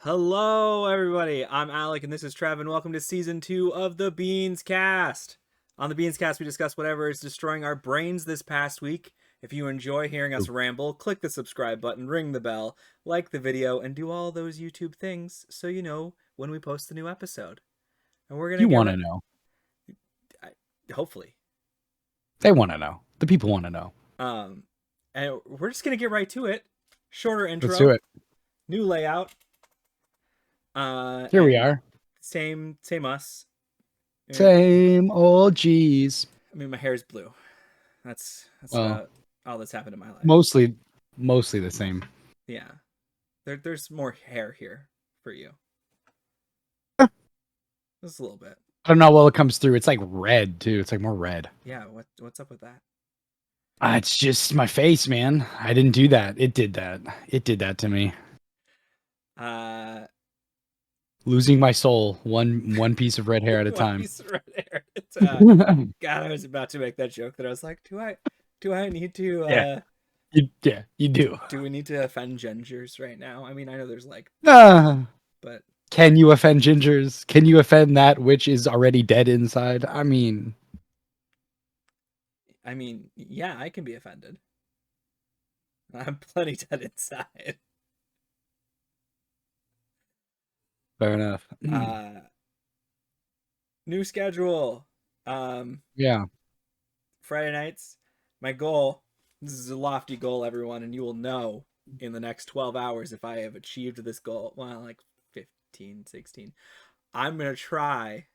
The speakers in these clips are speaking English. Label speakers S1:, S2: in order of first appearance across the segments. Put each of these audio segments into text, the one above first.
S1: Hello, everybody. I'm Alec, and this is Trev, and welcome to Season 2 of the Beanscast. On the Beanscast, we discuss whatever is destroying our brains this past week. If you enjoy hearing us ramble, click the subscribe button, ring the bell, like the video, and do all those YouTube things so you know when we post the new episode. And we're going to
S2: You
S1: get...
S2: want to know.
S1: Hopefully.
S2: They want to know. The people want to know.
S1: And we're just going to get right to it. Shorter intro.
S2: Let's do it.
S1: New layout.
S2: Here we are.
S1: Same us.
S2: Same old G's.
S1: I mean, my hair's blue. That's about all that's happened in my life.
S2: Mostly the same.
S1: Yeah. There's more hair here for you. Just a little bit.
S2: I don't know what comes through. It's like red too. It's like more red.
S1: Yeah, what's up with that?
S2: It's just my face, man. I didn't do that. It did that. It did that to me. Losing my soul, one piece of red hair at a time.
S1: Piece of red hair. God, I was about to make that joke that I was like, do I need to
S2: Yeah, you do.
S1: Do we need to offend gingers right now? I mean, I know there's like but
S2: can you offend gingers? Can you offend that which is already dead inside? I mean,
S1: yeah, I can be offended. I'm plenty dead inside.
S2: Fair enough.
S1: New schedule.
S2: Yeah.
S1: Friday nights. My goal, this is a lofty goal, everyone, and you will know in the next 12 hours if I have achieved this goal. Well, like 15, 16. I'm going to try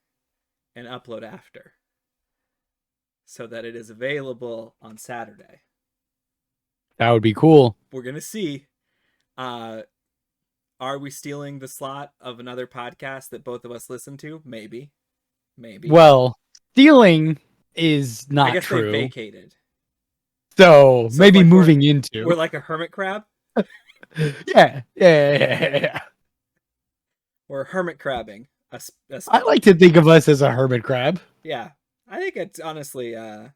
S1: and upload after so that it is available on Saturday.
S2: That would be cool.
S1: We're going to see. Are we stealing the slot of another podcast that both of us listen to? Maybe.
S2: Well, stealing is not
S1: I guess
S2: true.
S1: They vacated.
S2: So maybe like moving into.
S1: We're like a hermit crab?
S2: Yeah.
S1: We're hermit crabbing.
S2: I like to think of us as a hermit crab.
S1: Yeah. I think it's honestly...
S2: and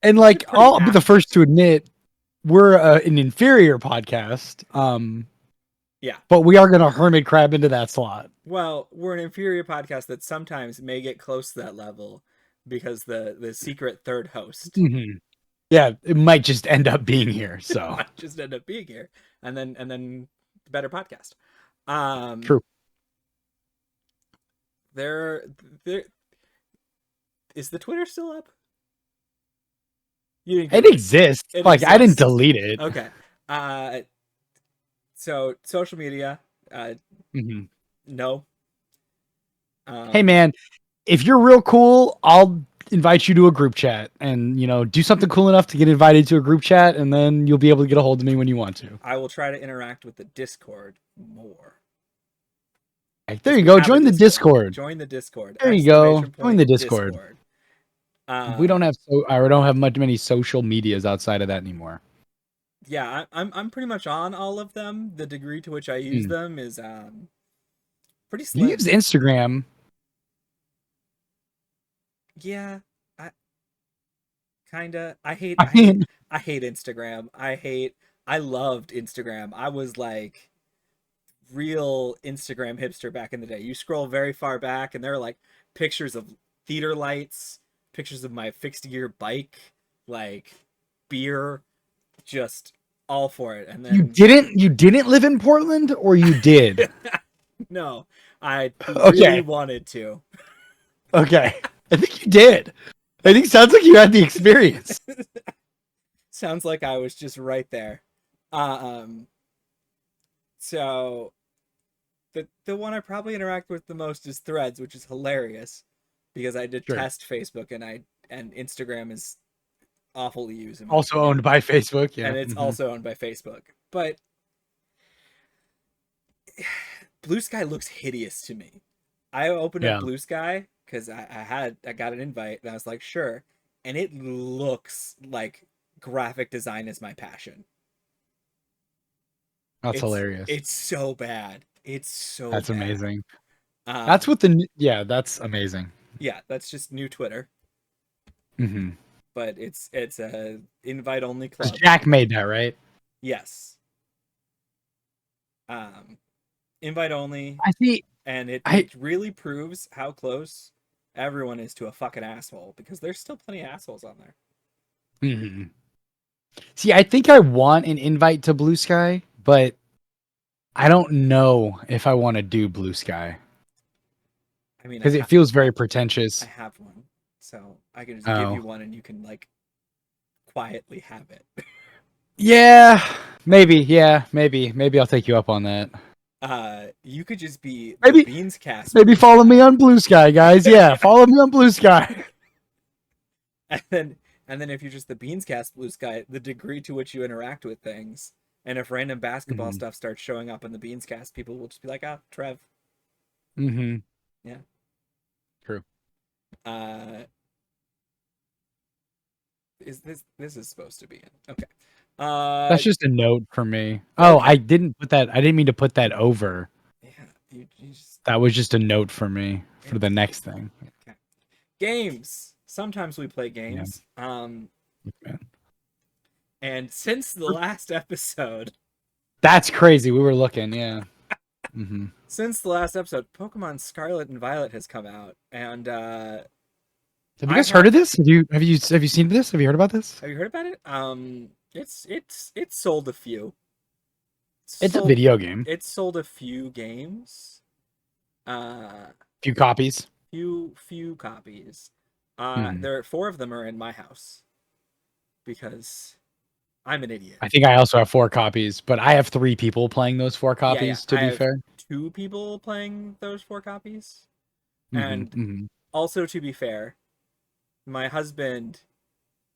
S2: like, I'll be the first to admit, we're an inferior podcast.
S1: Yeah.
S2: But we are going to hermit crab into that slot.
S1: Well, we're an inferior podcast that sometimes may get close to that level because the secret third host.
S2: Mm-hmm. Yeah, it might just end up being here. So
S1: just end up being here, and then better podcast.
S2: True.
S1: There is the Twitter still up?
S2: It exists. Like, I didn't delete it.
S1: Okay. So social media. No.
S2: Hey man, if you're real cool, I'll invite you to a group chat and, do something cool enough to get invited to a group chat, and then you'll be able to get a hold of me when you want to.
S1: I will try to interact with the Discord more.
S2: There you go. Join the Discord.
S1: Join the Discord.
S2: There you go. Join the Discord. We don't have many social medias outside of that anymore.
S1: Yeah, I'm pretty much on all of them. The degree to which I use them is pretty slim.
S2: You use Instagram.
S1: Yeah, I hate Instagram. I loved Instagram. I was like real Instagram hipster back in the day. You scroll very far back and there are like pictures of theater lights, pictures of my fixed gear bike, like beer, just all for it. And then
S2: you didn't live in Portland, or you did?
S1: No, I really wanted to.
S2: Okay. I think you did. I think it sounds like you had the experience.
S1: Sounds like I was just right there. So the one I probably interact with the most is Threads, which is hilarious because I detest Facebook and Instagram is awful to use.
S2: Also owned by Facebook, yeah.
S1: And it's also owned by Facebook. But Blue Sky looks hideous to me. I opened up Blue Sky because I got an invite and I was like, sure. And it looks like graphic design is my passion.
S2: That's hilarious.
S1: It's so bad. That's
S2: amazing. That's what that's amazing.
S1: Yeah, that's just new Twitter.
S2: Mm-hmm.
S1: But it's a invite only club.
S2: Jack made that, right?
S1: Yes. invite only,
S2: I see.
S1: and it
S2: I
S1: really proves how close everyone is to a fucking asshole, because there's still plenty of assholes on there.
S2: mhm. See. I think I want an invite to Blue Sky, but I don't know if I want to do Blue Sky
S1: I mean,
S2: because it feels very pretentious.
S1: I have one, so I can just give
S2: Oh,
S1: you one, and you can like quietly have it.
S2: yeah, maybe. Yeah, maybe I'll take you up on that.
S1: You could just be the
S2: Maybe,
S1: Beanscast
S2: maybe
S1: Blue
S2: follow me
S1: Sky.
S2: on Blue Sky, guys. Yeah, follow me on Blue Sky.
S1: and then if you're just the Beanscast Blue Sky, the degree to which you interact with things, and if random basketball
S2: Mm-hmm.
S1: stuff starts showing up in the Beanscast, people will just be like, "Ah, Trev."
S2: Mm-hmm.
S1: Yeah.
S2: True.
S1: Uh, is this is supposed to be in? Okay.
S2: That's just a note for me. Oh,
S1: okay.
S2: I didn't put that. I didn't mean to put that over.
S1: Yeah. You just
S2: That was just a note for me for the next thing.
S1: okay. Games. Sometimes we play
S2: Yeah.
S1: games.
S2: Yeah.
S1: And since the last episode,
S2: That's crazy. We were looking. Yeah. Mm-hmm.
S1: Pokemon Scarlet and Violet has come out, and
S2: Have you guys heard of this? Have you seen this? Have you heard about this?
S1: have you heard about it? It's sold a few.
S2: It's a video game.
S1: It's sold a few games.
S2: Few copies.
S1: Few copies.
S2: Hmm.
S1: There 4 of them are in my house because I'm an idiot.
S2: I think I also have 4 copies, but I have 3 people playing those 4
S1: Yeah.
S2: copies. To
S1: I
S2: be
S1: have
S2: fair.
S1: 2 people playing those 4 copies,
S2: Mm-hmm.
S1: and
S2: Mm-hmm.
S1: also, to be fair, my husband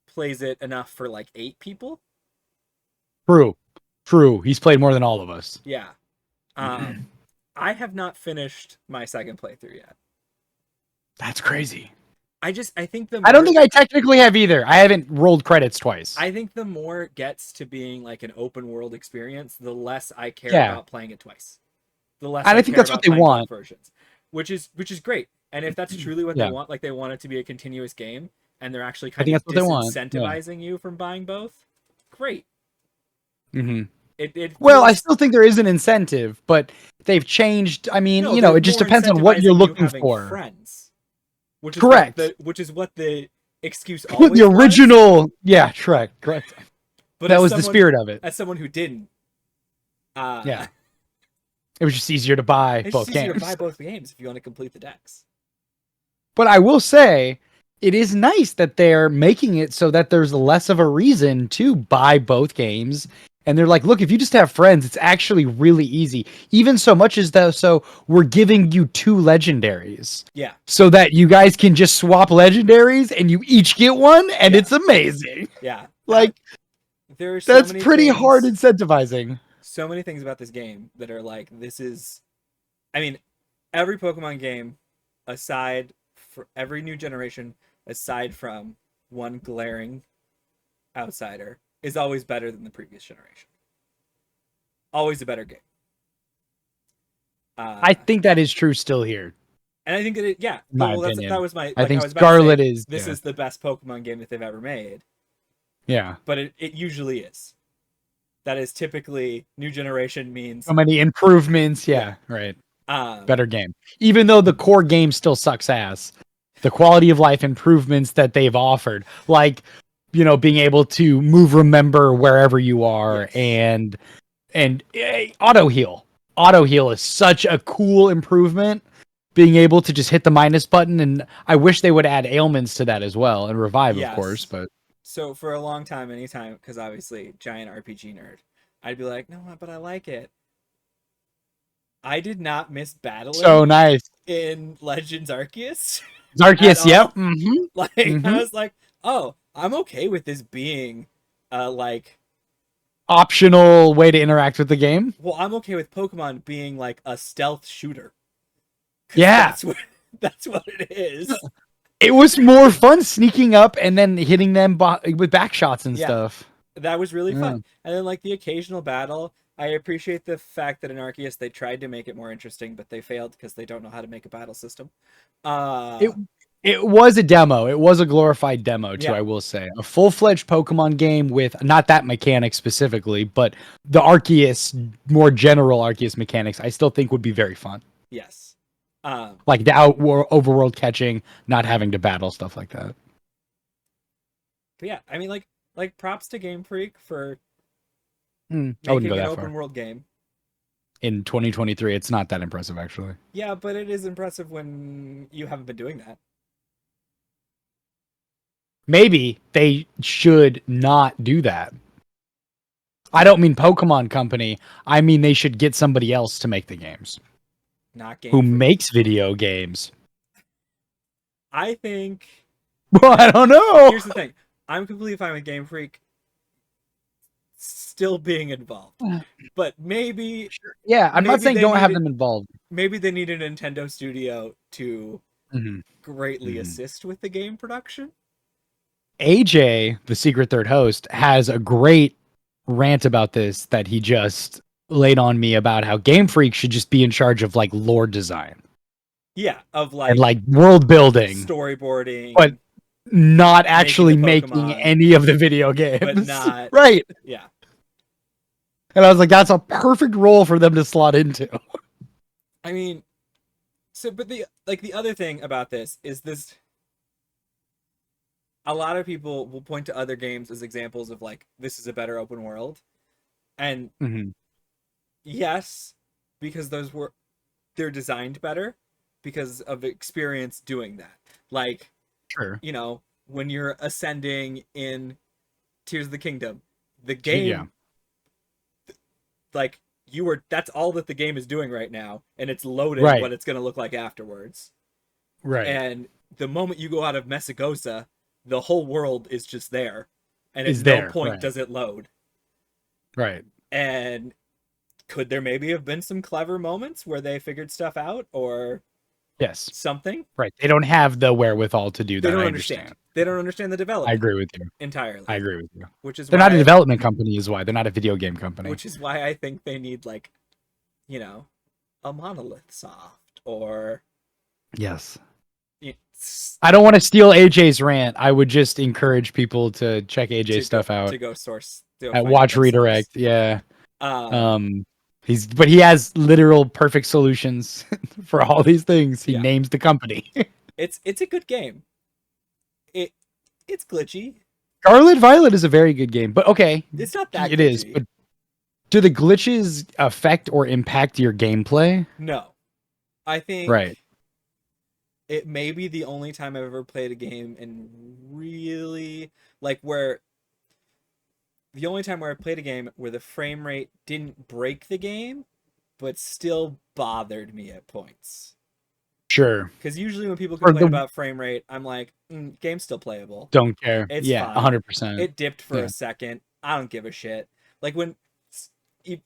S1: plays it enough for like 8 people.
S2: True. He's played more than all of us.
S1: Yeah. I have not finished my second playthrough yet.
S2: That's crazy.
S1: I think the more,
S2: I don't think I technically have either. I haven't rolled credits twice.
S1: I think the more it gets to being like an open world experience, the less I care about playing it twice. The less
S2: And
S1: I
S2: I think
S1: care
S2: that's what
S1: about
S2: they
S1: playing
S2: want.
S1: both versions, which is great. And if that's truly what they want, like they want it to be a continuous game, and they're actually
S2: I
S1: kind
S2: think
S1: of
S2: that's what they want.
S1: disincentivizing you from buying both, great.
S2: Mm-hmm.
S1: It
S2: Well, I
S1: feels,
S2: still think there is an incentive, but they've changed. I mean,
S1: no,
S2: it
S1: they're
S2: just
S1: more
S2: depends on what you're
S1: incentivizing you
S2: looking
S1: having
S2: for.
S1: friends,
S2: Correct.
S1: which is what the excuse always
S2: The original,
S1: was.
S2: Yeah, correct.
S1: But
S2: that was the spirit of it.
S1: As someone who didn't,
S2: yeah, it was just easier to buy both games.
S1: Easier to buy both games if you want to complete the decks.
S2: But I will say, it is nice that they're making it so that there's less of a reason to buy both games. And they're like, look, if you just have friends, it's actually really easy. Even so much as though, so we're giving you 2 legendaries.
S1: Yeah.
S2: So that you guys can just swap legendaries and you each get one, and it's amazing.
S1: Yeah.
S2: Like,
S1: there are
S2: that's pretty hard incentivizing.
S1: So many things about this game that are like, this is, I mean, every Pokemon game, aside for every new generation, aside from one glaring outsider, is always better than the previous generation. Always a better game.
S2: I think that is true still here.
S1: And I think that that was my.
S2: I think Scarlet
S1: is the best Pokemon game that they've ever made.
S2: Yeah,
S1: but it usually is. That is typically new generation means
S2: so many improvements. Yeah. Right. Better game, even though the core game still sucks ass. The quality of life improvements that they've offered, like being able to remember wherever you are,
S1: yes.
S2: and auto heal. Auto heal is such a cool improvement. Being able to just hit the minus button, and I wish they would add ailments to that as well, and revive, of course. But
S1: so for a long time, anytime, because obviously giant RPG nerd, I'd be like, no, but I like it. I did not miss battling.
S2: So nice
S1: in Legends Arceus.
S2: Arceus, yep. Mm-hmm.
S1: Like I was like, oh, I'm okay with this being, like
S2: optional way to interact with the game.
S1: Well, I'm okay with Pokemon being like a stealth shooter.
S2: Yeah,
S1: that's what it is.
S2: It was more fun sneaking up and then hitting them with back shots and stuff.
S1: That was really fun. And then like the occasional battle, I appreciate the fact that in Arceus they tried to make it more interesting, but they failed because they don't know how to make a battle system.
S2: It It was a demo. It was a glorified demo, too,
S1: Yeah.
S2: I will say. A full-fledged Pokemon game with not that mechanic specifically, but the Arceus, more general Arceus mechanics, I still think would be very fun.
S1: Yes.
S2: Like the overworld catching, not having to battle, stuff like that.
S1: But yeah, I mean, like props to Game Freak for
S2: I wouldn't
S1: making
S2: go
S1: an
S2: that
S1: open
S2: far.
S1: world game.
S2: In 2023, it's not that impressive, actually.
S1: Yeah, but it is impressive when you haven't been doing that.
S2: Maybe they should not do that. I don't mean Pokemon Company. I mean they should get somebody else to make the games.
S1: Not Game
S2: Who
S1: Freak.
S2: makes video games?
S1: I think.
S2: Well, I don't know.
S1: Here's the thing. I'm completely fine with Game Freak still being involved. But maybe.
S2: Yeah, I'm not
S1: maybe
S2: saying
S1: they
S2: don't have
S1: needed-
S2: them involved.
S1: Maybe they need a Nintendo studio to
S2: Mhm.
S1: greatly assist with the game production.
S2: AJ, the secret third host, has a great rant about this that he just laid on me about how Game Freak should just be in charge of like lore design.
S1: Yeah, of
S2: And like world building,
S1: storyboarding,
S2: but not actually
S1: making
S2: making any of the video games.
S1: but not
S2: right.
S1: Yeah.
S2: And I was like, that's a perfect role for them to slot into.
S1: I mean, so but the other thing about this is this. A lot of people will point to other games as examples of like this is a better open world, and yes, because they're designed better because of experience doing that. Like,
S2: sure,
S1: you know, when you're ascending in Tears of the Kingdom, the game, like that's all that the game is doing right now, and it's loading what it's going to look like afterwards.
S2: Right.
S1: And the moment you go out of Messagosa, the whole world is just there, and
S2: Is
S1: at
S2: there,
S1: no point
S2: right.
S1: does it load.
S2: Right.
S1: And could there maybe have been some clever moments where they figured stuff out, or
S2: yes,
S1: something?
S2: Right. They don't have the wherewithal to do that.
S1: They don't
S2: I
S1: understand. They don't understand the development.
S2: I agree with you
S1: entirely.
S2: I agree with you.
S1: Which is
S2: they're not a development company, is why they're not a video game company.
S1: Which is why I think they need like, you know, a Monolith Soft or
S2: yes. I don't want to steal AJ's rant. I would just encourage people to check AJ's stuff out.
S1: To go source.
S2: At Watch Redirect.
S1: Source.
S2: Yeah. But he has literal perfect solutions for all these things. He names the company.
S1: It's a good game. It's glitchy.
S2: Scarlet Violet is a very good game, but okay.
S1: It's not that
S2: it
S1: glitchy.
S2: is, but do the glitches affect or impact your gameplay?
S1: No. I think
S2: right.
S1: It may be the only time I've ever played a game and really like where the only time where I played a game where the frame rate didn't break the game, but still bothered me at points.
S2: Sure.
S1: Because usually when people complain about frame rate, I'm like, game's still playable.
S2: Don't care.
S1: It's
S2: fine. 100%.
S1: It dipped for a second. I don't give a shit. Like when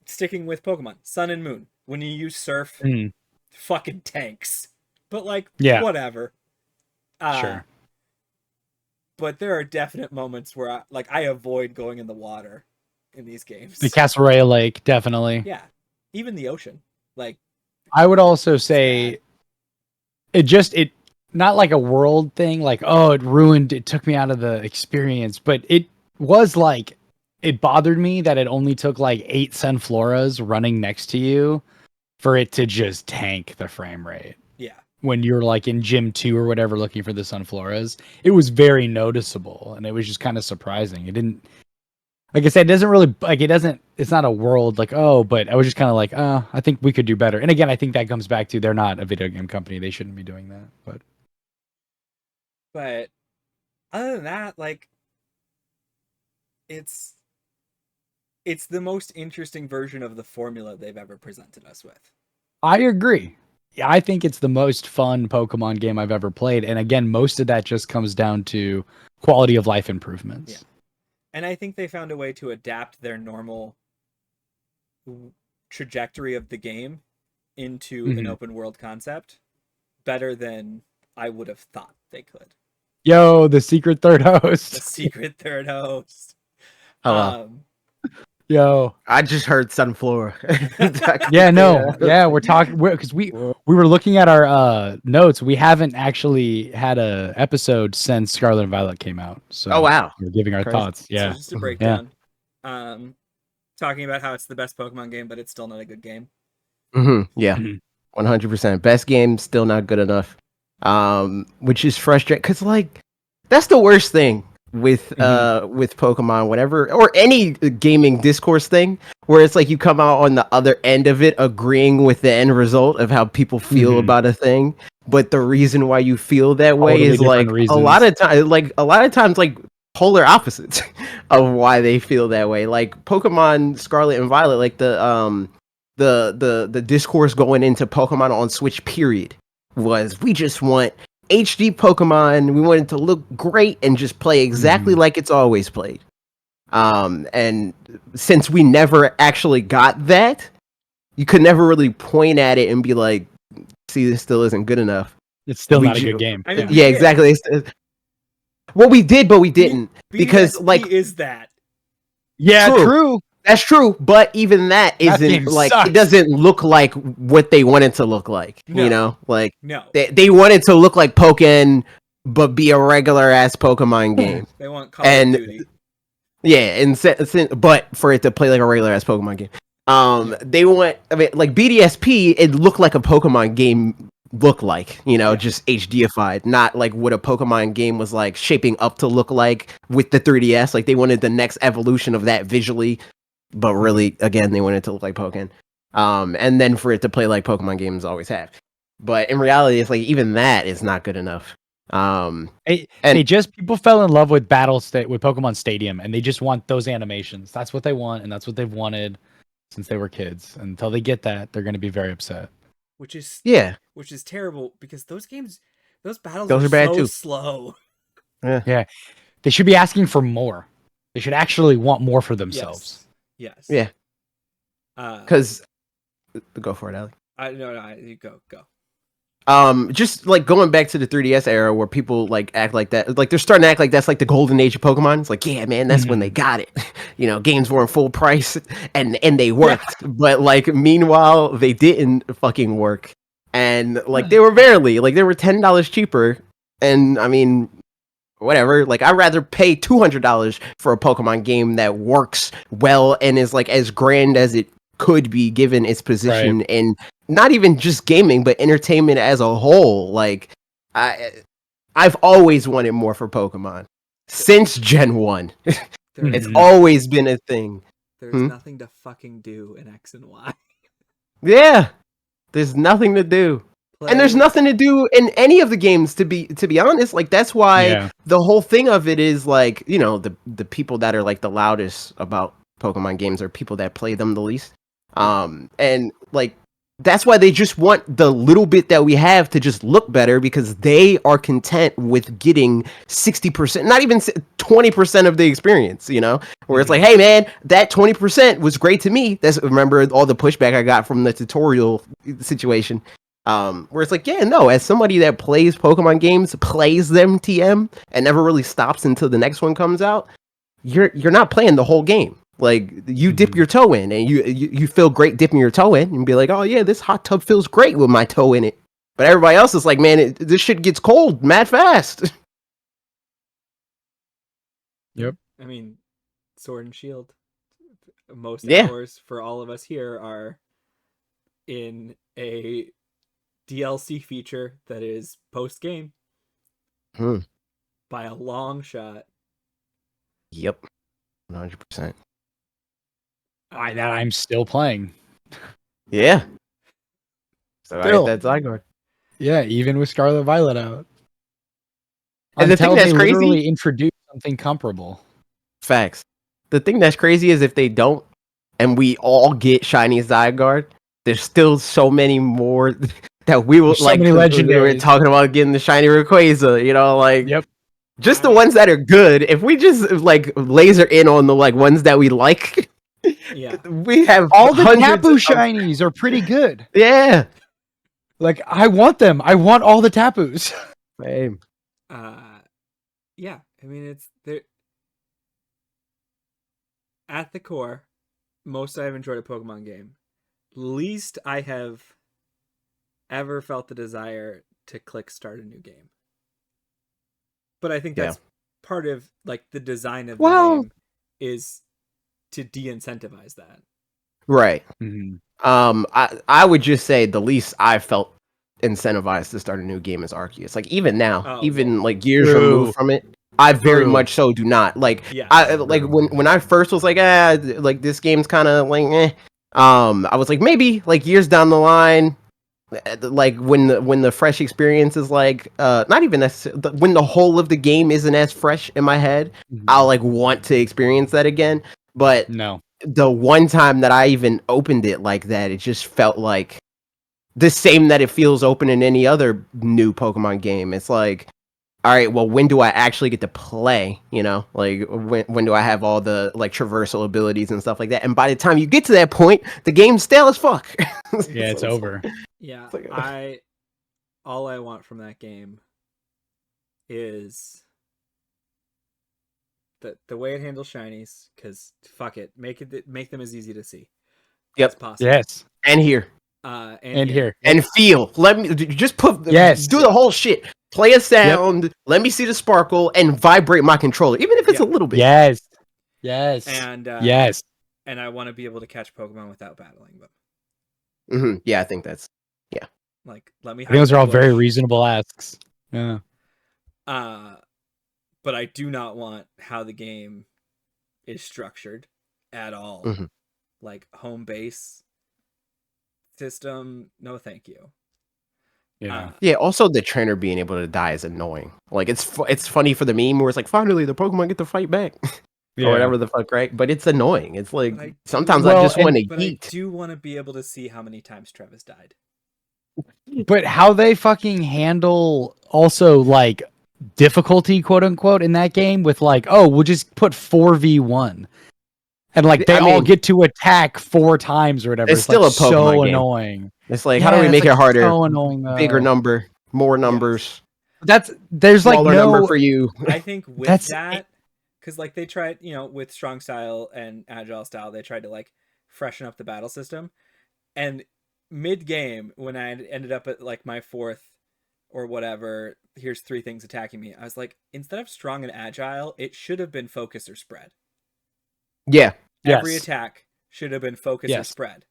S1: sticking with Pokemon, Sun and Moon, when you use Surf, fucking tanks. But like, whatever.
S2: Sure.
S1: But there are definite moments where I avoid going in the water in these games.
S2: The Castlerea Lake, definitely.
S1: Yeah. Even the ocean. Like,
S2: I would also say it not like a world thing, like, oh, it took me out of the experience, but it was like, it bothered me that it only took like 8 Sunfloras running next to you for it to just tank the frame rate.
S1: Yeah.
S2: When you're like in Gym 2 or whatever looking for the Sunfloras, it was very noticeable, and it was just kind of surprising. It didn't, like I said, it doesn't really, like, it's not a world like, oh, but I was just kind of like, oh, I think we could do better. And again, I think that comes back to they're not a video game company. They shouldn't be doing that.
S1: But other than that, like, it's the most interesting version of the formula they've ever presented us with.
S2: I agree. I think it's the most fun Pokemon game I've ever played. And again, most of that just comes down to quality of life improvements.
S1: Yeah. And I think they found a way to adapt their normal trajectory of the game into an open world concept better than I would have thought they could.
S2: Yo, the secret third host.
S1: The secret third host.
S2: Hello. Yo.
S3: I just heard Sunflower.
S2: Yeah, no. Yeah, we're talking because we were looking at our notes. We haven't actually had a episode since Scarlet and Violet came out. So
S3: Oh wow.
S2: we're giving our
S3: Crazy.
S2: thoughts. Yeah.
S1: So just a breakdown. Talking about how it's the best Pokemon game, but it's still not a good game.
S3: Yeah.
S2: Mhm.
S3: 100%. Best game, still not good enough. Which is frustrating because like that's the worst thing with Pokemon, whatever, or any gaming discourse thing, where it's like you come out on the other end of it agreeing with the end result of how people feel about a thing, but the reason why you feel that way
S2: Totally
S3: is like
S2: different
S3: a lot of times like polar opposites of why they feel that way. Like Pokemon Scarlet and Violet, like the discourse going into Pokemon on Switch period was we just want HD Pokemon. We want it to look great and just play exactly like it's always played. And since we never actually got that, you could never really point at it and be like, see, this still isn't good enough.
S2: It's still not a good game.
S1: I mean,
S3: Yeah, exactly. Well, we did, but we didn't. Because
S1: BDSP
S3: like
S1: is that.
S2: Yeah, true.
S3: That's true, but even that isn't like
S2: sucks.
S3: it doesn't look like what they wanted to look like.
S1: No.
S3: You know, like
S1: No.
S3: they wanted to look like Pokken, but be a regular ass Pokemon game.
S1: They want Call of Duty.
S3: Yeah, but for it to play like a regular ass Pokemon game. They want. I mean, like BDSP, it looked like a Pokemon game look like, you know, just HDified, not like what a Pokemon game was like shaping up to look like with the 3DS. Like they wanted the next evolution of that visually, but really, again, they wanted to look like Pokemon. And then for it to play like Pokemon games always have. But in reality, it's like even that is not good enough.
S2: People fell in love with with Pokemon Stadium, and they just want those animations. That's what they want, and that's what they've wanted since they were kids. Until they get that, they're going to be very upset.
S1: Which is terrible because those battles are bad too. Slow.
S2: Yeah, they should be asking for more. They should actually want more for themselves.
S1: Yes.
S3: Yeah. Because go for it, Alec.
S1: You go.
S3: Just like going back to the 3DS era where people like act like that, like they're starting to act like that's like the golden age of Pokemon. It's like, yeah, man, that's when they got it. You know, games were in full price and they worked, but like meanwhile they didn't fucking work, and like they were $10 cheaper, and I mean, whatever. Like I'd rather pay $200 for a Pokemon game that works well and is like as grand as it could be given its position in not even just gaming but entertainment as a whole. Like I've always wanted more for Pokemon since Gen 1. It's always been a thing.
S1: There's nothing to fucking do in X and Y.
S3: Yeah, there's nothing to do. And there's nothing to do in any of the games, to be honest. Like that's why the whole thing of it is like, you know, the people that are like the loudest about Pokemon games are people that play them the least. And like that's why they just want the little bit that we have to just look better, because they are content with getting 60%, not even 20% of the experience, you know, where it's like, hey man, that 20% was great to me. Remember all the pushback I got from the tutorial situation. Where it's like, yeah, no, as somebody that plays Pokemon games, plays them TM, and never really stops until the next one comes out, you're not playing the whole game. Like you dip your toe in, and you feel great dipping your toe in, and be like, oh yeah, this hot tub feels great with my toe in it. But everybody else is like, man, this shit gets cold mad fast.
S2: Yep.
S1: I mean, Sword and Shield. Most hours for all of us here are in a DLC feature that is post game by a long shot.
S3: Yep, 100%.
S2: That I'm still playing.
S3: Yeah. So I get that Zygarde.
S2: Yeah, even with Scarlet Violet out.
S3: And the thing that's crazy,
S2: literally introduce something comparable.
S3: Facts. The thing that's crazy is if they don't, and we all get shiny Zygarde, there's still so many more that we will like.
S2: Many legendaries.
S3: We were talking about getting the shiny Rayquaza, you know, like just the ones that are good. If we just like laser in on the like ones that we like, we have
S2: all the Tapu shinies are pretty good.
S3: Yeah,
S2: like I want them. I want all the Tapus.
S3: Same.
S1: Yeah. I mean, they're at the core. most I have enjoyed a Pokemon game, least I have ever felt the desire to click start a new game. But I think that's part of like the design of the game is to de-incentivize that.
S3: Right.
S2: Mm-hmm.
S3: I would just say the least I felt incentivized to start a new game is Arceus. Like even now, like years removed from it, I very much so do not. Like I like when I first was like, like this game's kind of like, I was like maybe like years down the line, like when the fresh experience is like not even necessarily when the whole of the game isn't as fresh in my head, I'll like want to experience that again. But
S2: no.
S3: The one time that I even opened it like that, it just felt like the same that it feels open in any other new Pokemon game. It's like, all right, well, when do I actually get to play? You know, like when do I have all the like traversal abilities and stuff like that? And by the time you get to that point, the game's stale as fuck.
S2: Yeah, it's over.
S1: Yeah, like, all I want from that game is the way it handles shinies, because fuck it, make them as easy to see as possible.
S2: Yes,
S3: and here,
S1: and
S2: here,
S3: and feel. Let me just put do the whole shit. Play a sound. Let me see the sparkle and vibrate my controller, even if it's a little bit.
S2: Yes,
S1: and and I want to be able to catch Pokemon without battling them.
S3: Mm-hmm. Yeah, I think that's
S1: like let me.
S2: Those are all very reasonable asks. Yeah.
S1: But I do not want how the game is structured at all.
S3: Mm-hmm.
S1: Like home base system, no thank you.
S3: Yeah, also the trainer being able to die is annoying. Like it's funny for the meme where it's like finally the Pokemon get to fight back. Or whatever the fuck, right? But it's annoying. It's like sometimes I just want to eat.
S1: I do want to be able to see how many times Trev has died.
S2: But how they fucking handle also like difficulty, quote unquote, in that game with like, oh, we'll just put 4v1. And like they all get to attack 4 times or whatever.
S3: It's still
S2: like
S3: a Pokemon
S2: so
S3: game.
S2: annoying.
S3: It's like, how do we make it harder?
S2: So annoying,
S3: bigger number, more numbers.
S2: There's like
S3: smaller number for you.
S1: I think with that, because like they tried, with strong style and agile style, they tried to like freshen up the battle system. And mid game, when I ended up at like my 4th or whatever, here's 3 things attacking me, I was like, instead of strong and agile, it should have been focus or spread.
S3: Yeah.
S1: Every attack should have been focus or spread.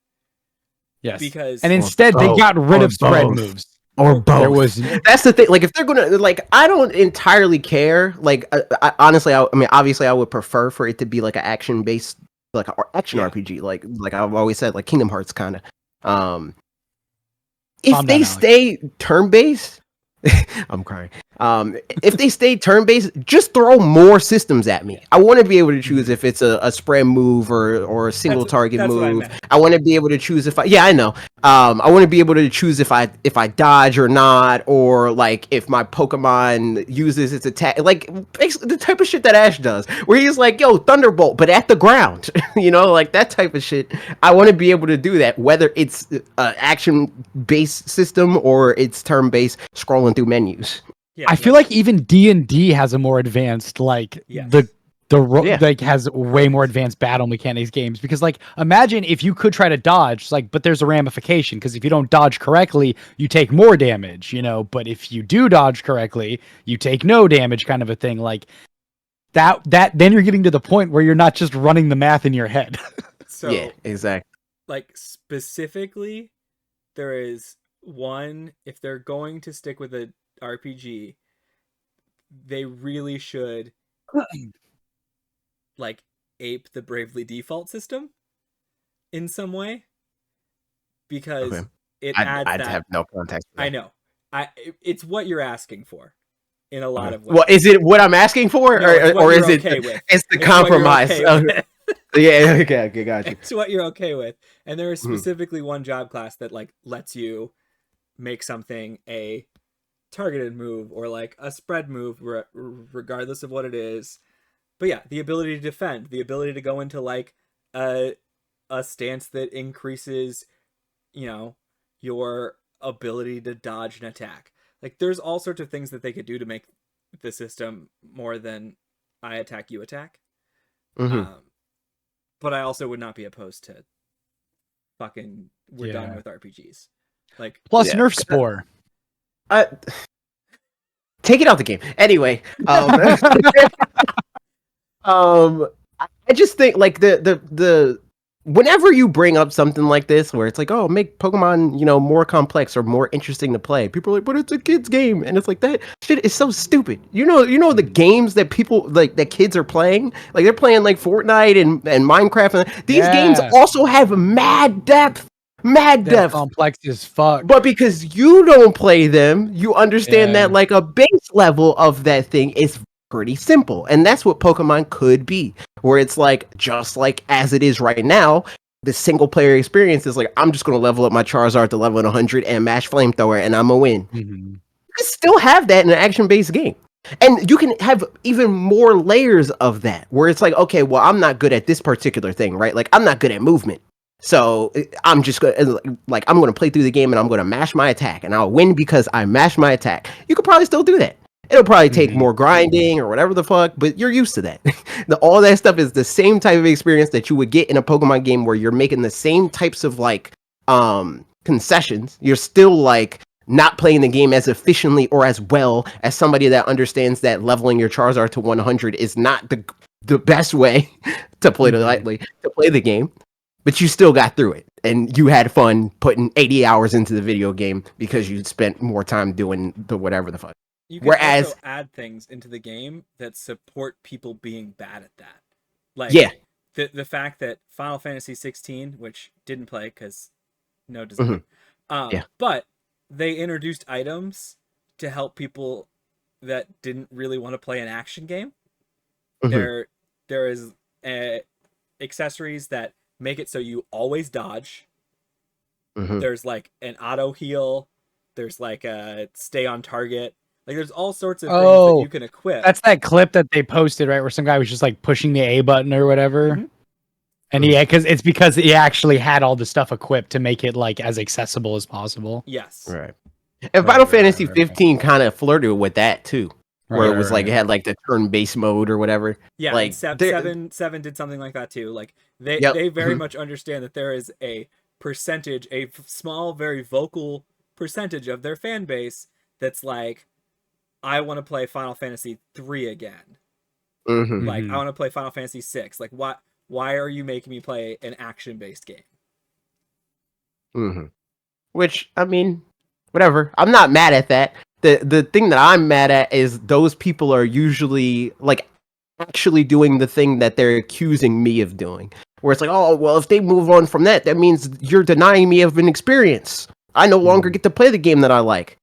S2: Yes.
S1: Because
S2: and instead they got rid of spread moves.
S3: Or both. That's the thing. Like, if they're gonna, like, I don't entirely care. Like, honestly, I mean, obviously, I would prefer for it to be like an action based, like an action RPG. Like I've always said, like Kingdom Hearts kind of. If they stay turn based, I'm crying. If they stay turn based, just throw more systems at me. I want to be able to choose if it's a spread move or a single target move. I want to be able to choose if I know. I want to be able to choose if I dodge or not, or like if my Pokemon uses its attack, like basically the type of shit that Ash does, where he's like, "Yo, Thunderbolt," but at the ground, like that type of shit. I want to be able to do that, whether it's action based system or it's turn based scrolling through menus.
S2: I feel like even D&D has a more advanced like like has way more advanced battle mechanics games, because like imagine if you could try to dodge, like, but there's a ramification, because if you don't dodge correctly you take more damage, but if you do dodge correctly you take no damage, kind of a thing. Like that then you're getting to the point where you're not just running the math in your head.
S1: So
S3: yeah, exactly.
S1: Like specifically, there is one, if they're going to stick with a RPG, they really should like ape the Bravely Default system in some way, because it adds
S3: I'd have no context.
S1: I know. It's what you're asking for in a lot of ways.
S3: Well, is it what I'm asking for, or is it it's the compromise? Yeah, okay, gotcha.
S1: It's what you're okay with. And there is specifically one job class that like lets you make something a targeted move or like a spread move, regardless of what it is. But yeah, the ability to defend, the ability to go into like a stance that increases, your ability to dodge an attack. Like there's all sorts of things that they could do to make the system more than I attack, you attack. but I also would not be opposed to fucking we're done with RPGs. Like
S2: plus Nerf Spore.
S3: Take it out the game. Anyway, I just think like the whenever you bring up something like this where it's like, oh, make Pokemon, more complex or more interesting to play, people are like, but it's a kid's game, and it's like that shit is so stupid. You know the games that people like that kids are playing, like they're playing like Fortnite and Minecraft, and these games also have mad depth.
S2: Complex as fuck.
S3: But because you don't play them, you understand that like a base level of that thing is pretty simple. And that's what Pokemon could be. Where it's like, just like as it is right now, the single player experience is like, I'm just going to level up my Charizard to level 100 and mash Flamethrower and I'm going to win.
S2: Mm-hmm.
S3: You can still have that in an action-based game. And you can have even more layers of that, where it's like, okay, well, I'm not good at this particular thing, right? Like, I'm not good at movement. So I'm just going to, I'm going to play through the game and I'm going to mash my attack and I'll win because I mash my attack. You could probably still do that. It'll probably take more grinding or whatever the fuck, but you're used to that. All that stuff is the same type of experience that you would get in a Pokemon game where you're making the same types of concessions. You're still not playing the game as efficiently or as well as somebody that understands that leveling your Charizard to 100 is not the best way to play the game. But you still got through it, and you had fun putting 80 hours into the video game because you spent more time doing the whatever the fuck.
S1: You can also add things into the game that support people being bad at that. Like, the fact that Final Fantasy 16, which didn't play because no design, but they introduced items to help people that didn't really want to play an action game. There is accessories that make it so you always dodge. There's like an auto heal. There's like a stay on target. Like there's all sorts of things that you can equip.
S2: That's that clip that they posted, right? Where some guy was just like pushing the A button or whatever. And because he actually had all the stuff equipped to make it like as accessible as possible.
S1: Yes.
S3: Right. And Final Fantasy 15 kind of flirted with that too. Where it was like it had like the turn-based mode or whatever.
S1: Yeah,
S3: like
S1: seven did something like that too. Like they very much understand that there is a percentage, a small, very vocal percentage of their fan base that's like, I want to play Final Fantasy 3 again. Like I want to play Final Fantasy 6. Like why are you making me play an action-based game?
S3: Which, I mean, whatever. I'm not mad at that. The thing that I'm mad at is those people are usually like actually doing the thing that they're accusing me of doing. Where it's like, oh, well, if they move on from that, that means you're denying me of an experience. I no longer get to play the game that I like.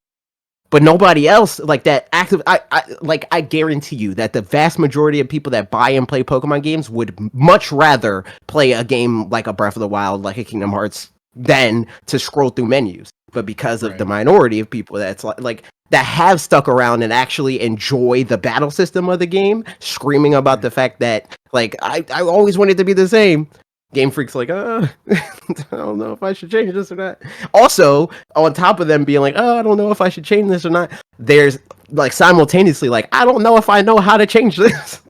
S3: But nobody else like that active. I guarantee you that the vast majority of people that buy and play Pokemon games would much rather play a game like a Breath of the Wild, like a Kingdom Hearts, than to scroll through menus. But because of the minority of people that's like that have stuck around and actually enjoy the battle system of the game, screaming about the fact that like I always wanted to be the same. Game Freak's like, I don't know if I should change this or not. Also, on top of them being like, I don't know if I should change this or not, there's like simultaneously like, I don't know if I know how to change this.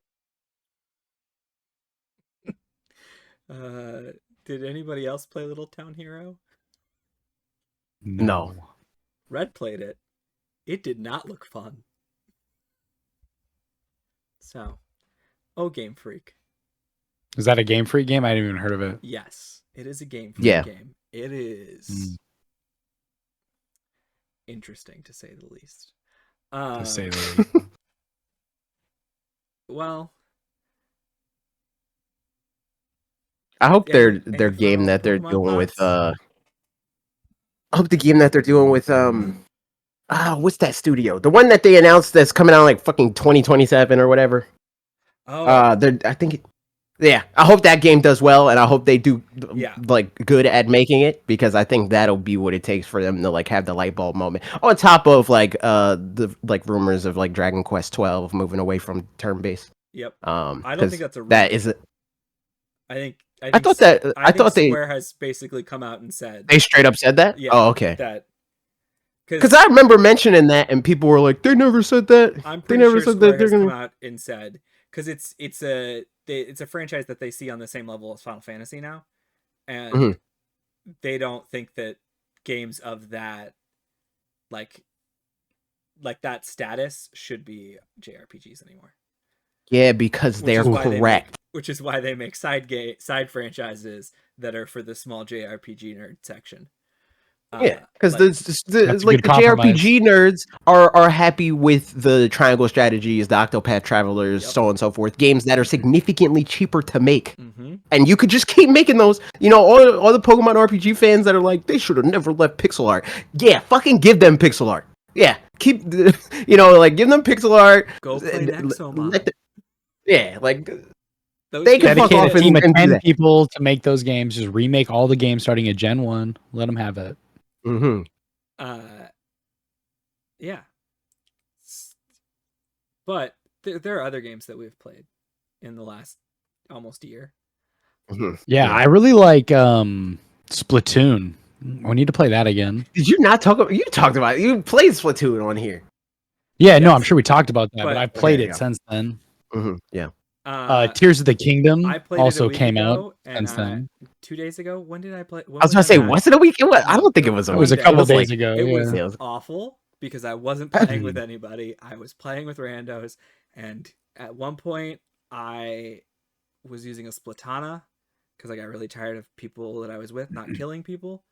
S1: Did anybody else play Little Town Hero?
S3: No.
S1: Red played it. It did not look fun. So, Game Freak.
S2: Is that a Game Freak game? I hadn't even heard of it.
S1: Yes, it is a Game Freak game. It is interesting to say the least. Well,
S3: I hope their game that they're doing with I hope the game that they're doing with what's that studio? The one that they announced that's coming out like fucking 2027 or whatever. I hope that game does well, and I hope they do like good at making it, because I think that'll be what it takes for them to like have the light bulb moment. On top of like the like rumors of like Dragon Quest 12 moving away from turn based.
S1: Yep. I don't think that's a rumor.
S3: That is it.
S1: I
S3: thought
S1: Square has basically come out and said
S3: they straight up said that.
S1: Yeah.
S3: Oh, okay.
S1: That
S3: because I remember mentioning that, and people were like, "They never said that."
S1: I'm pretty sure Square has come out and said, because it's a it's a franchise that they see on the same level as Final Fantasy now, and
S3: Mhm.
S1: they don't think that games of that like that status should be JRPGs anymore.
S3: Yeah, because they're correct.
S1: Which is why they make side franchises that are for the small JRPG nerd section.
S3: Yeah, because
S1: like
S3: the JRPG nerds are happy with the triangle strategies, the Octopath Travelers, so on and so forth. Games that are significantly cheaper to make, and you could just keep making those. You know, all the Pokemon RPG fans that are like, they should have never left pixel art. Yeah, fucking give them pixel art. Yeah, keep you know, like give them pixel art.
S1: Go play Nexomon.
S3: Yeah, like
S2: they can fuck off a team of 10 people to make those games. Just remake all the games starting at Gen 1. Let them have it.
S1: Yeah. But there are other games that we've played in the last almost year.
S2: Yeah, I really like Splatoon. We need to play that again.
S3: Did you not talk about? You talked about it. You played Splatoon on here.
S2: Yeah, yes. No, I'm sure we talked about that, but I've played it since then.
S3: Yeah.
S2: Tears of the Kingdom also came
S1: out
S2: since then.
S1: 2 days ago. When did I play?
S3: I was gonna say, was it a week? I don't think it was.
S2: It was a couple days ago.
S1: It was awful because I wasn't playing with anybody. I was playing with randos, and at one point I was using a Splatana because I got really tired of people that I was with not killing people.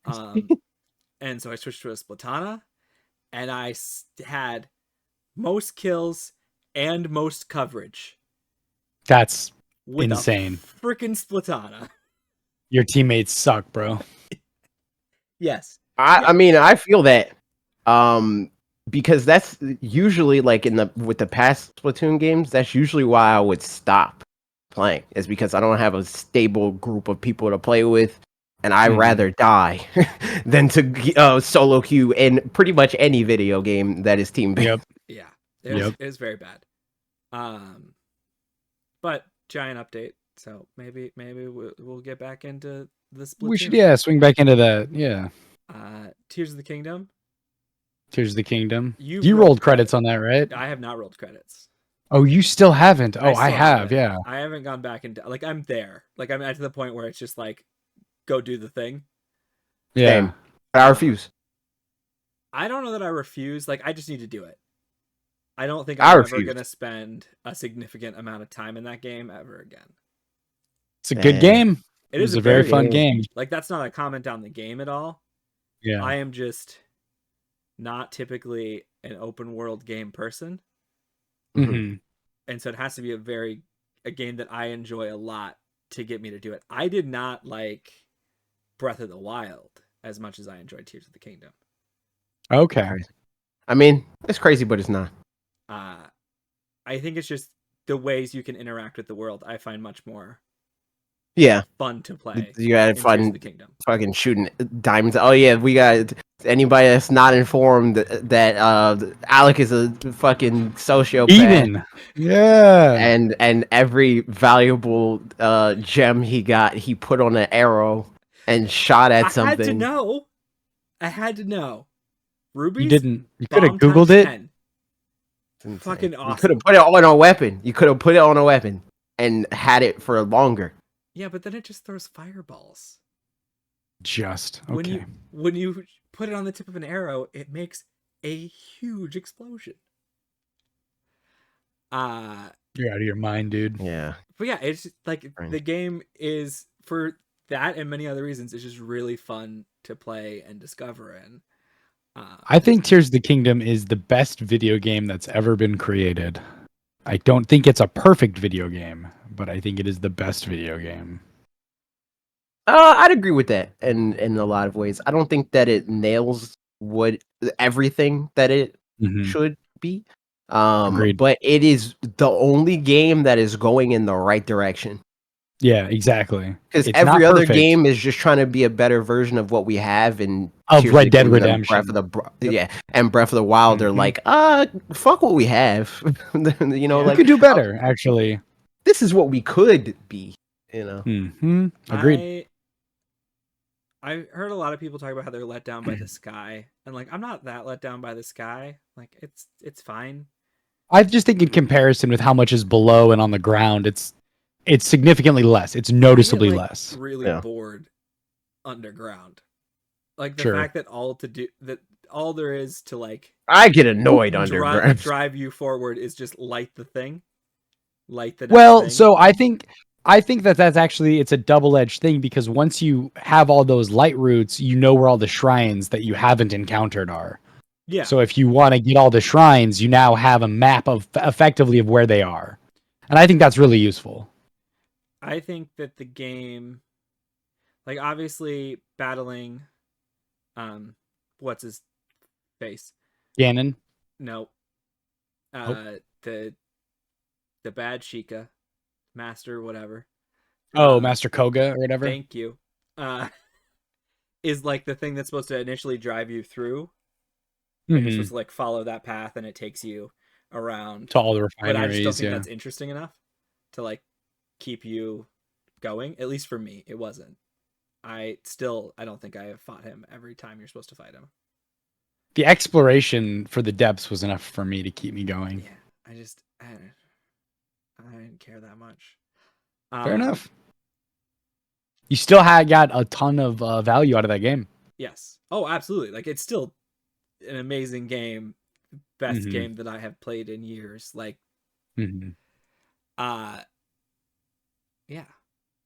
S1: And so I switched to a Splatana, and I had most kills and most coverage.
S2: That's insane.
S1: Freaking Splatana.
S2: Your teammates suck, bro.
S1: Yes.
S3: I mean, I feel that. Because that's usually like with the past Splatoon games, that's usually why I would stop playing. Is because I don't have a stable group of people to play with, and I'd rather die than to solo queue in pretty much any video game that is team based.
S1: Yeah. It was very bad. But giant update, so maybe we'll get back into the Splatoon.
S2: We should swing back into that. Yeah.
S1: Tears of the Kingdom.
S2: You rolled credits on that, right?
S1: I have not rolled credits.
S2: Oh, you still haven't? Oh, I have. Yeah.
S1: I haven't gone back into I'm there. Like I'm at the point where it's just like, go do the thing.
S2: Yeah.
S3: Same. I refuse.
S1: I don't know that I refuse. Like I just need to do it. I don't think I'm ever going to spend a significant amount of time in that game ever again.
S2: It's a good game.
S1: It is
S2: a very fun game.
S1: Like, that's not a comment on the game at all.
S2: Yeah.
S1: I am just not typically an open world game person.
S2: Mm-hmm.
S1: And so it has to be a game that I enjoy a lot to get me to do it. I did not like Breath of the Wild as much as I enjoyed Tears of the Kingdom.
S2: Okay.
S3: I mean, it's crazy, but it's not.
S1: I think it's just the ways you can interact with the world I find much more fun to play.
S3: You had fun fucking shooting diamonds. Oh yeah, we got anybody that's not informed that Alec is a fucking sociopath. And every valuable gem he got, he put on an arrow and shot at something.
S1: I had to know. Rubies?
S2: You didn't. You could have Googled it.
S1: 10. Fucking awesome.
S3: You could have put it on a weapon. You could have put it on a weapon and had it for longer.
S1: Yeah, but then it just throws fireballs.
S2: Okay.
S1: When you put it on the tip of an arrow, it makes a huge explosion.
S2: You're out of your mind, dude.
S3: Yeah.
S1: But yeah, it's like the game is, for that and many other reasons, it's just really fun to play and discover in.
S2: I think Tears of the Kingdom is the best video game that's ever been created. I don't think it's a perfect video game, but I think it is the best video game.
S3: I'd agree with that in a lot of ways. I don't think that it nails everything that it should be.
S2: Agreed.
S3: But it is the only game that is going in the right direction.
S2: Yeah, exactly.
S3: Because every other game is just trying to be a better version of what we have in
S2: Red Dead Redemption.
S3: And Breath of the Wild. They're like, fuck what we have. You know,
S2: we could do better. Actually,
S3: this is what we could be. You know.
S2: Agreed.
S1: I heard a lot of people talk about how they're let down by the sky, and like I'm not that let down by the sky. Like it's fine.
S2: I just think in comparison with how much is below and on the ground, it's it's significantly less. It's noticeably
S1: I get, like,
S2: less.
S1: really bored underground. Like the fact that all there is to like
S3: I get annoyed underground.
S1: drive you forward is just light the thing. Light the next
S2: Well,
S1: thing.
S2: so I think that's actually, it's a double-edged thing, because once you have all those light routes, you know where all the shrines that you haven't encountered are.
S1: Yeah.
S2: So if you want to get all the shrines, you now have a map of effectively of where they are. And I think that's really useful.
S1: I think that the game, like, obviously battling what's his face?
S2: Ganon?
S1: No. The bad Sheikah, Master whatever.
S2: Master Koga or whatever.
S1: Thank you. Is like the thing that's supposed to initially drive you through. Like, you're supposed to like follow that path and it takes you around
S2: to all the refineries.
S1: But I just don't think that's interesting enough to like keep you going. At least for me, it wasn't. I don't think I have fought him every time you're supposed to fight him.
S2: The exploration for the depths was enough for me to keep me going.
S1: Yeah, I didn't care that much.
S2: Fair enough. You still got a ton of value out of that game.
S1: Yes. Oh, absolutely. Like, it's still an amazing game. Best game that I have played in years. Like, yeah.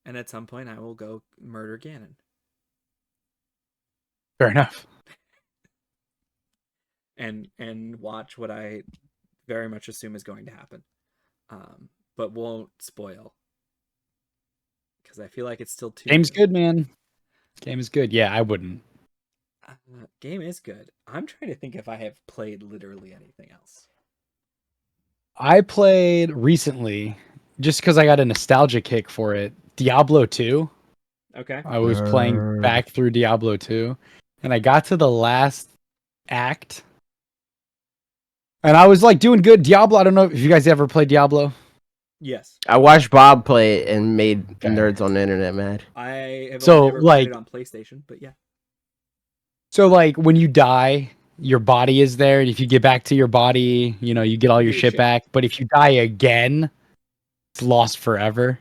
S1: And at some point I will go murder Ganon.
S2: Fair enough.
S1: And watch what I very much assume is going to happen. But won't spoil. Because I feel like it's still too
S2: Game's good, man. Game is good. Yeah, I wouldn't.
S1: Game is good. I'm trying to think if I have played literally anything else.
S2: I played recently, just because I got a nostalgia kick for it, Diablo 2.
S1: Okay.
S2: I was playing back through Diablo 2, and I got to the last act, and I was like doing good. Diablo, I don't know if you guys ever played Diablo.
S1: Yes.
S3: I watched Bob play it and made nerds on the internet mad.
S1: I have only ever played it on PlayStation, but yeah.
S2: So, like, when you die, your body is there, and if you get back to your body, you know, you get all your shit back. But if you die again, it's lost forever.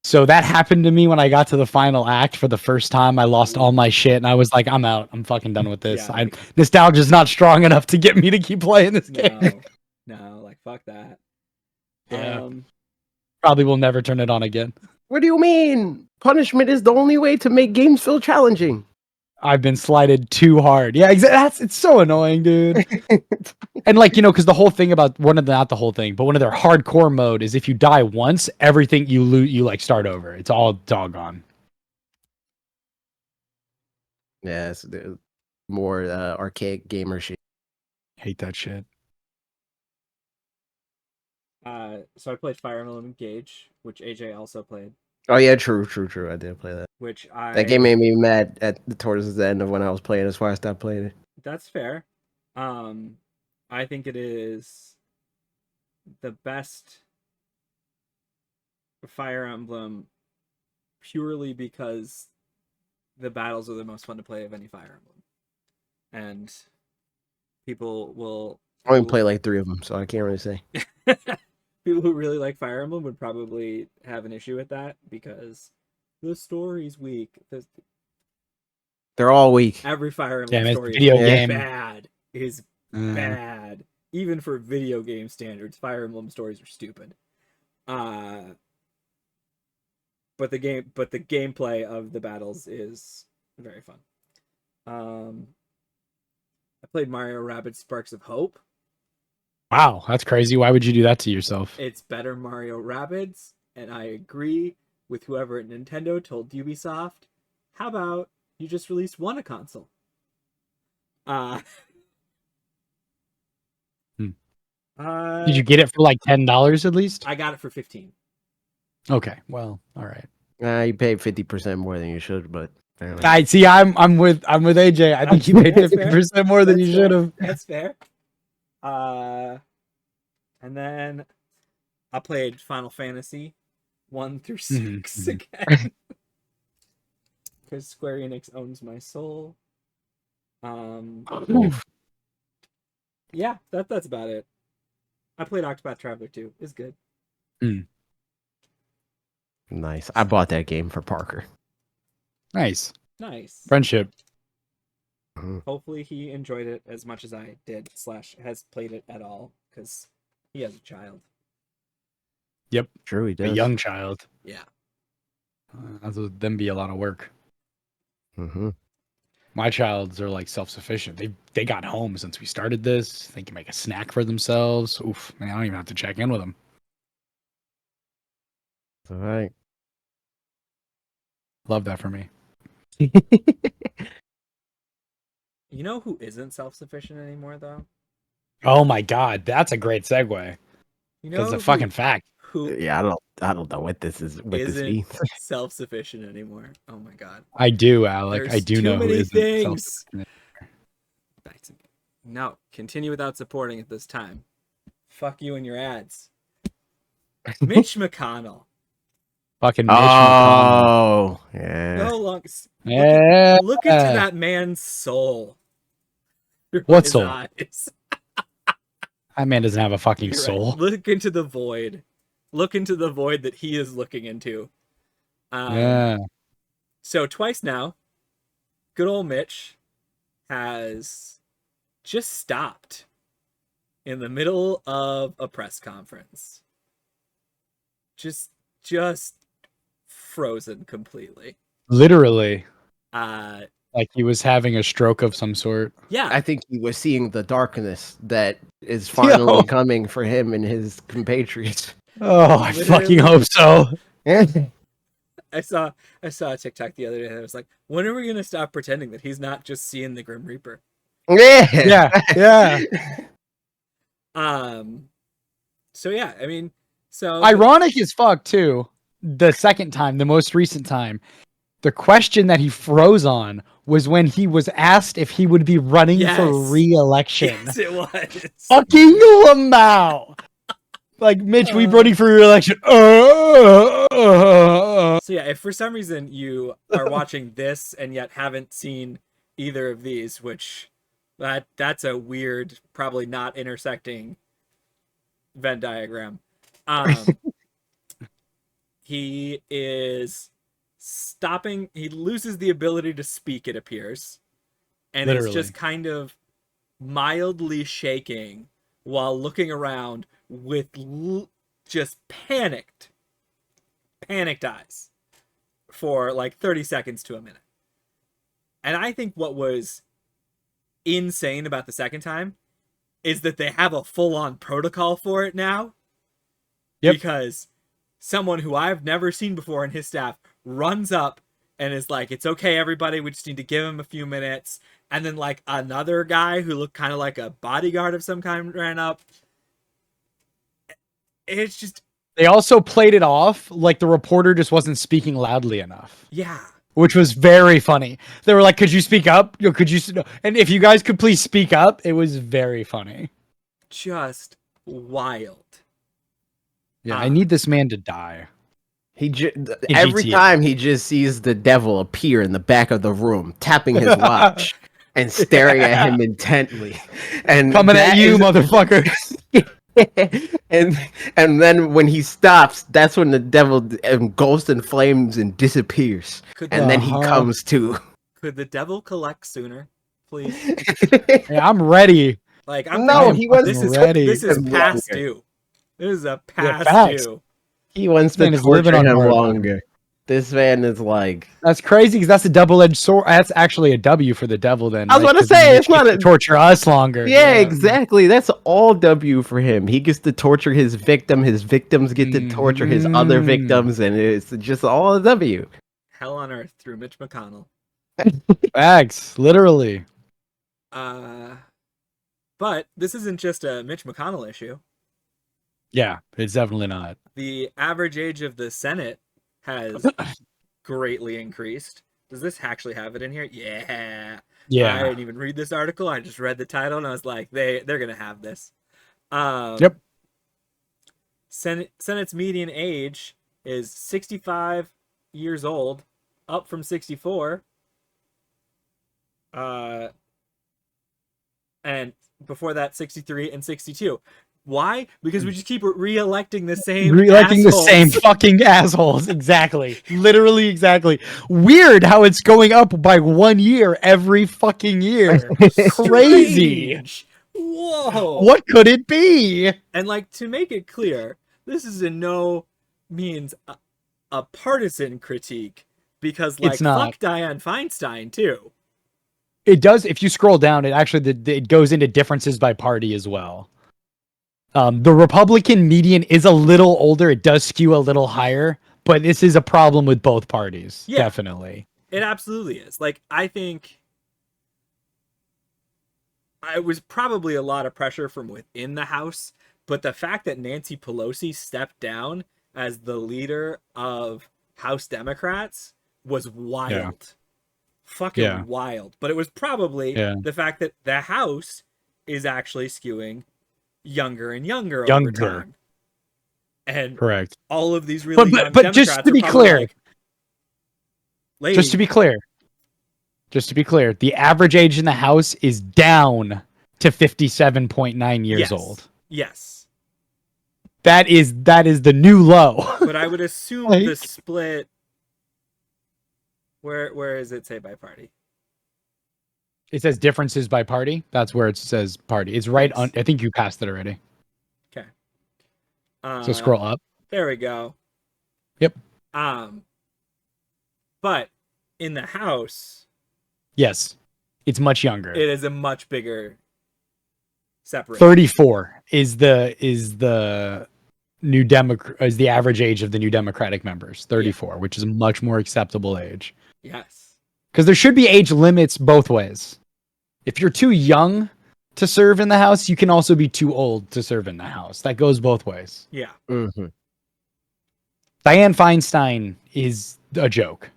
S2: So that happened to me when I got to the final act for the first time. I lost all my shit, and I was like, I'm out. I'm fucking done with this.
S1: Yeah,
S2: nostalgia's not strong enough to get me to keep playing this game.
S1: No, like, fuck that.
S2: Yeah. Probably will never turn it on again.
S3: What do you mean? Punishment is the only way to make games feel challenging.
S2: I've been slighted too hard. Yeah, exactly. It's so annoying, dude. And like, you know, because the whole thing about not the whole thing, but one of their hardcore mode is if you die once, everything you loot, you like start over. It's all doggone.
S3: Yeah, it's more archaic gamer shit.
S2: Hate that shit.
S1: So I played Fire Emblem Engage, which AJ also played.
S3: Oh yeah, true. I did play that. That game made me mad towards the end of when I was playing. That's why I stopped playing it.
S1: That's fair. I think it is the best Fire Emblem purely because the battles are the most fun to play of any Fire Emblem, and people will.
S3: I only play like 3 of them, so I can't really say.
S1: People who really like Fire Emblem would probably have an issue with that because the story's weak.
S3: They're all weak.
S1: Every Fire Emblem story is bad. Even for video game standards, Fire Emblem stories are stupid. But the gameplay of the battles is very fun. I played Mario Rabbids Sparks of Hope.
S2: Wow, that's crazy. Why would you do that to yourself?
S1: It's better Mario Rabbids, and I agree with whoever at Nintendo told Ubisoft, how about you just release one a console?
S2: Did you get it for like $10 at least?
S1: I got it for $15.
S2: Okay, well, all right.
S3: You paid 50% more than you should, but
S2: I see. I'm with AJ. I think you paid 50% more than you should have.
S1: That's fair. And then I played Final Fantasy 1 through 6 again. Because Square Enix owns my soul. Yeah, that's about it. I played Octopath Traveler 2. It's good.
S3: Nice. I bought that game for Parker.
S2: Nice.
S1: Nice.
S2: Friendship.
S1: Hopefully he enjoyed it as much as I did / has played it at all, because he has a child.
S2: Yep.
S3: True, he
S2: A
S3: does.
S2: young child.
S1: Yeah.
S2: That would then be a lot of work.
S3: Mm-hmm.
S2: My childs are like self-sufficient. They got home since we started this. They can make a snack for themselves. Oof, man, I don't even have to check in with them.
S3: All right.
S2: Love that for me.
S1: You know who isn't self-sufficient anymore, though?
S2: Oh my god, that's a great segue.
S1: You
S2: Because
S1: know
S2: it's a fucking fact.
S1: who
S3: Yeah, I don't know what this is. What this
S1: isn't
S3: means.
S1: self-sufficient anymore? Oh my god.
S2: I do, Alec.
S1: There's
S2: I do
S1: too
S2: know who
S1: many
S2: isn't
S1: things.
S2: self-sufficient.
S1: Back to me. No, continue without supporting at this time. Fuck you and your ads. Mitch McConnell.
S2: Fucking Mitch McConnell.
S3: Oh, yeah.
S1: No longer.
S2: Yeah.
S1: Look into that man's soul. Through
S2: What
S1: his
S2: soul?
S1: eyes.
S2: That man doesn't have a fucking
S1: You're
S2: soul.
S1: right. Look into the void. Look into the void that he is looking into.
S2: Yeah.
S1: So twice now, good old Mitch has just stopped in the middle of a press conference. Just frozen completely.
S2: Literally.
S1: Uh,
S2: Like he was having a stroke of some sort.
S1: yeah.
S3: I think he was seeing the darkness that is finally
S2: Yo.
S3: coming for him and his compatriots.
S2: Oh, I fucking
S1: Literally.
S2: hope so.
S1: I saw a TikTok the other day that was like, when are we gonna stop pretending that he's not just seeing the Grim Reaper?
S3: Yeah.
S2: Yeah.
S1: So yeah, I mean, so
S2: Ironic as fuck too. The second time, the most recent time, the question that he froze on was when he was asked if he would be running for
S1: Yes.
S2: re-election.
S1: Yes, it was.
S2: Fucking Lamau. Like, Mitch, we're running for re-election.
S1: So yeah, if for some reason you are watching this and yet haven't seen either of these, which that's a weird, probably not intersecting Venn diagram. He is stopping. He loses the ability to speak, it appears, and
S2: Literally.
S1: is just kind of mildly shaking while looking around with just panicked eyes for like 30 seconds to a minute. And I think what was insane about the second time is that they have a full-on protocol for it now.
S2: Yep.
S1: Because someone who I've never seen before in his staff runs up and is like, it's okay, everybody, we just need to give him a few minutes. And then like another guy who looked kind of like a bodyguard of some kind ran up. It's just...
S2: They also played it off like the reporter just wasn't speaking loudly enough.
S1: Yeah.
S2: Which was very funny. They were like, could you speak up? Could you? And if you guys could please speak up, it was very funny.
S1: Just wild.
S2: Yeah, I need this man to die.
S3: Every
S2: GTA.
S3: time he just sees the devil appear in the back of the room, tapping his watch and staring at him intently. And
S2: coming at you, motherfucker.
S3: and then when he stops, that's when the devil engulfs in flames and disappears. Then he comes to.
S1: Could the devil collect sooner, please?
S2: Hey, I'm ready.
S1: Like
S3: he was
S2: ready.
S1: This is past due. This is a past due.
S3: He wants to torture him longer. This man is like...
S2: That's crazy because that's a double-edged sword. That's actually a W for the devil then.
S3: I was about to say, it's not
S2: a... torture us longer.
S3: Yeah, exactly. That's all W for him. He gets to torture his victim. His victims get to torture his other victims. And it's just all a W.
S1: Hell on earth through Mitch McConnell.
S2: Facts. Literally.
S1: But this isn't just a Mitch McConnell issue.
S2: Yeah, it's definitely not.
S1: The average age of the Senate has greatly increased. Does this actually have it in here? Yeah. I didn't even read this article. I just read the title and I was like, they're gonna have this.
S2: Yep.
S1: Senate's median age is 65 years old, up from 64. And before that, 63 and 62. Why? Because we just keep re-electing the same
S2: Re-electing the
S1: assholes.
S2: same fucking assholes. Exactly. Literally exactly. Weird how it's going up by 1 year every fucking year. Crazy.
S1: Strange. Whoa.
S2: What could it be?
S1: And like, to make it clear, this is in no means a partisan critique, because like,
S2: It's not.
S1: fuck Dianne Feinstein too.
S2: It does. If you scroll down, it actually it goes into differences by party as well. The Republican median is a little older. It does skew a little higher, but this is a problem with both parties.
S1: Yeah.
S2: Definitely.
S1: It absolutely is. Like, I think it was probably a lot of pressure from within the House, but the fact that Nancy Pelosi stepped down as the leader of House Democrats was wild.
S2: Yeah.
S1: Fucking wild. But it was probably the fact that the House is actually skewing younger and younger over time. And
S2: correct.
S1: all of these really young
S2: but just
S1: Democrats
S2: to be clear,
S1: like,
S2: just to be clear, the average age in the House is down to 57.9 years old.
S1: Yes.
S2: That is the new low.
S1: But I would assume
S2: Like,
S1: the split. Where does it say by party?
S2: it says differences by party. That's where it says party. It's right on. I think you passed it already.
S1: Okay.
S2: So scroll up.
S1: There we go.
S2: Yep.
S1: But in the House,
S2: Yes, it's much younger.
S1: it is a much bigger separation.
S2: 34 is the new is the average age of the new Democratic members. 34, which is a much more acceptable age.
S1: Yes.
S2: Because there should be age limits both ways. If you're too young to serve in the House, you can also be too old to serve in the House. That goes both ways.
S1: Yeah.
S3: Mm-hmm.
S2: Dianne Feinstein is a joke.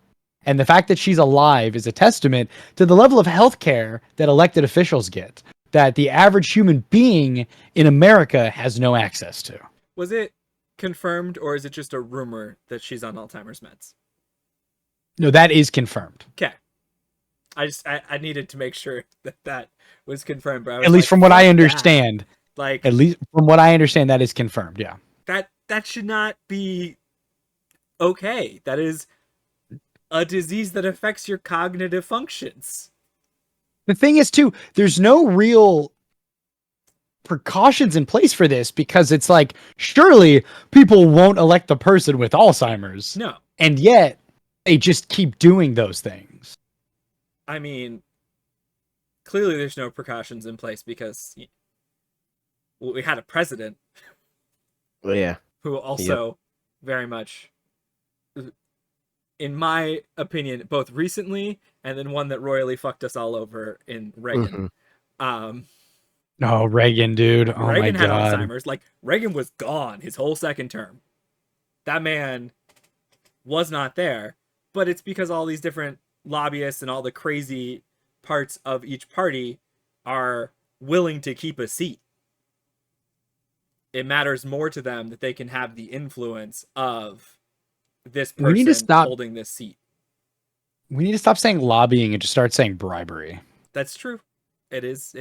S2: And the fact that she's alive is a testament to the level of healthcare that elected officials get, that the average human being in America has no access to.
S1: Was it confirmed, or is it just a rumor that she's on Alzheimer's meds?
S2: No, that is confirmed.
S1: Okay. I needed to make sure that was confirmed. But
S2: At least from what I understand.
S1: Like,
S2: At least from what I understand, that is confirmed. Yeah.
S1: That should not be okay. That is a disease that affects your cognitive functions.
S2: The thing is, too, there's no real precautions in place for this, because it's like, surely people won't elect the person with Alzheimer's.
S1: No.
S2: And yet they just keep doing those things.
S1: I mean, clearly there's no precautions in place, because we had a president who also very much, in my opinion, both recently and then one that royally fucked us all over in Reagan.
S2: Oh, Reagan, dude. Oh,
S1: Reagan
S2: my
S1: had
S2: God.
S1: Alzheimer's. Like, Reagan was gone his whole second term. That man was not there. But it's because all these different lobbyists and all the crazy parts of each party are willing to keep a seat. It matters more to them that they can have the influence of this person holding this seat.
S2: We need to stop saying lobbying and just start saying bribery.
S1: That's true. It is.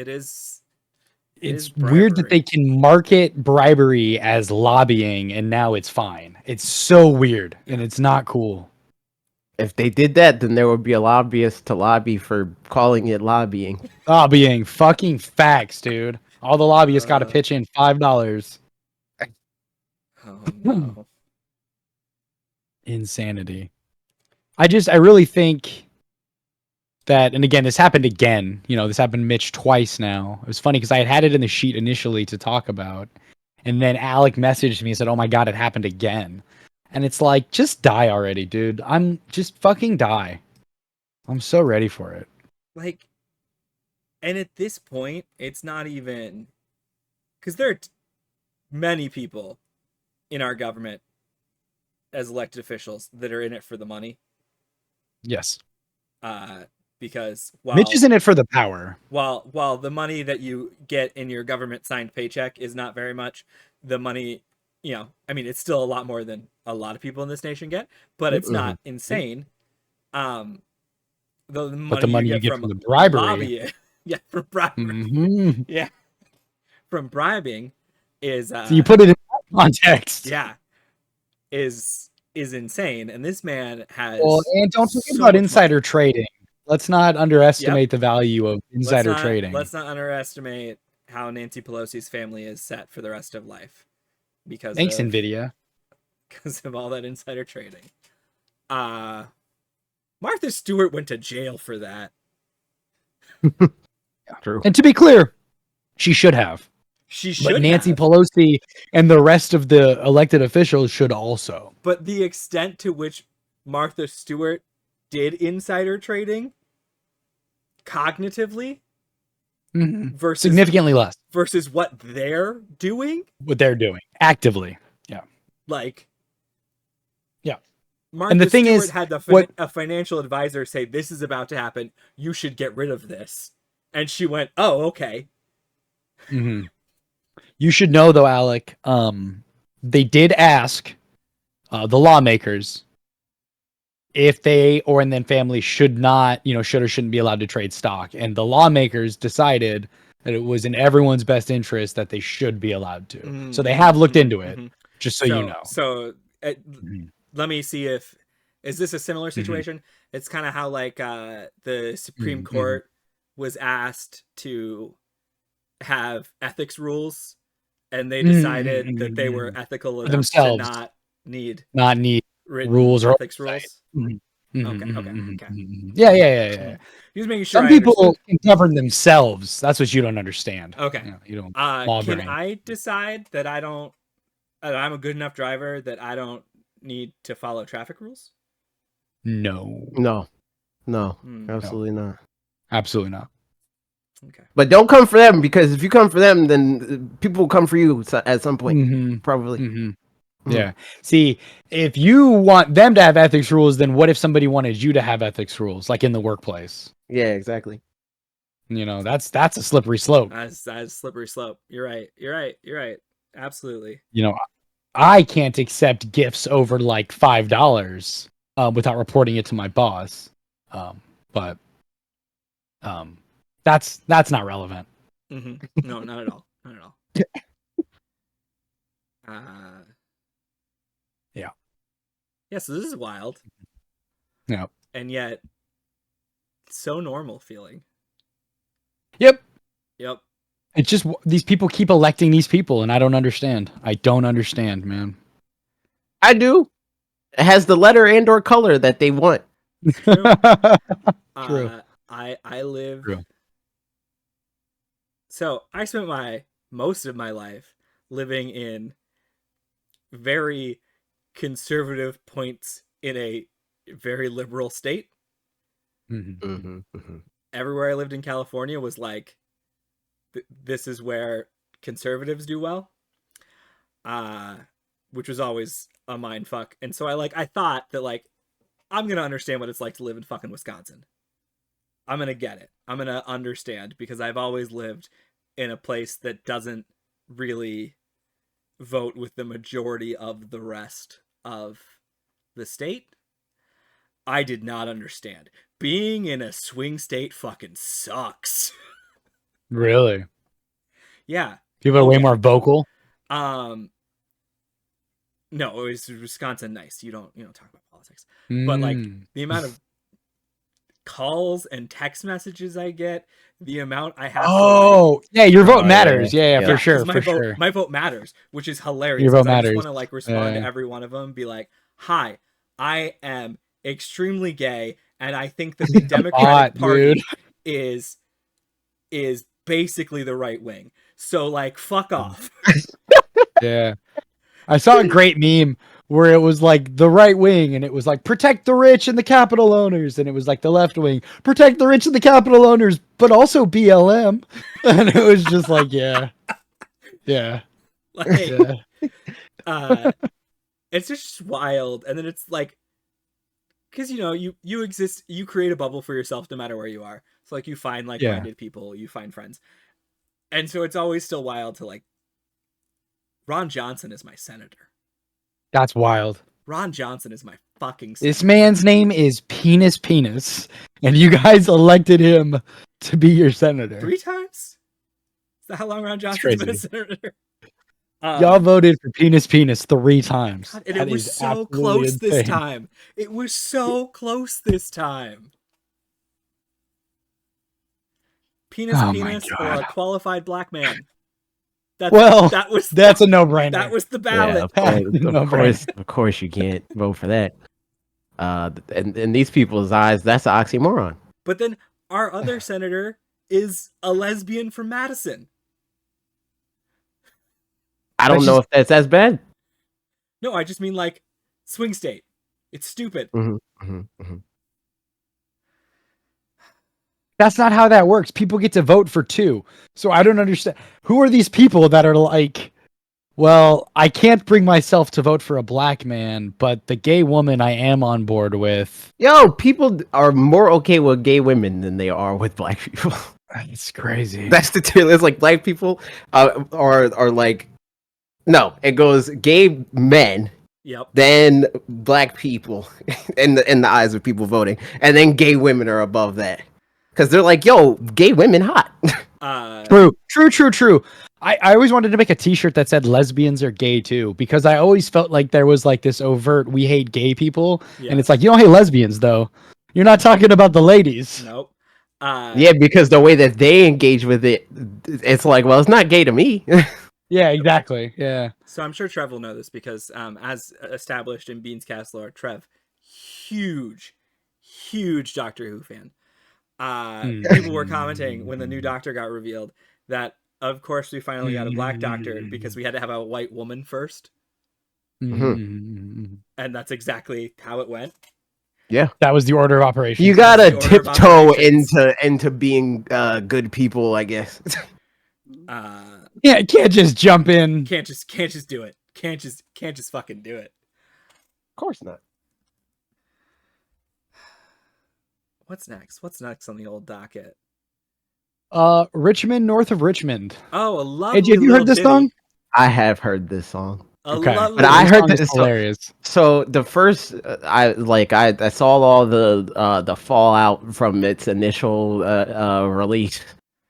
S2: It's weird that they can market bribery as lobbying and now it's fine. It's so weird and it's not cool.
S3: If they did that, then there would be a lobbyist to lobby for calling it lobbying.
S2: Lobbying, fucking facts, dude. All the lobbyists got to pitch in $5.
S1: Oh no.
S2: Insanity. I really think that, and again, this happened again. This happened to Mitch twice now. It was funny because I had it in the sheet initially to talk about, and then Alec messaged me and said, "Oh my God, it happened again." And it's like, just die already, dude. Just fucking die. I'm so ready for it.
S1: Like, and at this point, it's not even, because there are many people in our government as elected officials that are in it for the money.
S2: Yes.
S1: Because
S2: Mitch is in it for the power.
S1: While the money that you get in your government signed paycheck is not very much, the money, I mean, it's still a lot more than a lot of people in this nation get, but it's not insane. The money you get from
S2: the bribery,
S1: from bribing, from bribing is
S2: So you put it in that context.
S1: yeah, is insane. And this man has
S2: and don't forget
S1: so
S2: about
S1: much
S2: insider
S1: money.
S2: trading. Let's not underestimate the value of insider trading.
S1: Let's not underestimate how Nancy Pelosi's family is set for the rest of life because
S2: Thanks, Nvidia.
S1: Because of all that insider trading. Martha Stewart went to jail for that.
S3: True.
S2: And to be clear, she should have.
S1: She should
S2: But Nancy
S1: have.
S2: Pelosi and the rest of the elected officials should also.
S1: But the extent to which Martha Stewart did insider trading cognitively versus
S2: significantly less
S1: versus what they're doing.
S2: What they're doing actively. Yeah.
S1: Like,
S2: yeah.
S1: Martha
S2: And the thing
S1: Stewart
S2: is,
S1: had a financial advisor say, "This is about to happen. You should get rid of this." And she went, "Oh, okay."
S2: Mm-hmm. You should know, though, Alec, they did ask the lawmakers if they and then family should not, should or shouldn't be allowed to trade stock. And the lawmakers decided that it was in everyone's best interest that they should be allowed to. Mm-hmm. So they have looked into it, just so you know.
S1: So let me see is this a similar situation? It's kind of how like the Supreme Court was asked to have ethics rules, and they decided that they were ethical enough
S2: themselves
S1: to
S2: not need rules or
S1: ethics rules. Okay.
S2: Yeah.
S1: Just making sure.
S2: Some people can govern themselves. That's what you don't understand.
S1: Okay.
S2: You don't.
S1: Can I decide that I'm a good enough driver that I don't need to follow traffic rules?
S2: No.
S3: Absolutely not.
S2: Absolutely not.
S1: Okay.
S3: But don't come for them, because if you come for them, then people will come for you at some point. Probably.
S2: Yeah. See, if you want them to have ethics rules, then what if somebody wanted you to have ethics rules, like in the workplace?
S3: Yeah, exactly.
S2: That's a slippery slope.
S1: That's a slippery slope. You're right. Absolutely.
S2: I can't accept gifts over like $5 without reporting it to my boss. But that's not relevant.
S1: No, not at all. Not at all. Yeah, so this is wild.
S2: Yeah.
S1: And yet, so normal feeling.
S2: Yep.
S1: It's
S2: just these people keep electing these people, and I don't understand. I don't understand, man.
S3: I do. It has the letter and or color that they want.
S1: True.
S2: True.
S1: I live.
S2: True.
S1: So I spent most of my life living in very conservative points in a very liberal state. Everywhere I lived in California was like, this is where conservatives do well, which was always a mind fuck. And so I thought that like, I'm gonna understand what it's like to live in fucking Wisconsin. I'm gonna get it. I'm gonna understand, because I've always lived in a place that doesn't really vote with the majority of the rest of the state. I did not understand. Being in a swing state fucking sucks.
S2: Really?
S1: Yeah.
S2: People are way more vocal.
S1: No, it was Wisconsin nice. You don't talk about politics. But like the amount of calls and text messages I get, the amount I have
S2: yeah, your vote matters. Yeah, for sure.
S1: My vote matters, which is hilarious.
S2: Your vote
S1: I
S2: matters.
S1: just want to like respond to every one of them, be like, "Hi, I am extremely gay, and I think that the Democratic Party is basically the right wing. So like, fuck off."
S2: Yeah. I saw a great meme where it was like the right wing, and it was like protect the rich and the capital owners, and it was like the left wing, protect the rich and the capital owners, but also BLM. And it was just like, yeah.
S1: Like, it's just wild. And then it's like, because you exist, you create a bubble for yourself no matter where you are. So like, you find like-minded people, you find friends, and so it's always still wild to like, Ron Johnson is my senator.
S2: That's wild.
S1: Ron Johnson is my fucking senator.
S2: This man's name is Penis, and you guys elected him to be your senator
S1: 3 times. Is that how long Ron Johnson's been a senator?
S2: Y'all voted for penis 3 times.
S1: God, and it was so close this time. It was so close this time. Penis or a qualified black man. That's a no-brainer.
S3: That
S1: was the ballot.
S3: Yeah, of course you can't vote for that. And in these people's eyes, that's an oxymoron.
S1: But then our other senator is a lesbian from Madison.
S3: I don't know if that's as bad.
S1: No, I just mean like swing state. It's stupid.
S2: That's not how that works. People get to vote for 2. So I don't understand. Who are these people that are like, well, I can't bring myself to vote for a black man, but the gay woman I am on board with.
S3: Yo, people are more okay with gay women than they are with black people.
S2: It's crazy.
S3: That's the deal. It's like black people are like, no, it goes gay men.
S1: Yep.
S3: Then black people in the eyes of people voting, and then gay women are above that. Because they're like, yo, gay women hot.
S2: True. I always wanted to make a t-shirt that said lesbians are gay too, because I always felt like there was like this overt, we hate gay people. Yeah. And it's like, you don't hate lesbians though. You're not talking about the ladies.
S1: Nope.
S3: Yeah, because the way that they engage with it, it's like, well, it's not gay to me.
S2: Yeah, exactly. Yeah.
S1: So I'm sure Trev will know this because as established in Beanscast lore, Trev, huge Doctor Who fan. People were commenting when the new Doctor got revealed that, of course, we finally got a black Doctor because we had to have a white woman first. And that's exactly how it went.
S2: Yeah, that was the order of operations.
S3: You gotta tiptoe into being good people, I guess.
S2: Yeah, can't just jump in.
S1: Can't just do it. Can't just fucking do it.
S3: Of course not.
S1: What's next on the old docket?
S2: Richmond, north of Richmond.
S1: Oh, a lovely.
S2: Hey, have you heard this song?
S3: I have heard this song.
S2: Okay,
S3: but I heard this
S2: hilarious.
S3: So the first, I saw all the fallout from its initial release,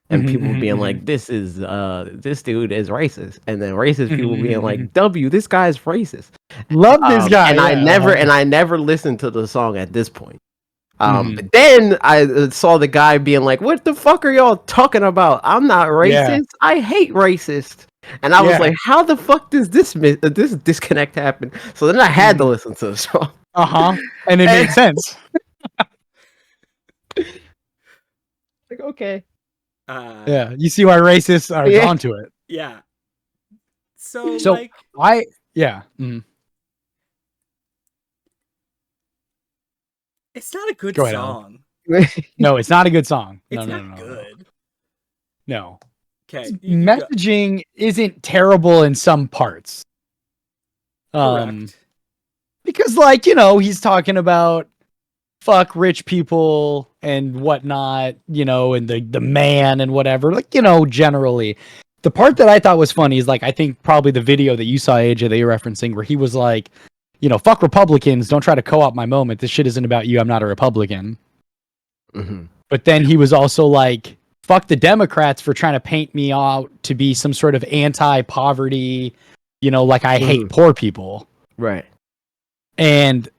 S3: and people being like, "This dude is racist," and then racist people being like, "W, this guy's racist."
S2: Love this guy,
S3: and I never listened to the song at this point. But then I saw the guy being like, "What the fuck are y'all talking about? I'm not racist. Yeah. I hate racist." And I was like, "How the fuck does this disconnect happen?" So then I had to listen to the song.
S2: And it made sense.
S3: Like, okay.
S2: Yeah, you see why racists are drawn to it.
S1: Yeah. So like, it's not a good song.
S2: No, it's not a good song.
S1: It's not good.
S2: No.
S1: Okay.
S2: Messaging isn't terrible in some parts.
S1: Correct.
S2: Because he's talking about fuck rich people and whatnot, and the man and whatever, generally. The part that I thought was funny is I think probably the video that you saw, AJ, that you're referencing, where he was like, fuck Republicans, don't try to co-opt my moment. This shit isn't about you. I'm not a Republican. But then he was also like, fuck the Democrats for trying to paint me out to be some sort of anti-poverty, I hate poor people.
S3: Right.
S2: And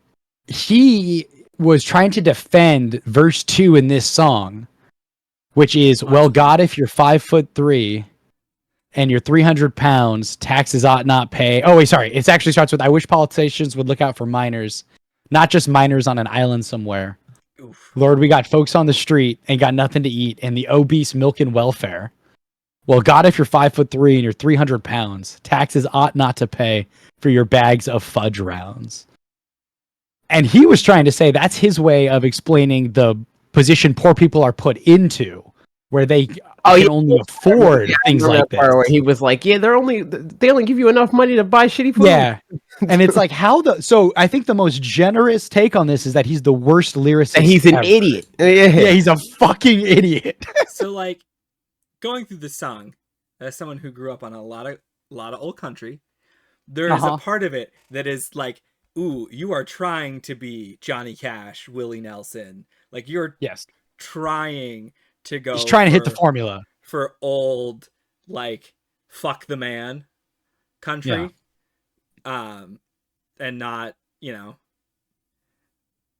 S2: he was trying to defend verse 2 in this song, which is, well, God, if you're 5'3" and you're 300 pounds, taxes ought not pay. Oh, wait, sorry. It actually starts with, I wish politicians would look out for minors, not just minors on an island somewhere. Oof. Lord, we got folks on the street and got nothing to eat, and the obese milk and welfare. Well, God, if you're 5'3" and you're 300 pounds, taxes ought not to pay for your bags of fudge rounds. And he was trying to say that's his way of explaining the position poor people are put into, where they can only afford things like this.
S3: Where he was like, "Yeah, they only give you enough money to buy shitty food."
S2: Yeah, and it's like so I think the most generous take on this is that he's the worst lyricist.
S3: And he's an idiot.
S2: Yeah, he's a fucking idiot.
S1: So going through the song, as someone who grew up on a lot of old country, there is a part of it that is like, ooh, you are trying to be Johnny Cash, Willie Nelson. Like you're trying to go.
S2: He's trying to hit the formula
S1: for old, fuck the man country, and not,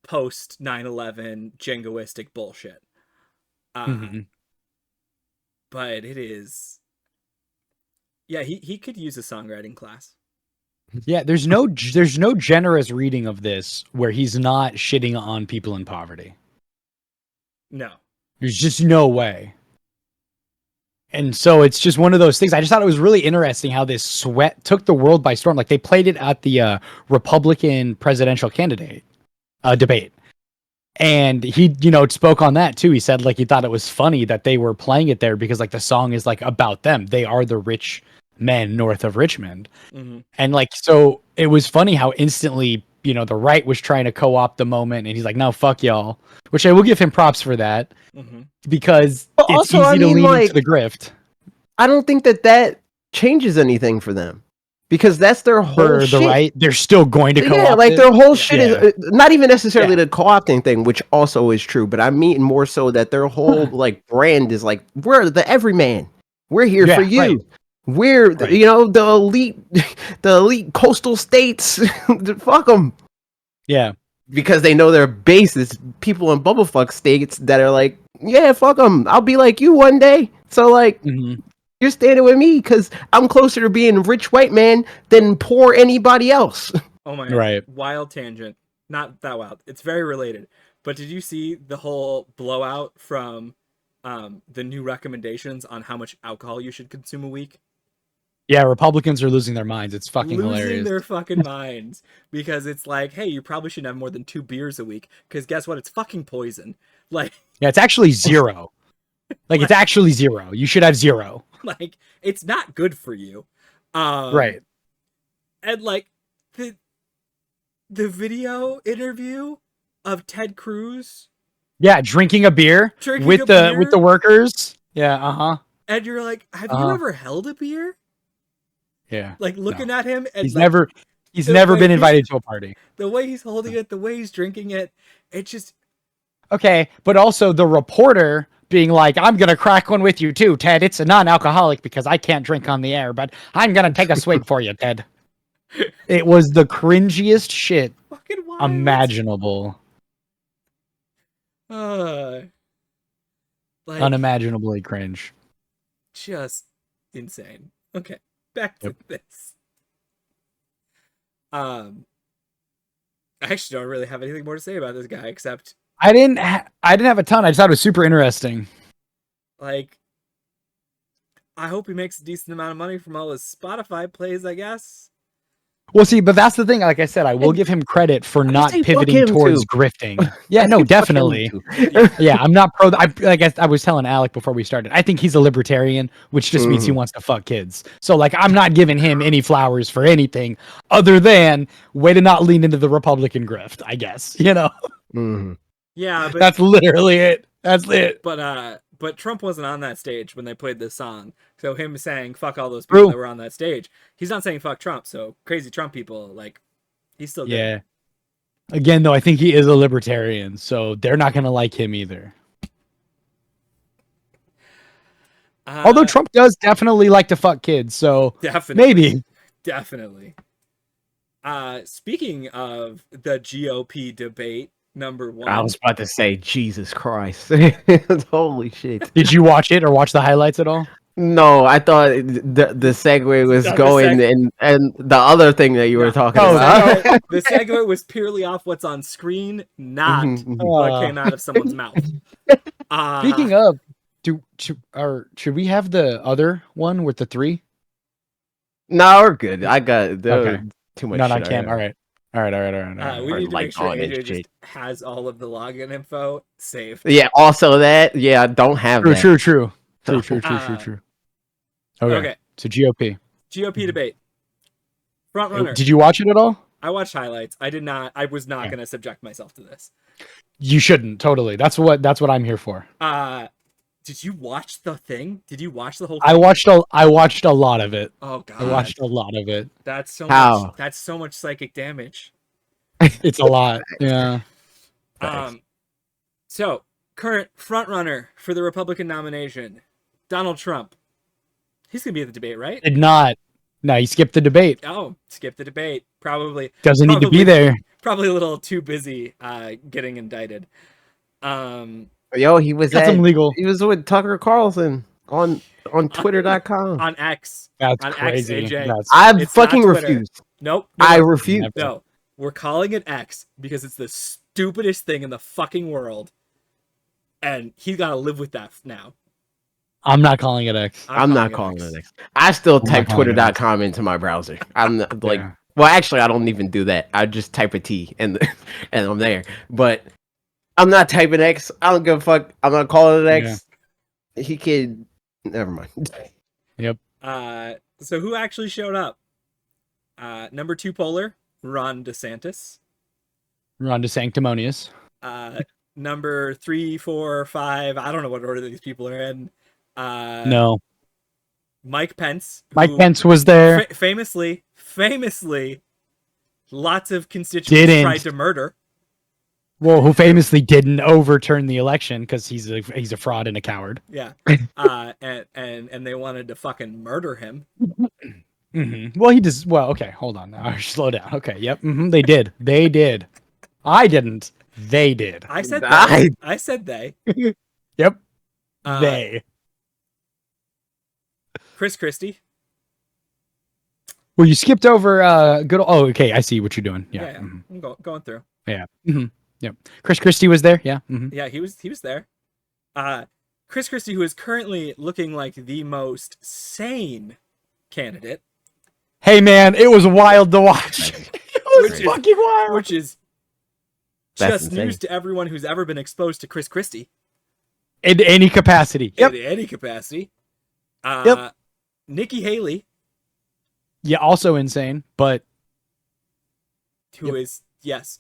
S1: post 9/11 jingoistic bullshit. But it is, he could use a songwriting class.
S2: Yeah, there's no generous reading of this where he's not shitting on people in poverty.
S1: No.
S2: There's just no way. And so it's just one of those things. I just thought it was really interesting how this sweat took the world by storm. Like they played it at the Republican presidential candidate debate. And he, spoke on that too. He said like he thought it was funny that they were playing it there because like the song is like about them. They are the rich men north of Richmond. And like, so it was funny how instantly, the right was trying to co-opt the moment, and he's like, no, fuck y'all, which I will give him props for that because it's
S3: also,
S2: easy to lean into the grift.
S3: I don't think that changes anything for them because that's their whole shit.
S2: The right, they're still going to co-opt
S3: Yeah, like their whole shit is not even necessarily the co-opting thing, which also is true, but I mean more so that their whole like brand is like, we're the everyman. We're here for you. Right. We're the elite coastal states. Fuck them.
S2: Yeah, because
S3: they know their base is people in bubblefuck states that are like, yeah, fuck them. I'll be like you one day. So like, you're standing with me because I'm closer to being a rich white man than poor anybody else.
S1: Oh my god! Right. Wild tangent. Not that wild. It's very related. But did you see the whole blowout from the new recommendations on how much alcohol you should consume a week?
S2: Yeah, Republicans are losing their minds. It's fucking hilarious.
S1: Losing their fucking minds because it's like, hey, you probably shouldn't have more than 2 beers a week because guess what? It's fucking poison. Like,
S2: yeah, it's actually 0. Like, it's actually 0. You should have 0.
S1: Like, it's not good for you.
S2: Right.
S1: And like the video interview of Ted Cruz.
S2: Yeah, drinking a beer with the workers. Yeah,
S1: And you're like, have you ever held a beer?
S2: Yeah.
S1: Like looking at him, and
S2: he's never been invited to a party.
S1: The way he's holding it, the way he's drinking it, it just
S2: okay. But also the reporter being like, "I'm gonna crack one with you too, Ted. It's a non-alcoholic because I can't drink on the air, but I'm gonna take a swig for you, Ted." It was the cringiest shit imaginable.
S1: Like,
S2: unimaginably cringe.
S1: Just insane. Okay. Back to this. I actually don't really have anything more to say about this guy except
S2: I didn't have a ton. I just thought it was super interesting.
S1: Like, I hope he makes a decent amount of money from all his Spotify plays, I guess.
S2: Well, see, but that's the thing. Like I said, I will give him credit for not pivoting towards grifting. Yeah, no, definitely. Yeah, I'm not pro. I was telling Alec before we started, I think he's a libertarian, which just means he wants to fuck kids. So, like, I'm not giving him any flowers for anything other than way to not lean into the Republican grift, I guess.
S1: Yeah, but
S2: that's literally it. That's it.
S1: But Trump wasn't on that stage when they played this song. So him saying fuck all those people that were on that stage, he's not saying fuck Trump. So crazy Trump people, like, he's still good.
S2: Yeah. Again, though, I think he is a libertarian, so they're not going to like him either. Although Trump does definitely like to fuck kids, so maybe.
S1: Definitely. Speaking of the GOP debate, number 1.
S3: I was about to say, Jesus Christ. Holy shit.
S2: Did you watch it or watch the highlights at all?
S3: No, I thought the segue was going and the other thing that you were talking about.
S1: The segue was purely off what's on screen, not what came out of someone's mouth.
S2: Speaking of, should we have the other one with the 3?
S3: No, we're good. I got too much.
S2: Not on cam. All right. We
S1: need to make sure AJ just has all of the login info saved.
S3: Yeah, also that. Yeah, I don't have that.
S2: True. Okay. So GOP
S1: debate. Front runner.
S2: Did you watch it at all?
S1: I watched highlights. I was not going to subject myself to this.
S2: You shouldn't. Totally. That's what I'm here for.
S1: Did you watch the thing? Did you watch the whole thing?
S2: I watched a lot of it.
S1: Oh god.
S2: I watched a lot of it.
S1: That's so much psychic damage.
S2: It's a lot. Yeah.
S1: So, current front runner for the Republican nomination, Donald Trump. He's going to be at the debate, right?
S2: Did not. No, he skipped the debate.
S1: Oh, skip the debate. Probably
S2: Doesn't need to be there.
S1: Probably a little too busy getting indicted.
S3: Yo, he was
S2: Got some legal.
S3: He was with Tucker Carlson on Twitter.com.
S1: On X.
S2: That's
S1: on
S2: crazy.
S1: X, AJ.
S2: That's...
S3: I
S1: It's
S3: fucking
S1: not Twitter.
S3: refuse.
S1: Nope.
S3: I refuse.
S1: No, we're calling it X because it's the stupidest thing in the fucking world, and he's got to live with that now.
S2: I'm not calling it X.
S3: I'm not calling it X. I still type Twitter.com into my browser. I'm not, like, well, actually, I don't even do that. I just type a T and I'm there. But I'm not typing X. I don't give a fuck. I'm not calling it X. Yeah. He could. Never mind.
S2: Yep.
S1: So who actually showed up? Number 2 poller, Ron DeSantis.
S2: Ron DeSanctimonious.
S1: Number 3, 4, 5. I don't know what order these people are in.
S2: No.
S1: Mike Pence.
S2: Mike Pence was there.
S1: Famously, lots of constituents tried to murder.
S2: Well, who famously didn't overturn the election because he's a fraud and a coward.
S1: Yeah. And they wanted to fucking murder him.
S2: Mm-hmm. Well, he does. Well, okay, hold on now. Slow down. Okay, yep. Mm-hmm. They did. They did. I didn't. They did.
S1: I said they. I said they.
S2: Yep. They.
S1: Chris Christie.
S2: Well, you skipped over good. Oh, okay. I see what you're doing. Yeah.
S1: Yeah. Mm-hmm. I'm going through.
S2: Yeah. Mm-hmm. Yep. Chris Christie was there. Yeah. Mm-hmm.
S1: Yeah, he was there. Chris Christie, who is currently looking like the most sane candidate.
S2: Hey man, it was wild to watch. It was fucking wild.
S1: Which is just news to everyone who's ever been exposed to Chris Christie.
S2: In any capacity.
S1: Yep. In any capacity. Yep. Nikki Haley.
S2: Yeah, also insane, but
S1: who is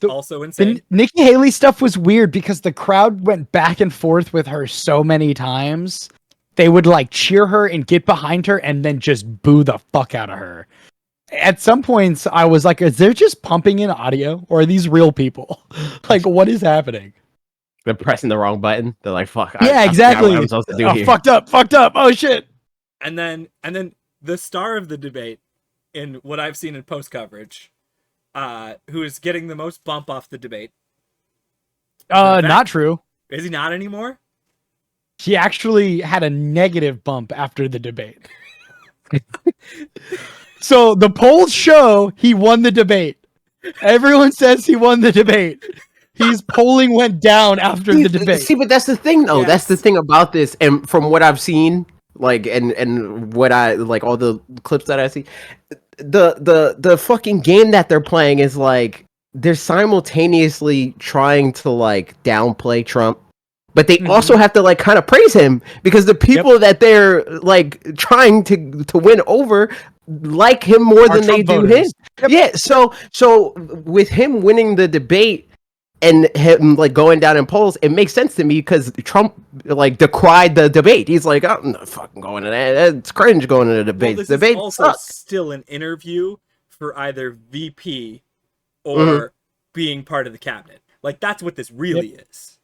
S1: also insane.
S2: The Nikki Haley stuff was weird because the crowd went back and forth with her so many times. They would like cheer her and get behind her and then just boo the fuck out of her. At some points, I was like, is there just pumping in audio or are these real people? Like, what is happening?
S3: They're pressing the wrong button. They're like, fuck.
S2: Yeah, exactly. I'm supposed to do here. Fucked up. Oh, shit.
S1: And then the star of the debate, in what I've seen in post coverage, who is getting the most bump off the debate.
S2: Not true.
S1: Is he not anymore?
S2: He actually had a negative bump after the debate. So the polls show he won the debate. Everyone says he won the debate. His polling went down after the debate.
S3: See, but that's the thing, though. Yes. That's the thing about this, and from what I've seen, like, and what I like, all the clips that I see, the fucking game that they're playing is like they're simultaneously trying to like downplay Trump, but they also have to like kind of praise him because the people that they're like trying to win over like him more than they do him. Yep. Yeah, so with him winning the debate and him like going down in polls, it makes sense to me because Trump like decried the debate. He's like, I'm not fucking going to that. It's cringe going to the debate.
S1: Well, this is also still an interview for either VP or being part of the cabinet. Like that's what this really is.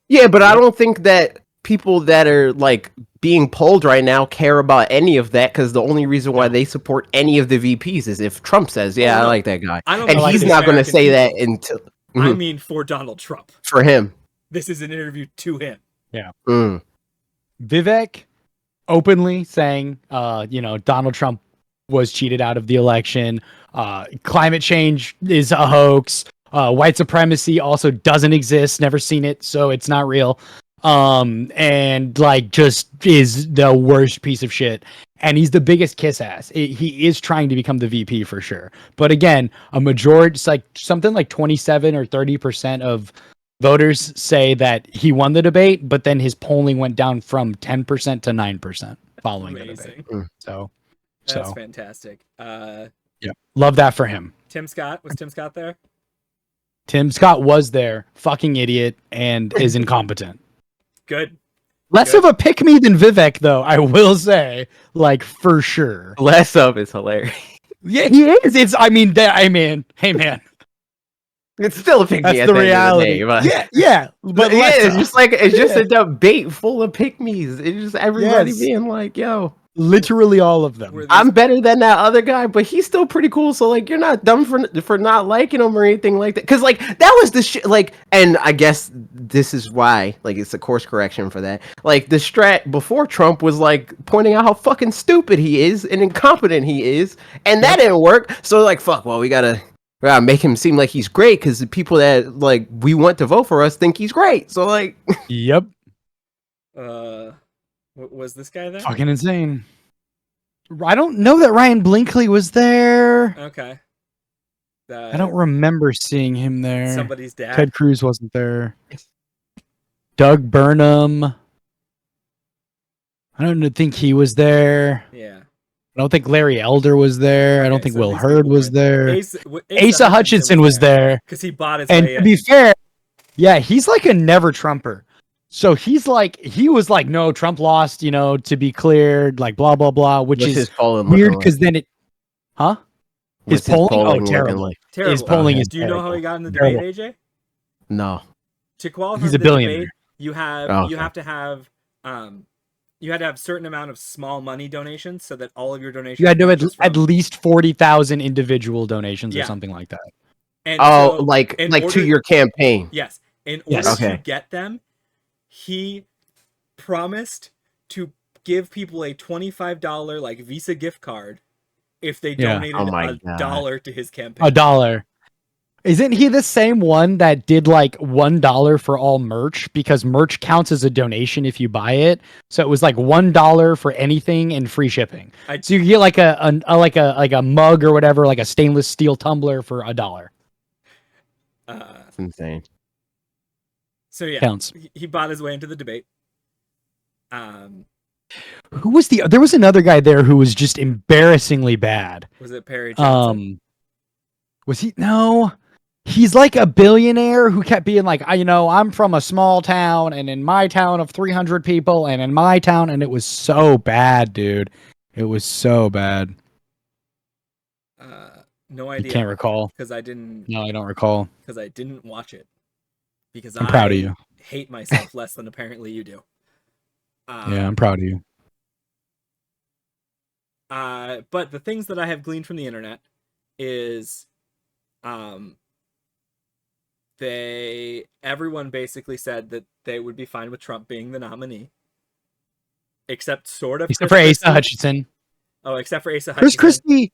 S3: Yeah, but I don't think that people that are like being polled right now care about any of that because the only reason why they support any of the VPs is if Trump says, "Yeah, I like that guy," and he's not going to say that until.
S1: I mean, for Donald Trump.
S3: For him,
S1: this is an interview to him.
S2: Yeah. Vivek openly saying, Donald Trump was cheated out of the election. Climate change is a hoax. White supremacy also doesn't exist. Never seen it, so it's not real. And like just is the worst piece of shit. And he's the biggest kiss ass. He is trying to become the VP for sure. But again, a majority, it's like something like 27 or 30% of voters say that he won the debate, but then his polling went down from 10% to 9% following the debate. So
S1: that's fantastic.
S2: Yeah, love that for him.
S1: Tim Scott, was Tim Scott there?
S2: Tim Scott was there, fucking idiot, and is incompetent.
S1: Good.
S2: Less of a pick me than Vivek, though, I will say, like for sure.
S3: Less of is hilarious.
S2: Yeah, he is. Hey man.
S3: It's still a pick me.
S2: That's the reality. Yeah.
S3: But yeah, it's just a debate full of pick me's. It's just everybody being like, "Yo."
S2: Literally all of them.
S3: I'm better than that other guy, but he's still pretty cool. So like, you're not dumb for not liking him or anything like that. Because like that was the shit. Like, and I guess this is why like it's a course correction for that. Like the strat before Trump was like pointing out how fucking stupid he is and incompetent he is, and that didn't work. So like, fuck. Well, we gotta make him seem like he's great because the people that like we want to vote for us think he's great. So like,
S2: Yep.
S1: Was this guy there?
S2: Fucking insane. I don't know that Ryan Blinkley was there.
S1: Okay.
S2: I don't remember seeing him there.
S1: Somebody's dad.
S2: Ted Cruz wasn't there. Doug Burnham. I don't think he was there.
S1: Yeah.
S2: I don't think Larry Elder was there.
S1: Okay,
S2: I don't think
S1: so
S2: Will
S1: these
S2: Hurd
S1: people
S2: was there.
S1: Asa
S2: Hutchinson was there.
S1: because he bought his
S2: And
S1: way
S2: to
S1: in.
S2: be fair, yeah, he's like a never Trumper. So he was like, no, Trump lost, to be cleared, like blah, blah, blah, which
S3: what's
S2: is
S3: his polling
S2: weird
S3: looking
S2: because then his
S3: What's his
S2: polling?
S3: looking
S2: Terrible.
S3: like?
S1: Terrible.
S2: His polling is
S1: Do you know how
S2: terrible.
S1: he got in the
S2: Terrible.
S1: debate, AJ?
S3: No.
S1: To qualify
S2: He's
S1: for
S2: a
S1: the
S2: billionaire.
S1: debate, you have to have certain amount of small money donations so that all of your donations.
S2: You had to
S1: come
S2: have
S1: just
S2: at
S1: from-
S2: least 40,000 individual donations or
S1: Yeah.
S2: something like that.
S1: And
S3: Oh,
S1: so
S3: like
S1: in
S3: to
S1: order-
S3: your campaign.
S1: Yes. In
S2: Yes.
S1: order to
S3: Okay.
S1: get them, he promised to give people a $25 like Visa gift card if they
S2: Yeah.
S1: donated
S3: Oh my God.
S1: $1 to his campaign.
S2: $1. Isn't he the same one that did like $1 for all merch because merch counts as a donation if you buy it? So it was like $1 for anything and free shipping. So you get like a mug or whatever, like a stainless steel tumbler for $1.
S3: That's insane.
S1: So yeah,
S2: Counts.
S1: he bought his way into the debate.
S2: Who was there was another guy there who was just embarrassingly bad.
S1: Was it Perry Johnson?
S2: Was he? No. He's like a billionaire who kept being like, I'm from a small town, and in my town of 300 people, and in my town, and it was so bad, dude. It was so bad.
S1: No idea.
S2: You can't recall.
S1: Because I didn't.
S2: No, I don't recall.
S1: Because I didn't watch it. Because
S2: I'm proud of you.
S1: Hate myself less than apparently you do.
S2: Yeah, I'm proud of you.
S1: But the things that I have gleaned from the internet is, everyone basically said that they would be fine with Trump being the nominee, except for
S2: Asa Hutchinson.
S1: Oh, except for Asa Hutchinson.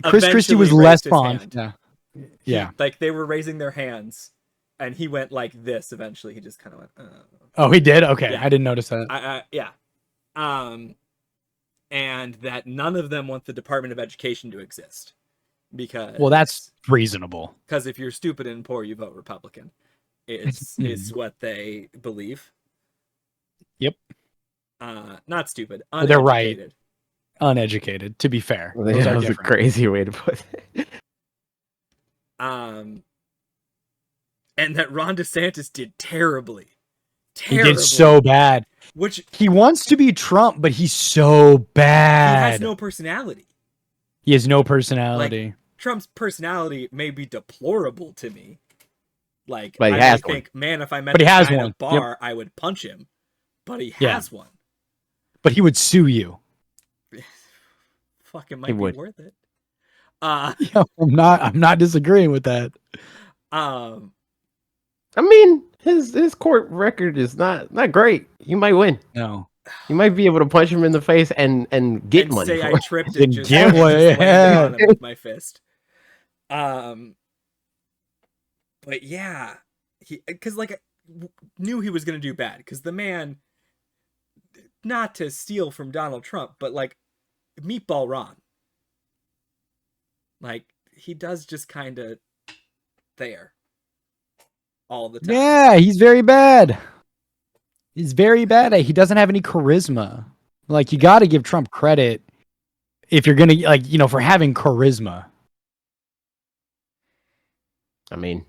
S2: Chris Christie was less fond. Yeah.
S1: Like they were raising their hands, and he went like this. Eventually, he just kind of went.
S2: Oh, he did. Okay,
S1: yeah.
S2: I didn't notice that.
S1: Yeah. And that none of them want the Department of Education to exist because.
S2: Well, that's reasonable.
S1: Because if you're stupid and poor, you vote Republican. Is what they believe.
S2: Yep.
S1: Not stupid.
S2: Uneducated. They're right. Uneducated, to be fair.
S3: That was a crazy way to put it.
S1: And that Ron DeSantis did terribly.
S2: He did so bad.
S1: Which
S2: he wants to be Trump, but he's so bad.
S1: He has no personality.
S2: He has no personality.
S1: Like, Trump's personality may be deplorable to me. Like,
S3: but
S1: I think, man, if I met him at a bar, I would punch him. But he has one.
S2: But he would sue you.
S1: Fucking might be worth it.
S2: Yeah, I'm not disagreeing with that.
S3: I mean, his court record is not great. You might win.
S2: No.
S3: You might be able to punch him in the face and get money.
S1: Say
S3: for
S1: I
S3: it.
S1: tripped and just
S2: get one,
S1: on him with my fist. But yeah, because like knew he was gonna do bad because the man, not to steal from Donald Trump, but like Meatball Ron, like he does just kind of there all the time.
S2: Yeah, he's very bad. He's very bad. He doesn't have any charisma. Like, you got to give Trump credit if you're gonna for having charisma.
S3: I mean,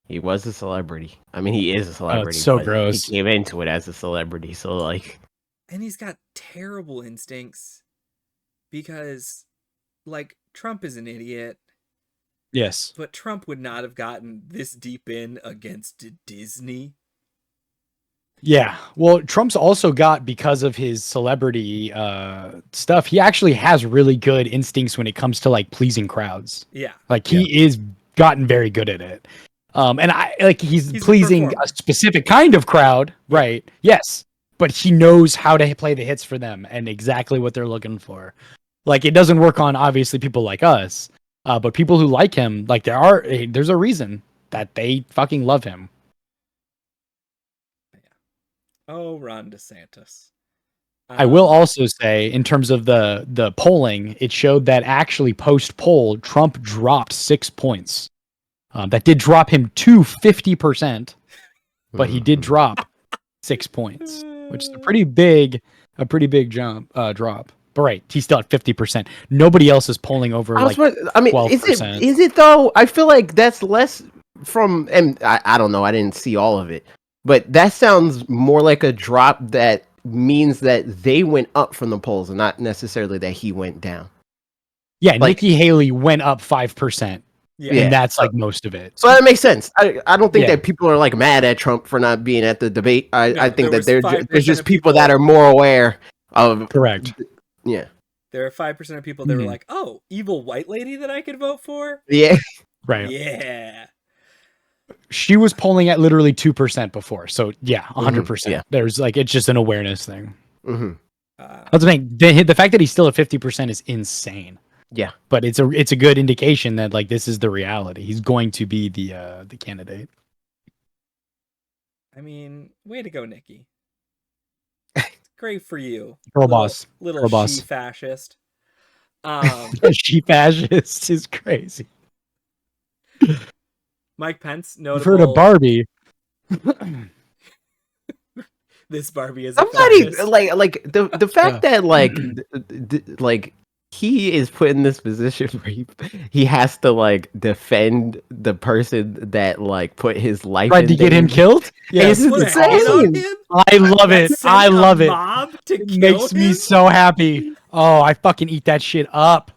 S3: he was a celebrity. I mean, he is a celebrity.
S2: Oh, it's so gross.
S3: He came into it as a celebrity, so like.
S1: And he's got terrible instincts because, like, Trump is an idiot.
S2: Yes.
S1: But Trump would not have gotten this deep in against Disney.
S2: Yeah. Well, Trump's also got, because of his celebrity stuff, he actually has really good instincts when it comes to like pleasing crowds.
S1: Yeah.
S2: Like he is gotten very good at it. And I like he's pleasing a specific kind of crowd, right? Yes. But he knows how to play the hits for them and exactly what they're looking for. Like it doesn't work on obviously people like us, but people who like him, like there's a reason that they fucking love him.
S1: Oh, Ron DeSantis.
S2: I will also say, in terms of the polling, it showed that actually post-poll, Trump dropped 6 points. That did drop him to 50%, but he did drop 6 points, which is a pretty big drop. But right, he's still at 50%. Nobody else is polling over like 12%.
S3: Is it though? I feel like that's less from, and I don't know, I didn't see all of it, but that sounds more like a drop that means that they went up from the polls and not necessarily that he went down.
S2: Yeah, like, Nikki Haley went up 5%. Yeah, and that's like most of it.
S3: So that makes sense. I don't think that people are like mad at Trump for not being at the debate. I think that there's just people that are more aware of.
S2: Correct.
S3: Yeah.
S1: There are 5% of people that were like, "Oh, evil white lady that I could vote for."
S3: Yeah.
S2: Right.
S1: Yeah.
S2: She was polling at literally 2% before, so yeah, 100%. Yeah. There's like it's just an awareness thing.
S3: Mm-hmm.
S2: That's the thing. The fact that he's still at 50% is insane.
S3: Yeah,
S2: but it's a good indication that like this is the reality. He's going to be the candidate.
S1: I mean, way to go, Nikki. Great for you,
S2: girl boss,
S1: little
S2: girl boss.
S1: She fascist.
S2: She fascist is crazy.
S1: Mike Pence, notable.
S2: You've heard of Barbie.
S1: This Barbie is
S3: somebody like the fact that like he is put in this position where he has to like defend the person that like put his life
S2: in to get him killed.
S3: Yeah, it's insane.
S2: I love it. I love it. It makes me so happy. Oh, I fucking eat that shit up.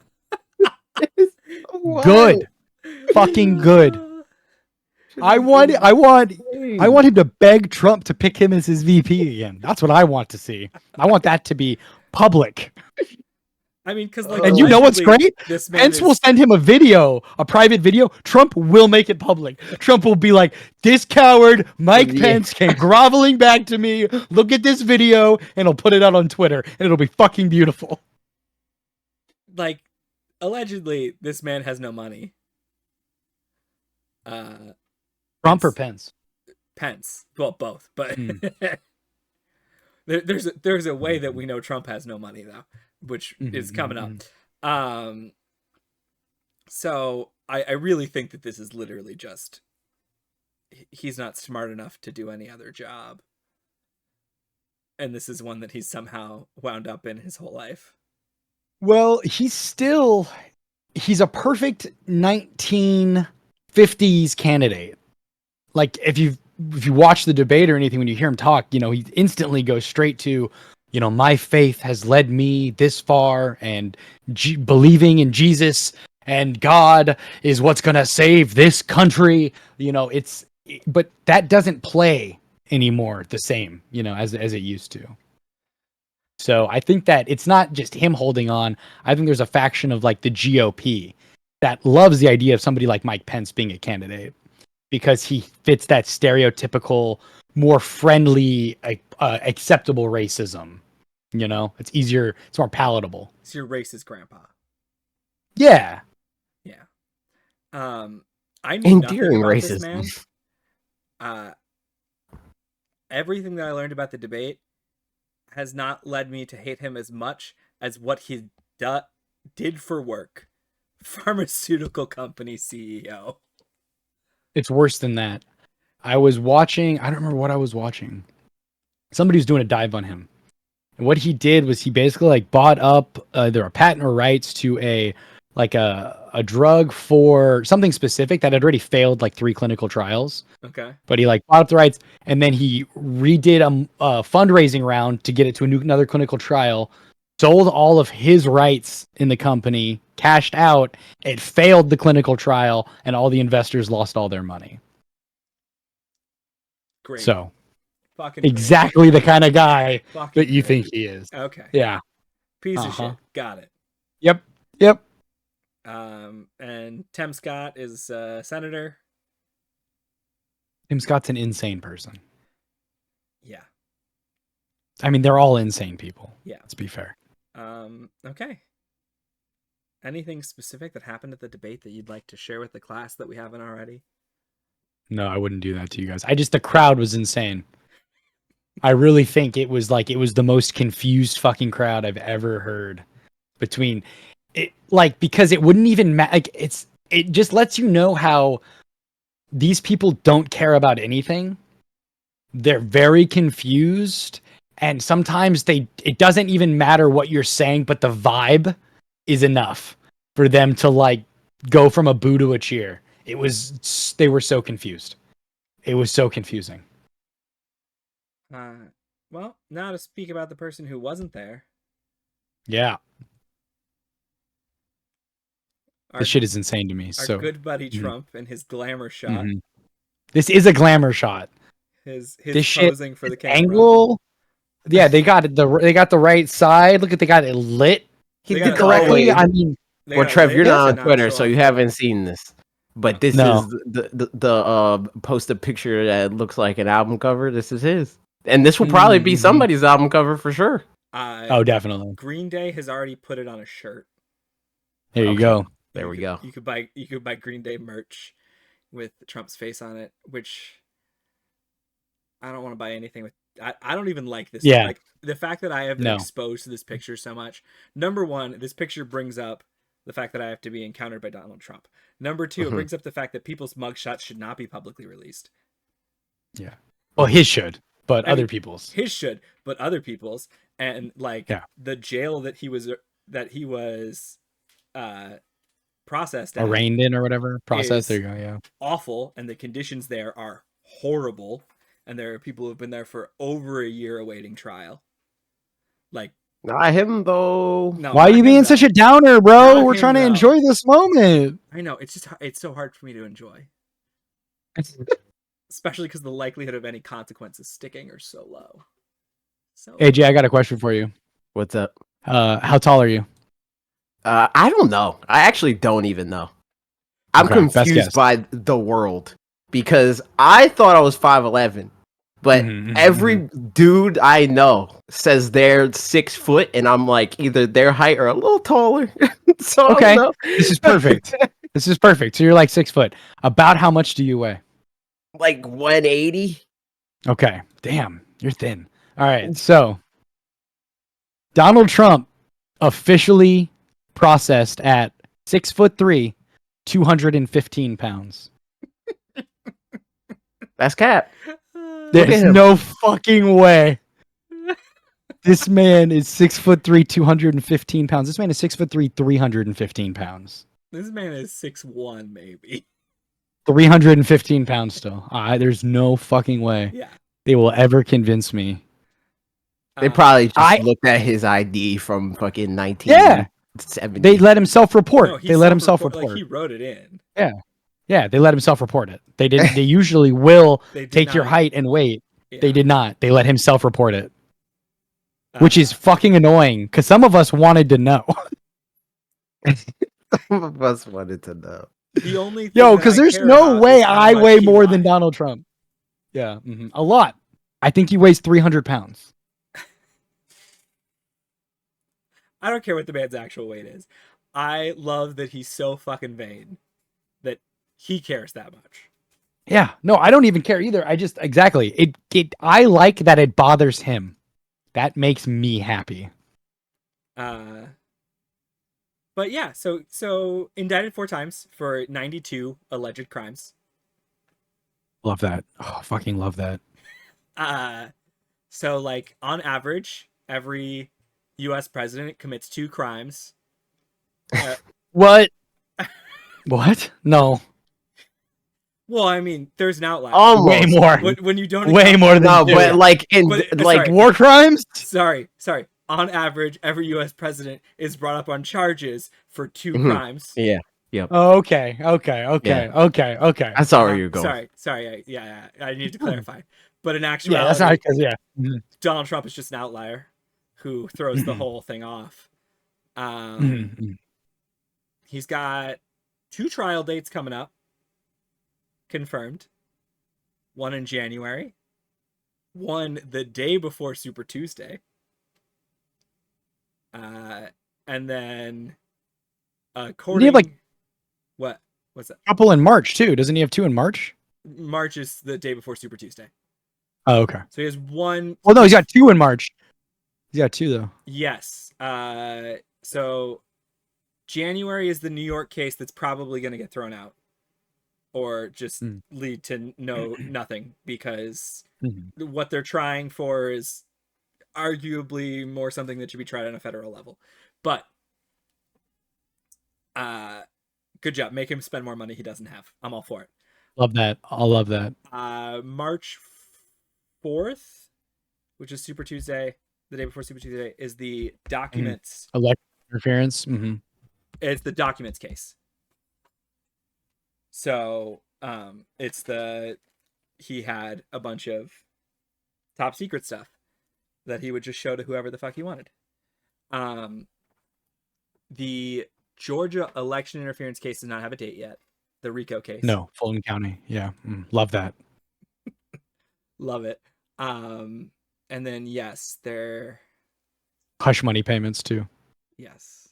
S2: Good, fucking good. I want him to beg Trump to pick him as his VP again. That's what I want to see. I want that to be public.
S1: I mean, because like,
S2: and you know what's great? Pence will send him a private video. Trump will make it public. Trump will be like, "This coward Mike Pence came groveling back to me. Look at this video," and he'll put it out on Twitter, and it'll be fucking beautiful.
S1: Like, allegedly, this man has no money.
S2: Trump or Pence?
S1: Pence. Well, both, but there's a way that we know Trump has no money though, which is coming up. So I really think that this is literally just he's not smart enough to do any other job, and this is one that he's somehow wound up in his whole life.
S2: Well, he's a perfect 1950s candidate. Like if you watch the debate or anything, when you hear him talk, you know, he instantly goes straight to, you know, my faith has led me this far, and believing in Jesus and God is what's going to save this country. You know, but that doesn't play anymore the same, you know, as it used to. So I think that it's not just him holding on. I think there's a faction of like the GOP that loves the idea of somebody like Mike Pence being a candidate, because he fits that stereotypical, more friendly, acceptable racism. You know, it's easier, it's more palatable.
S1: It's your racist grandpa.
S2: Yeah.
S1: Yeah. I knew
S3: endearing racism.
S1: This man. Everything that I learned about the debate has not led me to hate him as much as what he did for work. Pharmaceutical company CEO.
S2: It's worse than that. I was watching, I don't remember what I was watching. Somebody was doing a dive on him. And what he did was he basically like bought up either a patent or rights to a drug for something specific that had already failed like 3 clinical trials.
S1: Okay.
S2: But he like bought up the rights, and then he redid a fundraising round to get it to another clinical trial, sold all of his rights in the company, cashed out, it failed the clinical trial, and all the investors lost all their money.
S1: Great.
S2: So
S1: Fucking
S2: exactly the kind of guy
S1: fucking
S2: that you
S1: great.
S2: think he is.
S1: Okay.
S2: Yeah.
S1: Piece of shit. Got it.
S2: Yep.
S1: And Tim Scott is senator.
S2: Tim Scott's an insane person.
S1: Yeah.
S2: I mean, they're all insane people.
S1: Yeah.
S2: Let's be fair.
S1: Okay. Anything specific that happened at the debate that you'd like to share with the class that we haven't already?
S2: No, I wouldn't do that to you guys. The crowd was insane. I really think it was the most confused fucking crowd I've ever heard between it, because it wouldn't even matter. It just lets you know how these people don't care about anything. They're very confused, and sometimes it doesn't even matter what you're saying, but the vibe is enough for them to go from a boo to a cheer. They were so confused. It was so confusing.
S1: Well, now to speak about the person who wasn't there.
S2: Yeah. This shit is insane to me.
S1: Our good buddy Trump and his glamour shot.
S2: Mm-hmm. This is a glamour shot.
S1: His
S2: this
S1: posing
S2: shit,
S1: for the camera.
S2: Angle. Yeah, they got the right side. Look at, they got it lit. He did correctly. I mean,
S3: well, Trev, you're not on Twitter, so you haven't seen this. But this is the posted picture that looks like an album cover. This is his, and this will probably be somebody's album cover for sure.
S2: Oh, definitely.
S1: Green Day has already put it on a shirt.
S2: There you go.
S3: There we go.
S1: You could buy Green Day merch with Trump's face on it, which I don't want to buy anything with. I don't even like this.
S2: Yeah.
S1: Like the fact that I have been exposed to this picture so much. Number one, this picture brings up the fact that I have to be encountered by Donald Trump. Number two, it brings up the fact that people's mugshots should not be publicly released.
S2: Yeah. Well, his should, but other people's.
S1: His should, but other people's. And the jail that he was processed at,
S2: arraigned in or whatever. Processed. There you go. Yeah.
S1: Awful, and the conditions there are horrible. And there are people who've been there for over a year awaiting trial.
S3: Not him though.
S2: No, why are you being such a downer, bro? We're trying to enjoy this moment.
S1: I know, it's so hard for me to enjoy. Especially because the likelihood of any consequences sticking are so low.
S2: AJ, I got a question for you.
S3: What's up?
S2: How tall are you?
S3: I don't know. I actually don't even know. I'm confused by the world because I thought I was 5'11", but every dude I know says they're 6 foot, and I'm like either their height or a little taller. So
S2: okay, this is perfect. This is perfect. So you're like 6 foot. About how much do you weigh?
S3: Like 180.
S2: Okay, damn, you're thin. All right, so Donald Trump officially processed at 6'3", 215 pounds.
S3: That's cap.
S2: There's no fucking way. This man is 6'3", 215 pounds. This man is 6'3", 315 pounds.
S1: This man is 6'1", maybe.
S2: 315 pounds still. There's no fucking way.
S1: Yeah.
S2: They will ever convince me.
S3: They probably just looked at his ID from fucking 1970.
S2: Yeah. They let him self-report.
S1: No,
S2: they let him self-report.
S1: Like he wrote it in.
S2: Yeah. Yeah, they let him self-report it. They didn't. They usually will take your height and weight. Yeah. They did not. They let him self-report it, which is fucking annoying because some of us wanted to know.
S3: Some of us wanted to know.
S1: The only thing
S2: because there's no way I weigh more than Donald Trump. Yeah, a lot. I think he weighs 300 pounds.
S1: I don't care what the man's actual weight is. I love that he's so fucking vain that he cares that much.
S2: Yeah, no, I don't even care either. I just exactly I like that it bothers him. That makes me happy.
S1: But yeah, so indicted 4 times for 92 alleged crimes.
S2: Love that. Oh, fucking love that.
S1: So like on average, every U.S. president commits 2 crimes.
S2: What? What? No.
S1: Well, I mean, there's an outlier.
S2: Almost. Way more.
S1: When you don't.
S2: Way more than
S3: no, but like
S2: war crimes.
S1: Sorry. On average, every U.S. president is brought up on charges for 2 crimes.
S3: Yeah. Yep.
S2: Oh, okay. I saw where you're going.
S1: Sorry. Yeah. I need to clarify. But in
S2: Yeah,
S1: actuality,
S2: that's not because Mhm.
S1: Donald Trump is just an outlier who throws the
S2: Mhm.
S1: whole thing off.
S2: Mhm.
S1: He's got 2 trial dates coming up, confirmed. One in January, one the day before Super Tuesday. And then
S2: Didn't he have like
S1: what? What's that?
S2: a couple in March too? Doesn't he have 2 in March?
S1: March is the day before Super Tuesday.
S2: Oh, okay.
S1: So he has one.
S2: Well, no, he's got 2 in March. He's got 2 though.
S1: Yes. So January is the New York case that's probably going to get thrown out, or just lead to nothing, because what they're trying for is arguably more something that should be tried on a federal level. But good job. Make him spend more money he doesn't have. I'm all for it.
S2: Love that. I love that.
S1: March 4th, which is Super Tuesday, the day before Super Tuesday, is the documents.
S2: Election interference.
S1: It's the documents case. So it's he had a bunch of top secret stuff that he would just show to whoever the fuck he wanted. The Georgia election interference case does not have a date yet. The RICO case.
S2: No, Fulton County. Yeah, love that.
S1: Love it. And then yes, they're
S2: hush money payments too.
S1: Yes.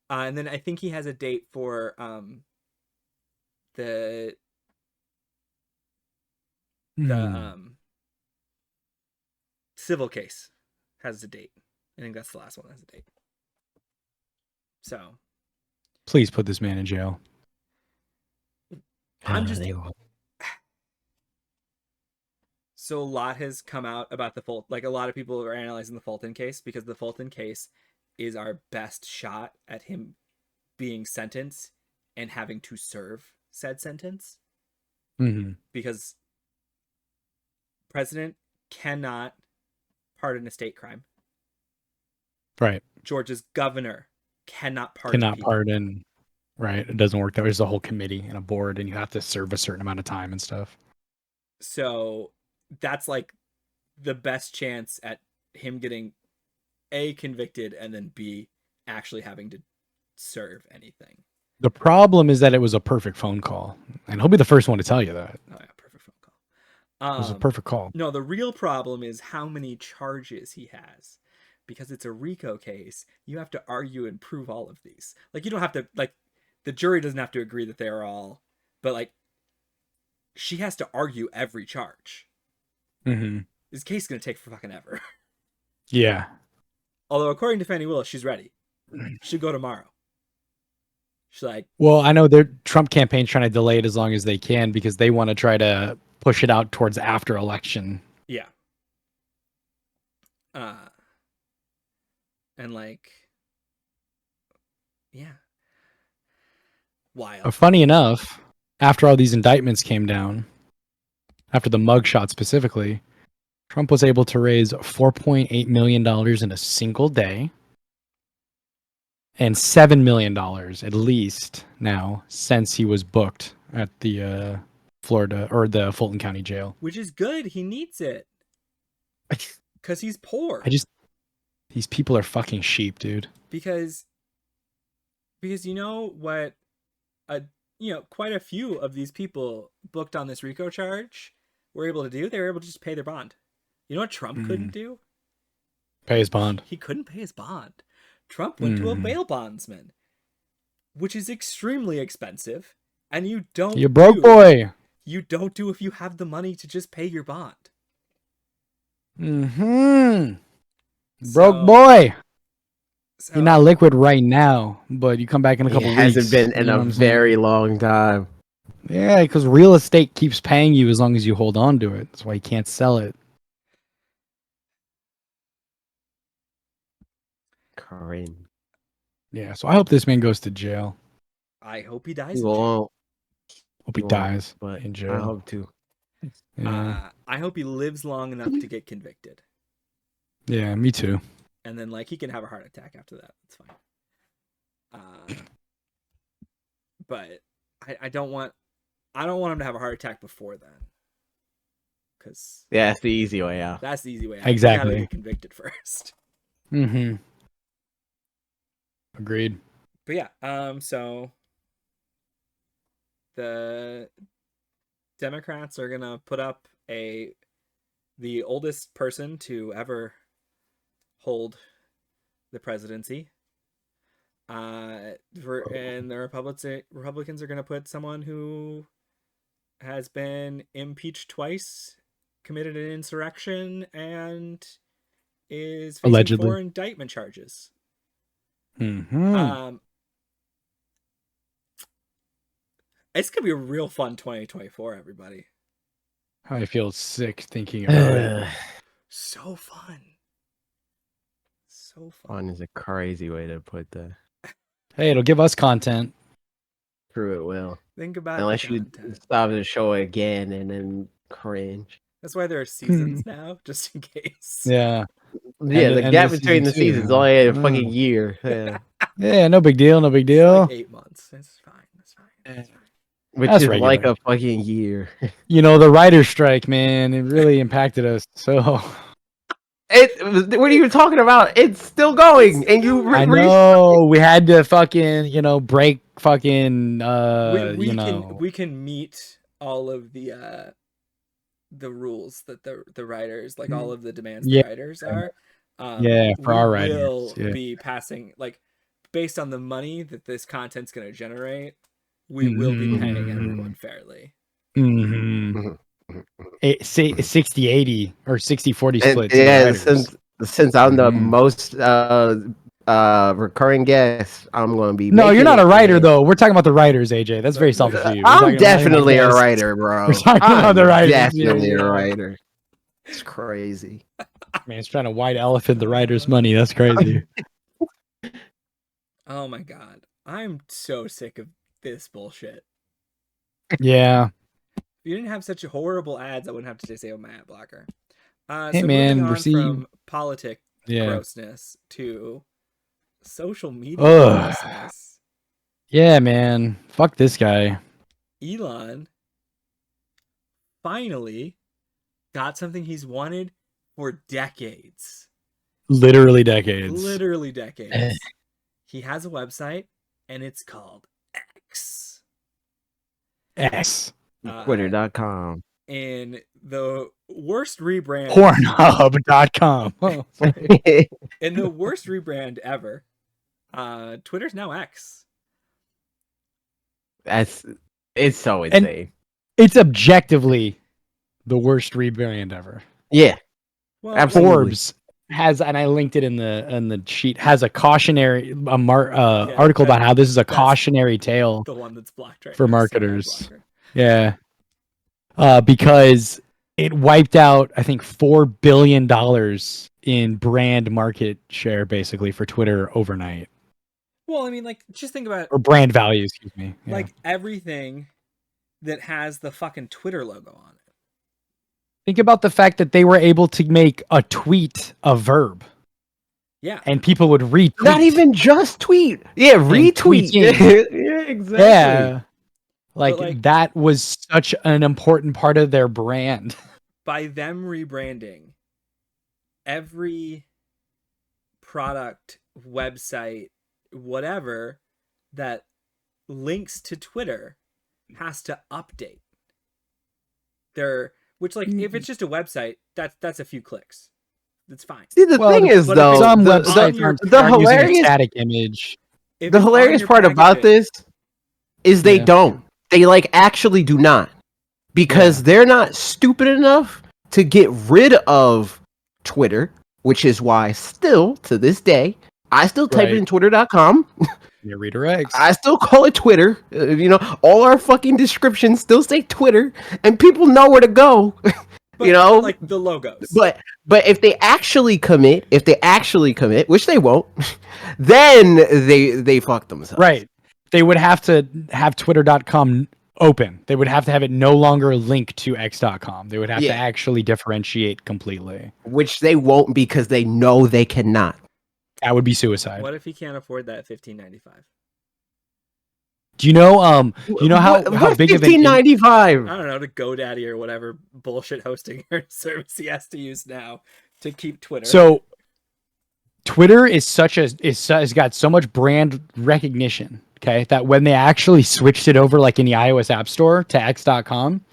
S1: And then I think he has a date for the civil case has a date. I think that's the last one that has a date. So
S2: please put this man in jail.
S1: I'm just so a lot has come out about the Fulton. Like, a lot of people are analyzing the Fulton case because the Fulton case is our best shot at him being sentenced and having to serve said sentence. Because president cannot pardon a state crime.
S2: Right.
S1: Georgia's governor cannot pardon people.
S2: Pardon. Right. It doesn't work. There's a whole committee and a board, and you have to serve a certain amount of time and stuff.
S1: So that's like the best chance at him getting A, convicted, and then B, actually having to serve anything.
S2: The problem is that it was a perfect phone call, and he'll be the first one to tell you that.
S1: Oh yeah, perfect phone call.
S2: It was a perfect call.
S1: No, the real problem is how many charges he has. Because it's a RICO case, you have to argue and prove all of these. Like, you don't have to, like, the jury doesn't have to agree that they're all, but like, she has to argue every charge. This case is going to take for fucking ever.
S2: Yeah.
S1: Although, according to Fannie Willis, she's ready. She'll go tomorrow. She's like,
S2: well, I know their Trump campaign's trying to delay it as long as they can because they want to try to push it out towards after election.
S1: Yeah. And like, yeah. Wild.
S2: Funny enough, after all these indictments came down, after the mugshot specifically, Trump was able to raise $4.8 million in a single day. And $7 million at least now since he was booked at the Florida or the Fulton County jail.
S1: Which is good. He needs it. Because he's poor.
S2: These people are fucking sheep, dude.
S1: Because you know what, quite a few of these people booked on this RICO charge were able to do? They were able to just pay their bond. You know what Trump couldn't do?
S2: Pay his bond.
S1: He couldn't pay his bond. Trump went to a bail bondsman, which is extremely expensive, and you broke boy. You don't do if you have the money to just pay your bond.
S2: Broke boy. So, you're not liquid right now, but you come back in a couple weeks.
S3: It hasn't been in a very long time.
S2: Yeah, because real estate keeps paying you as long as you hold on to it. That's why you can't sell it.
S3: Corinne.
S2: Yeah, so I hope this man goes to jail.
S1: I hope he dies. Hope
S2: he dies,
S3: but
S2: in jail.
S3: I hope to.
S2: Yeah.
S1: I hope he lives long enough to get convicted.
S2: Yeah, me too.
S1: And then, like, he can have a heart attack after that. It's fine. But I don't want him to have a heart attack before then. because
S3: that's the easy way out.
S1: that's the easy way out.
S2: Exactly.
S1: You gotta get convicted first.
S2: Mm-hmm. Agreed.
S1: But yeah, so the Democrats are gonna put up the oldest person to ever hold the presidency. And the Republicans are gonna put someone who has been impeached twice, committed an insurrection, and is facing
S2: Allegedly
S1: 4 indictment charges.
S2: Mm-hmm.
S1: It's gonna be a real fun 2024, everybody.
S2: I feel sick thinking about it.
S1: So fun. So fun.
S3: Fun is a crazy way to put that.
S2: Hey, it'll give us content.
S3: True, it will.
S1: Think about
S3: Unless
S1: the
S3: you
S1: content.
S3: stop the show again and then cringe.
S1: That's why there are seasons now, just in case.
S2: Yeah.
S3: Yeah, the
S2: And
S3: gap
S2: this
S3: between the
S2: season too.
S3: seasons only a fucking year. Yeah.
S2: Yeah, no big deal. No big
S1: It's
S2: deal.
S1: like 8 months. It's fine. It's fine. It's fine.
S3: Which
S2: That's
S3: is
S2: regular.
S3: like a fucking year.
S2: You know, the writer's strike, man, it really impacted us. So
S3: What are you talking about? It's still going, and you.
S2: I know we had to fucking, break fucking,
S1: we can meet all of the rules that the writers, like all of the demands the writers are.
S2: For our writers,
S1: will be passing, like, based on the money that this content's going to generate, we will be paying everyone fairly.
S2: Mm-hmm. 60-80 or 60-40 split.
S3: Yeah, since I'm the most recurring guest, I'm going to be.
S2: No, you're not a writer though. We're talking about the writers, AJ. That's very selfish of you.
S3: I'm definitely a writer, bro.
S2: We're talking about the writers.
S3: Definitely a writer. It's crazy.
S2: Man, it's trying to white elephant the writers' money. That's crazy.
S1: Oh my god, I'm so sick of this bullshit.
S2: Yeah.
S1: If you didn't have such horrible ads, I wouldn't have to disable my ad blocker.
S2: Hey
S1: so
S2: man,
S1: moving
S2: we're
S1: on
S2: seeing
S1: from politic grossness to social media grossness.
S2: Yeah, man. Fuck this guy.
S1: Elon finally got something he's wanted for decades.
S2: Literally decades.
S1: Literally decades. He has a website, and it's called X.
S3: Twitter.com.
S1: In the worst rebrand.
S2: Pornhub.com.
S1: In the worst rebrand ever. Twitter's now X.
S3: It's so insane.
S2: And it's objectively the worst rebrand ever.
S3: Yeah.
S1: Well,
S3: absolutely.
S2: Forbes has, and I linked it in the sheet, has a cautionary article about how this is a cautionary tale.
S1: The one that's blocked right
S2: for
S1: now,
S2: marketers. Yeah. Because it wiped out, I think, $4 billion in brand market share, basically, for Twitter overnight.
S1: Well, I mean, like, just think about...
S2: Or brand value, excuse me. Yeah.
S1: Like, everything that has the fucking Twitter logo on it.
S2: Think about the fact that they were able to make a tweet a verb.
S1: Yeah.
S2: And people would retweet.
S3: Not even just tweet. Yeah, retweet. Yeah, exactly.
S2: Yeah. Like, that was such an important part of their brand.
S1: By them rebranding, every product, website, whatever that links to Twitter has to update. Which, like, if it's just a website, that's a few clicks. That's fine.
S3: See, the thing is, though,
S2: some websites aren't
S3: hilarious
S2: using a static image.
S3: The hilarious part about this is they don't. They, like, actually do not. Because they're not stupid enough to get rid of Twitter, which is why still, to this day, I still type it in twitter.com.
S2: Your redirects.
S3: I still call it Twitter. All our fucking descriptions still say Twitter, and people know where to go.
S1: But, like the logos.
S3: But if they actually commit, which they won't, then they fuck themselves.
S2: Right. They would have to have twitter.com open. They would have to have it no longer linked to x.com. They would have to actually differentiate completely.
S3: Which they won't, because they know they cannot.
S2: That would be suicide.
S1: What if he can't afford that $15.95?
S2: Do you know how big of an
S3: $15.95?
S1: I don't know, to GoDaddy or whatever bullshit hosting service he has to use now to keep Twitter.
S2: So Twitter has got so much brand recognition, okay, that when they actually switched it over, like in the iOS App Store to X.com,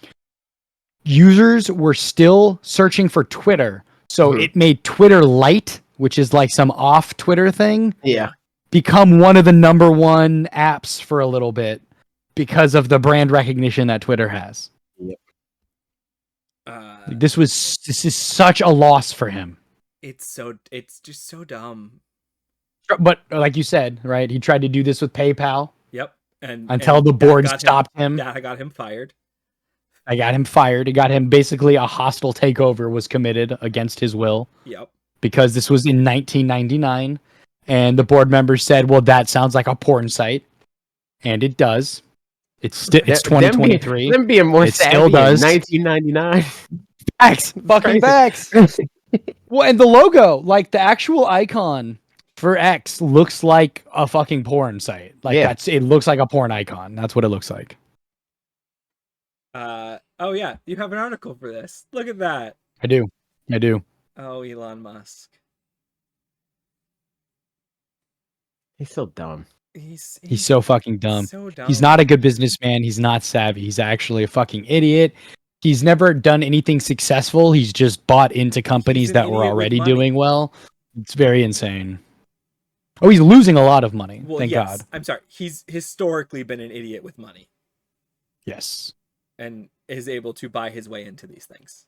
S2: users were still searching for Twitter. So it made Twitter Lite, which is like some off Twitter thing, become one of the number one apps for a little bit because of the brand recognition that Twitter has.
S3: Yep.
S2: This is such a loss for him.
S1: It's just so dumb.
S2: But like you said, right? He tried to do this with PayPal.
S1: Yep. And
S2: until the board stopped him.
S1: That got him fired.
S2: I got him fired. It got him basically a hostile takeover was committed against his will.
S1: Yep.
S2: Because this was in 1999, and the board members said, "Well, that sounds like a porn site," and it does. It's 2023.
S3: Them being more
S2: it
S3: savvy
S2: still does.
S3: In 1999.
S2: Facts, fucking facts. Well, and the logo, like the actual icon for X, looks like a fucking porn site. Like it looks like a porn icon. That's what it looks like.
S1: Oh yeah, you have an article for this. Look at that.
S2: I do.
S1: Oh, Elon Musk.
S3: He's so dumb.
S1: He's
S2: so fucking dumb.
S1: So dumb.
S2: He's not a good businessman. He's not savvy. He's actually a fucking idiot. He's never done anything successful. He's just bought into companies that were already doing well. It's very insane. Oh, he's losing a lot of money.
S1: Well,
S2: thank God.
S1: I'm sorry. He's historically been an idiot with money.
S2: Yes.
S1: And is able to buy his way into these things.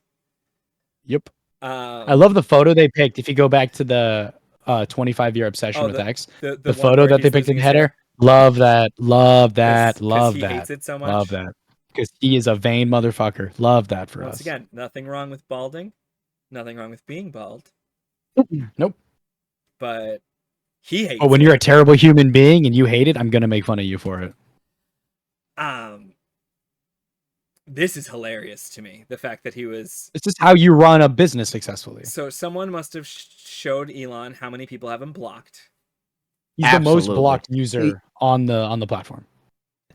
S2: Yep. I love the photo they picked. If you go back to the 25-year obsession with X, the photo that they picked in the header, love that. Love that.
S1: He hates it so much.
S2: Love that. Because he is a vain motherfucker. Love that for us.
S1: Once again, nothing wrong with balding. Nothing wrong with being bald.
S2: Nope.
S1: But he hates
S2: it. But when you're a terrible human being and you hate it, I'm going to make fun of you for it.
S1: This is hilarious to me. The fact that he was...
S2: This is how you run a business successfully.
S1: So someone must have showed Elon how many people have him blocked.
S2: He's the most blocked user on the platform.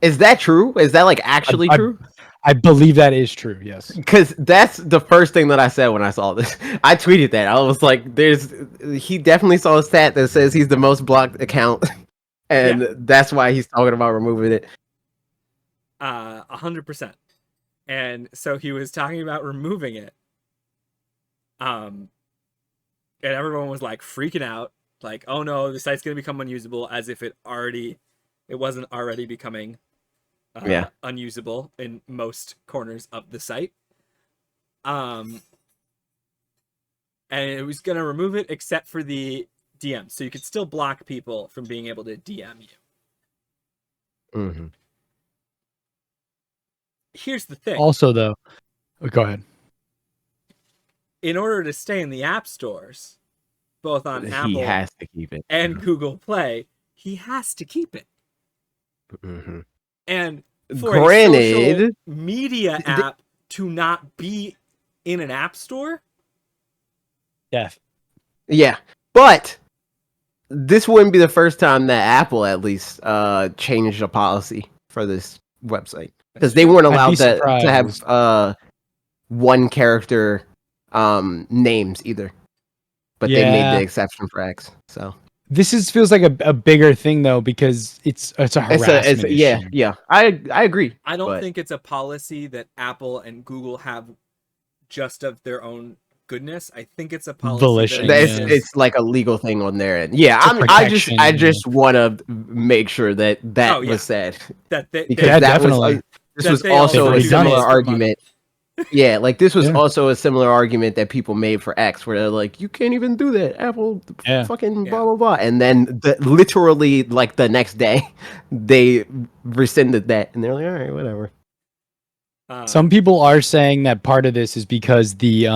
S3: Is that true? Is that like actually true?
S2: I believe that is true, yes.
S3: Because that's the first thing that I said when I saw this. I tweeted that. I was like, he definitely saw a stat that says he's the most blocked account. And that's why he's talking about removing it.
S1: 100%. And so he was talking about removing it. And everyone was like freaking out. Like, oh no, the site's going to become unusable, as if it wasn't already becoming unusable in most corners of the site. And it was going to remove it except for the DM. So you could still block people from being able to DM you.
S3: Mm-hmm.
S1: Here's the thing.
S2: Also, though, go ahead.
S1: In order to stay in the app stores, both on Apple
S3: he has to keep it.
S1: and Google Play, he has to keep it.
S3: Mm-hmm.
S1: And for a social media app to not be in an app store?
S3: Yeah. But this wouldn't be the first time that Apple at least changed a policy for this website. Because they weren't allowed to have one character names either. But they made the exception for X. So
S2: this feels like a bigger thing though, because it's a harassment issue.
S3: Yeah. I agree.
S1: I don't think it's a policy that Apple and Google have just of their own goodness. I think it's a policy
S3: it's like a legal thing on their end. Yeah, I just want to make sure that was said. This was also a similar argument. Yeah, like this was also a similar argument that people made for X, where they're like, "You can't even do that, Apple, fucking blah blah blah." And then literally, like the next day, they rescinded that, and they're like, "All right, whatever."
S2: Some people are saying that part of this is because the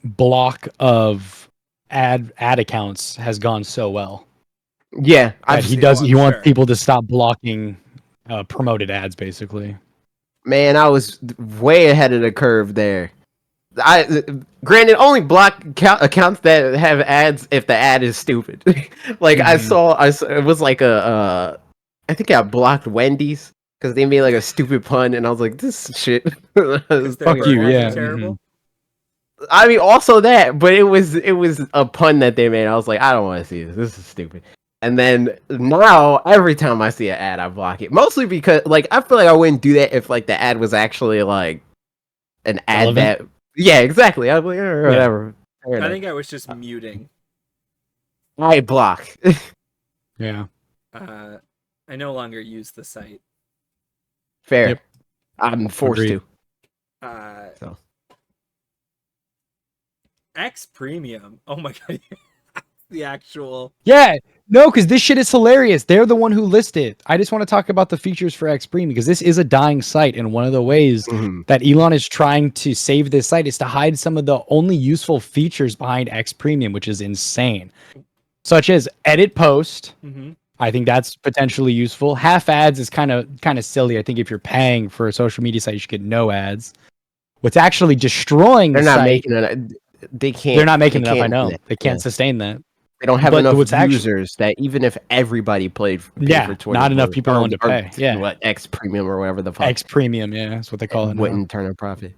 S2: block of ad accounts has gone so well.
S3: Yeah,
S2: he wants people to stop blocking promoted ads, basically.
S3: Man, I was way ahead of the curve there. Granted, only block accounts that have ads if the ad is stupid. Like I saw, it was like a I think I blocked Wendy's because they made like a stupid pun, and I was like, "This is shit."
S2: Fuck you, yeah.
S1: Terrible.
S3: I mean, also that, but it was a pun that they made. I was like, I don't want to see this. This is stupid. And then now, every time I see an ad, I block it. Mostly because, like, I feel like I wouldn't do that if, like, the ad was actually like an ad that. Yeah, exactly. I was like, whatever.
S1: I think I was just muting.
S3: I block.
S2: Yeah.
S1: I no longer use the site.
S3: Fair.
S2: Yep.
S3: I'm forced
S2: Agreed.
S3: to. So.
S1: X Premium. Oh my god. The actual.
S2: Yeah. No, because this shit is hilarious. They're the one who listed it. I just want to talk about the features for X Premium because this is a dying site. And one of the ways that Elon is trying to save this site is to hide some of the only useful features behind X Premium, which is insane. Such as edit post. I think that's potentially useful. Half ads is kind of silly. I think if you're paying for a social media site, you should get no ads. What's actually destroying
S3: They're
S2: the
S3: not
S2: site,
S3: making it. They can't.
S2: They're not making it up. I
S3: can't
S2: know
S3: do that.
S2: they can't sustain that.
S3: They don't have
S2: But
S3: enough
S2: what's
S3: users that even if everybody paid for Twitter,
S2: not enough people willing to pay. Yeah,
S3: what X Premium or whatever the fuck.
S2: X Premium, yeah, that's what they call it.
S3: Wouldn't turn a profit.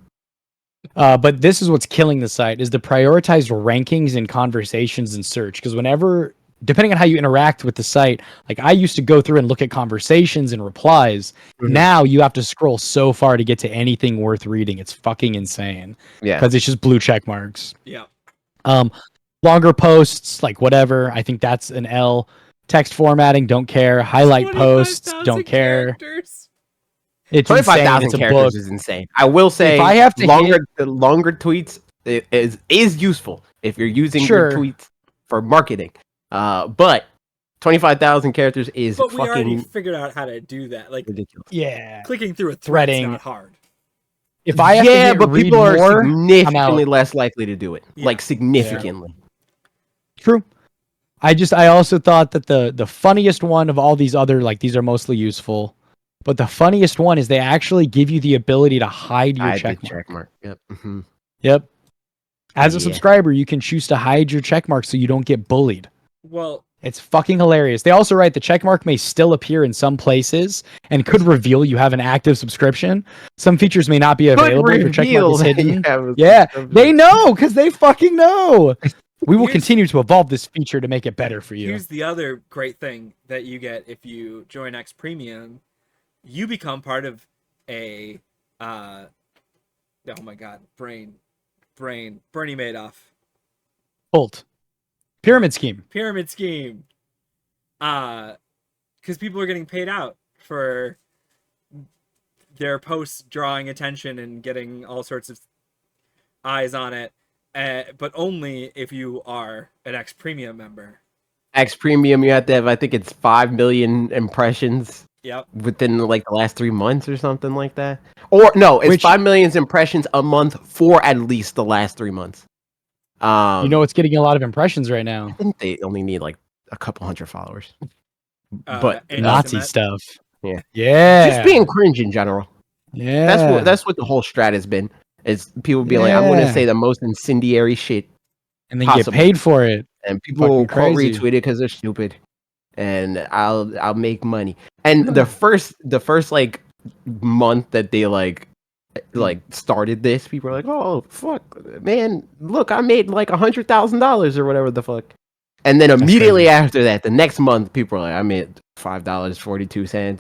S2: But this is what's killing the site is the prioritized rankings and conversations and search. Because whenever, depending on how you interact with the site, like I used to go through and look at conversations and replies. Now you have to scroll so far to get to anything worth reading. It's fucking insane.
S3: Yeah,
S2: because it's just blue check marks.
S1: Yeah.
S2: Longer posts, like whatever. I think that's an L. Text formatting, don't care. Highlight posts, don't care. It's
S3: 25,000 characters is insane. I will say, if I have to the longer tweets is useful if you're using your tweets for marketing. But 25,000 characters is
S1: but we
S3: fucking
S1: already figured out how to do that. Like
S3: ridiculous.
S2: Yeah,
S1: clicking through a thread's not hard.
S2: If I have to
S3: but people are
S2: more,
S3: significantly less likely to do it. Like significantly.
S2: True. I also thought that the funniest one of all these other, like, these are mostly useful, but the funniest one is they actually give you the ability to hide your check mark.
S3: Yep.
S2: Yep. As a subscriber, you can choose to hide your check mark so you don't get bullied.
S1: Well,
S2: it's fucking hilarious. They also write the check mark may still appear in some places and could reveal you have an active subscription. Some features may not be available if your check mark is hidden. Yeah, they know because they fucking know. We will continue to evolve this feature to make it better for you.
S1: Here's the other great thing that you get if you join X Premium. You become part of a oh my god, Bernie Madoff.
S2: Cult. Pyramid scheme.
S1: Because people are getting paid out for their posts drawing attention and getting all sorts of eyes on it. But only if you are an X Premium member.
S3: X Premium, you have to have, I think it's 5 million impressions.
S1: Yep.
S3: Within like the last 3 months or something like that. Or no, it's 5 million impressions a month for at least the last 3 months.
S2: You know what's getting a lot of impressions right now?
S3: I think they only need like a couple hundred followers. But
S2: Nazi stuff.
S3: Yeah.
S2: Yeah.
S3: Just being cringe in general.
S2: Yeah.
S3: That's what the whole strat has been. Is people be like, I'm going to say the most incendiary shit,
S2: and then get paid for it,
S3: and people will retweet it because they're stupid, and I'll make money. And the first like month that they like started this, people were like, oh fuck, man, look, I made like $100,000 or whatever the fuck. And then immediately after that, the next month, people were like, I made $5.42.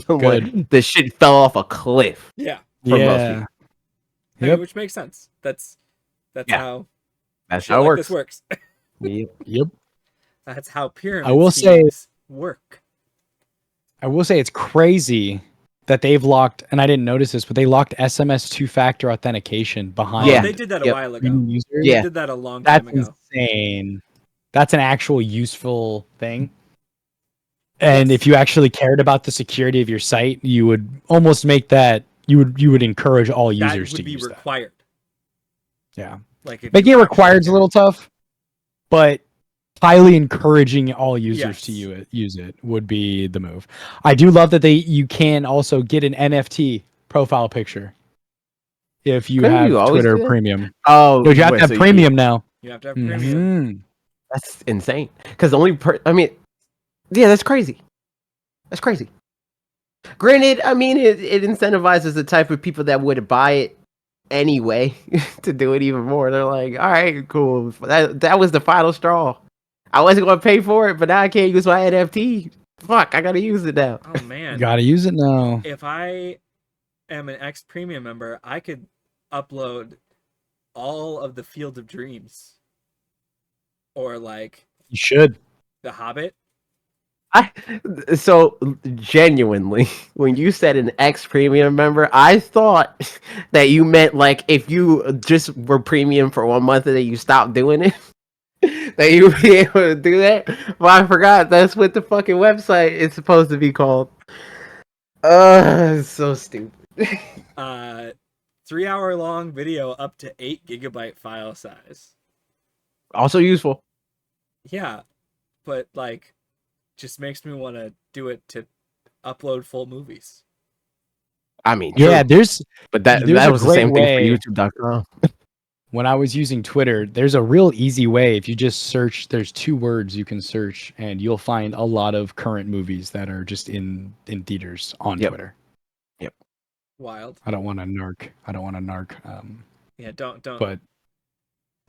S3: Like, the shit fell off a cliff.
S1: Yeah.
S3: For most people.
S1: Which makes sense. That's how
S3: it works.
S1: This works.
S3: Yep.
S1: That's how pyramid schemes work.
S2: I will say it's crazy that they've locked, and I didn't notice this, but they locked SMS two-factor authentication behind.
S1: Yeah, they did that a while ago. They did that a long time ago.
S2: That's insane. That's an actual useful thing. And if you actually cared about the security of your site, you would almost make that. You would encourage all users to use that.
S1: That would be required.
S2: Yeah.
S1: Like
S2: making it required is a little tough, but highly encouraging all users to use it would be the move. I do love that you can also get an NFT profile picture if you have Twitter Premium.
S3: Oh,
S2: you have to have Premium now.
S1: You have to have Premium.
S3: That's insane. Because the only that's crazy. That's crazy. Granted, I mean, it incentivizes the type of people that would buy it anyway to do it even more. They're like, all right, cool. That was the final straw. I wasn't going to pay for it, but now I can't use my NFT. Fuck, I got to use it now.
S1: Oh, man.
S2: Gotta use it now.
S1: If I am an X Premium member, I could upload all of the Field of Dreams. Or, like...
S2: You should.
S1: The Hobbit.
S3: So genuinely, when you said an X Premium member, I thought that you meant like if you just were premium for 1 month and then you stopped doing it, that you would be able to do that. But I forgot that's what the fucking website is supposed to be called. It's so stupid.
S1: 3-hour long video up to 8 GB file size.
S3: Also useful.
S1: Yeah, but like, just makes me want to do it to upload full movies.
S3: I mean,
S2: yeah,
S3: true.
S2: but
S3: that was the same thing for YouTube.com.
S2: When I was using Twitter, there's a real easy way. If you just search, there's 2 words you can search, and you'll find a lot of current movies that are just in theaters on Twitter.
S3: Yep.
S1: Wild.
S2: I don't want to narc.
S1: Yeah, don't.
S2: But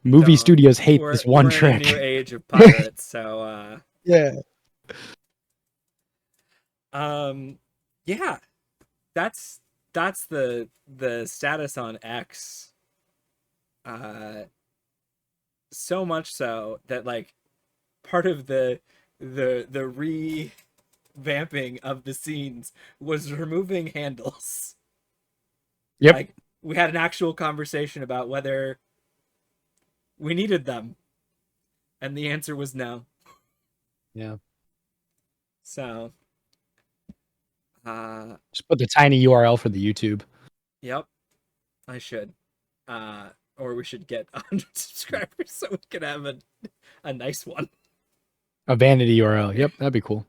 S2: movie studios hate this one
S1: we're
S2: trick.
S1: In a new age of pirates, so
S2: yeah.
S1: Yeah, that's the status on X. So much so that like part of the revamping of the scenes was removing handles.
S2: Yep.
S1: Like, we had an actual conversation about whether we needed them, and the answer was no.
S2: Yeah.
S1: So
S2: just put the tiny URL for the YouTube.
S1: Yep. I should. Or we should get 100 subscribers so we can have a nice one.
S2: A vanity URL. Yep, that'd be cool.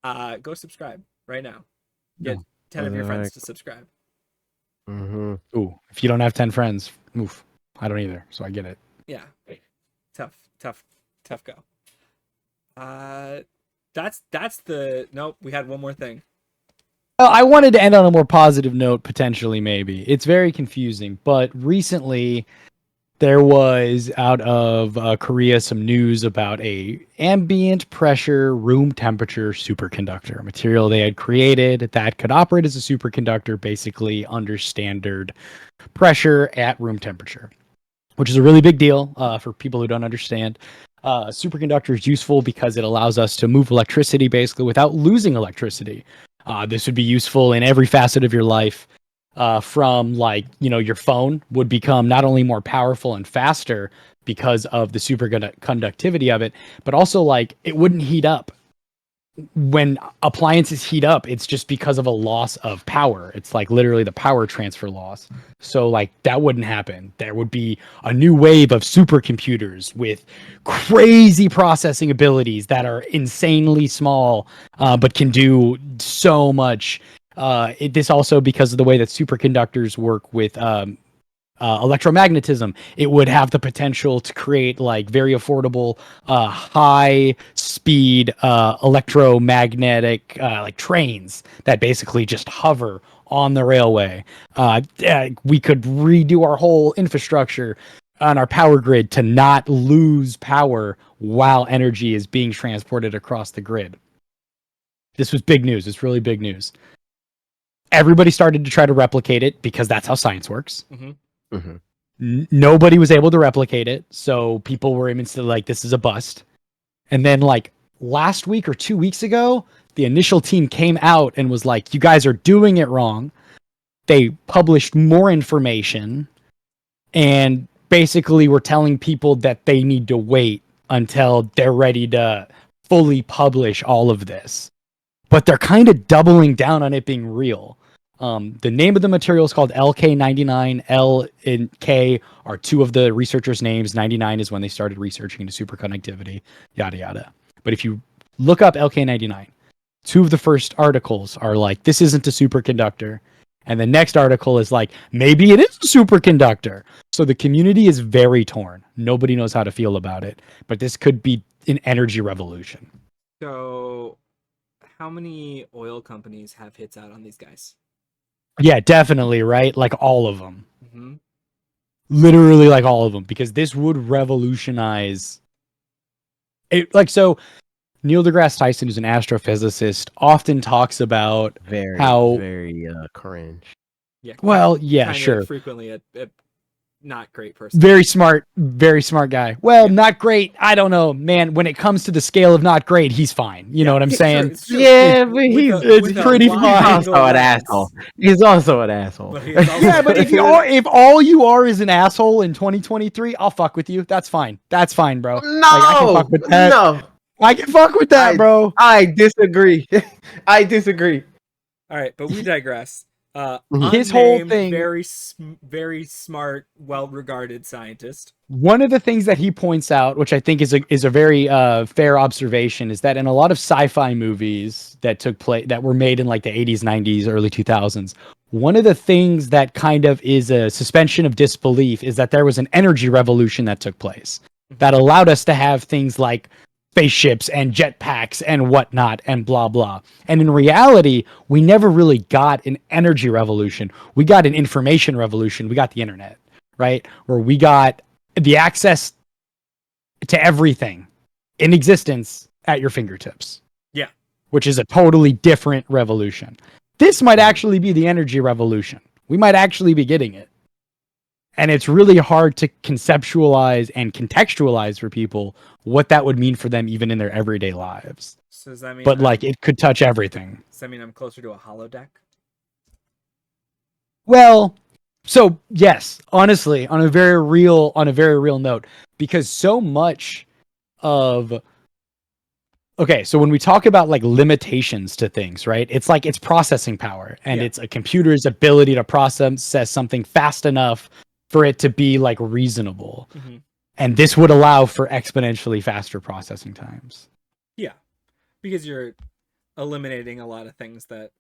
S1: Go subscribe right now. Get 10 of your friends to subscribe.
S3: Mm-hmm.
S2: Ooh, if you don't have 10 friends, oof. I don't either, so I get it.
S1: Yeah. Tough go. That's the... Nope, we had one more thing.
S2: I wanted to end on a more positive note, potentially, maybe. It's very confusing, but recently there was, out of Korea, some news about a ambient pressure, room temperature superconductor, a material they had created that could operate as a superconductor, basically under standard pressure at room temperature, which is a really big deal for people who don't understand. Superconductor is useful because it allows us to move electricity, basically, without losing electricity. This would be useful in every facet of your life, from like, your phone would become not only more powerful and faster because of the superconductivity of it, but also like it wouldn't heat up. When appliances heat up, it's just because of a loss of power. It's like literally the power transfer loss. So like that wouldn't happen. There would be a new wave of supercomputers with crazy processing abilities that are insanely small, but can do so much. This also, because of the way that superconductors work with electromagnetism, it would have the potential to create like very affordable, high speed electromagnetic like trains that basically just hover on the railway. We could redo our whole infrastructure on our power grid to not lose power while energy is being transported across the grid. This was big news. It's really big news. Everybody started to try to replicate it because that's how science works.
S1: Mm-hmm.
S3: Mm-hmm.
S2: Nobody was able to replicate it, so people were instantly like, this is a bust. And then like last week or 2 weeks ago, the initial team came out and was like, you guys are doing it wrong. They published more information and basically were telling people that they need to wait until they're ready to fully publish all of this. But they're kind of doubling down on it being real. The name of the material is called LK99. L and K are 2 of the researchers' names. 99 is when they started researching into superconductivity, yada, yada. But if you look up LK99, 2 of the first articles are like, this isn't a superconductor. And the next article is like, maybe it is a superconductor. So the community is very torn. Nobody knows how to feel about it. But this could be an energy revolution.
S1: So how many oil companies have hits out on these guys?
S2: Yeah, definitely, right? Like all of them.
S1: Mm-hmm.
S2: Literally like all of them, because this would revolutionize it. Like, so Neil deGrasse Tyson, who's an astrophysicist, often talks about how,
S3: very cringe.
S1: Yeah.
S2: well, yeah,
S1: kind
S2: sure.
S1: of frequently a not great person.
S2: Very smart guy. Well, not great. I don't know, man. When it comes to the scale of not great, he's fine. You know what I'm saying?
S1: It's true.
S3: Yeah, but
S2: it's pretty
S3: he's
S2: fine.
S3: also an asshole. He's also an asshole.
S1: But he is also
S2: Yeah, but if all you are is an asshole in 2023, I'll fuck with you. That's fine. That's fine, bro.
S3: No,
S2: I can fuck with that.
S3: no,
S2: I can fuck with that, bro.
S3: I disagree. I disagree.
S1: All right, but we digress.
S2: His whole
S1: unnamed,
S2: thing,
S1: very smart, well-regarded scientist.
S2: one of the things that he points out, which I think is a very fair observation, is that in a lot of sci-fi movies that took place, that were made in like the 80s, 90s, early 2000s, one of the things that kind of is a suspension of disbelief is that there was an energy revolution that took place that allowed us to have things like spaceships and jetpacks and whatnot and blah blah. And in reality, we never really got an energy revolution. We got an information revolution. We got the internet, right? Where we got the access to everything in existence at your fingertips.
S1: Yeah.
S2: Which is a totally different revolution. This might actually be the energy revolution. We might actually be getting it. And it's really hard to conceptualize and contextualize for people what that would mean for them even in their everyday lives.
S1: So does that mean
S2: But like it could touch everything.
S1: Does that mean I'm closer to a holodeck?
S2: Well, so yes, honestly, on a very real note, because so much of okay, so when we talk about like limitations to things, right? It's like it's processing power and it's a computer's ability to process something fast enough for it to be like reasonable.
S1: Mm-hmm.
S2: And this would allow for exponentially faster processing times.
S1: Yeah. Because you're eliminating a lot of things that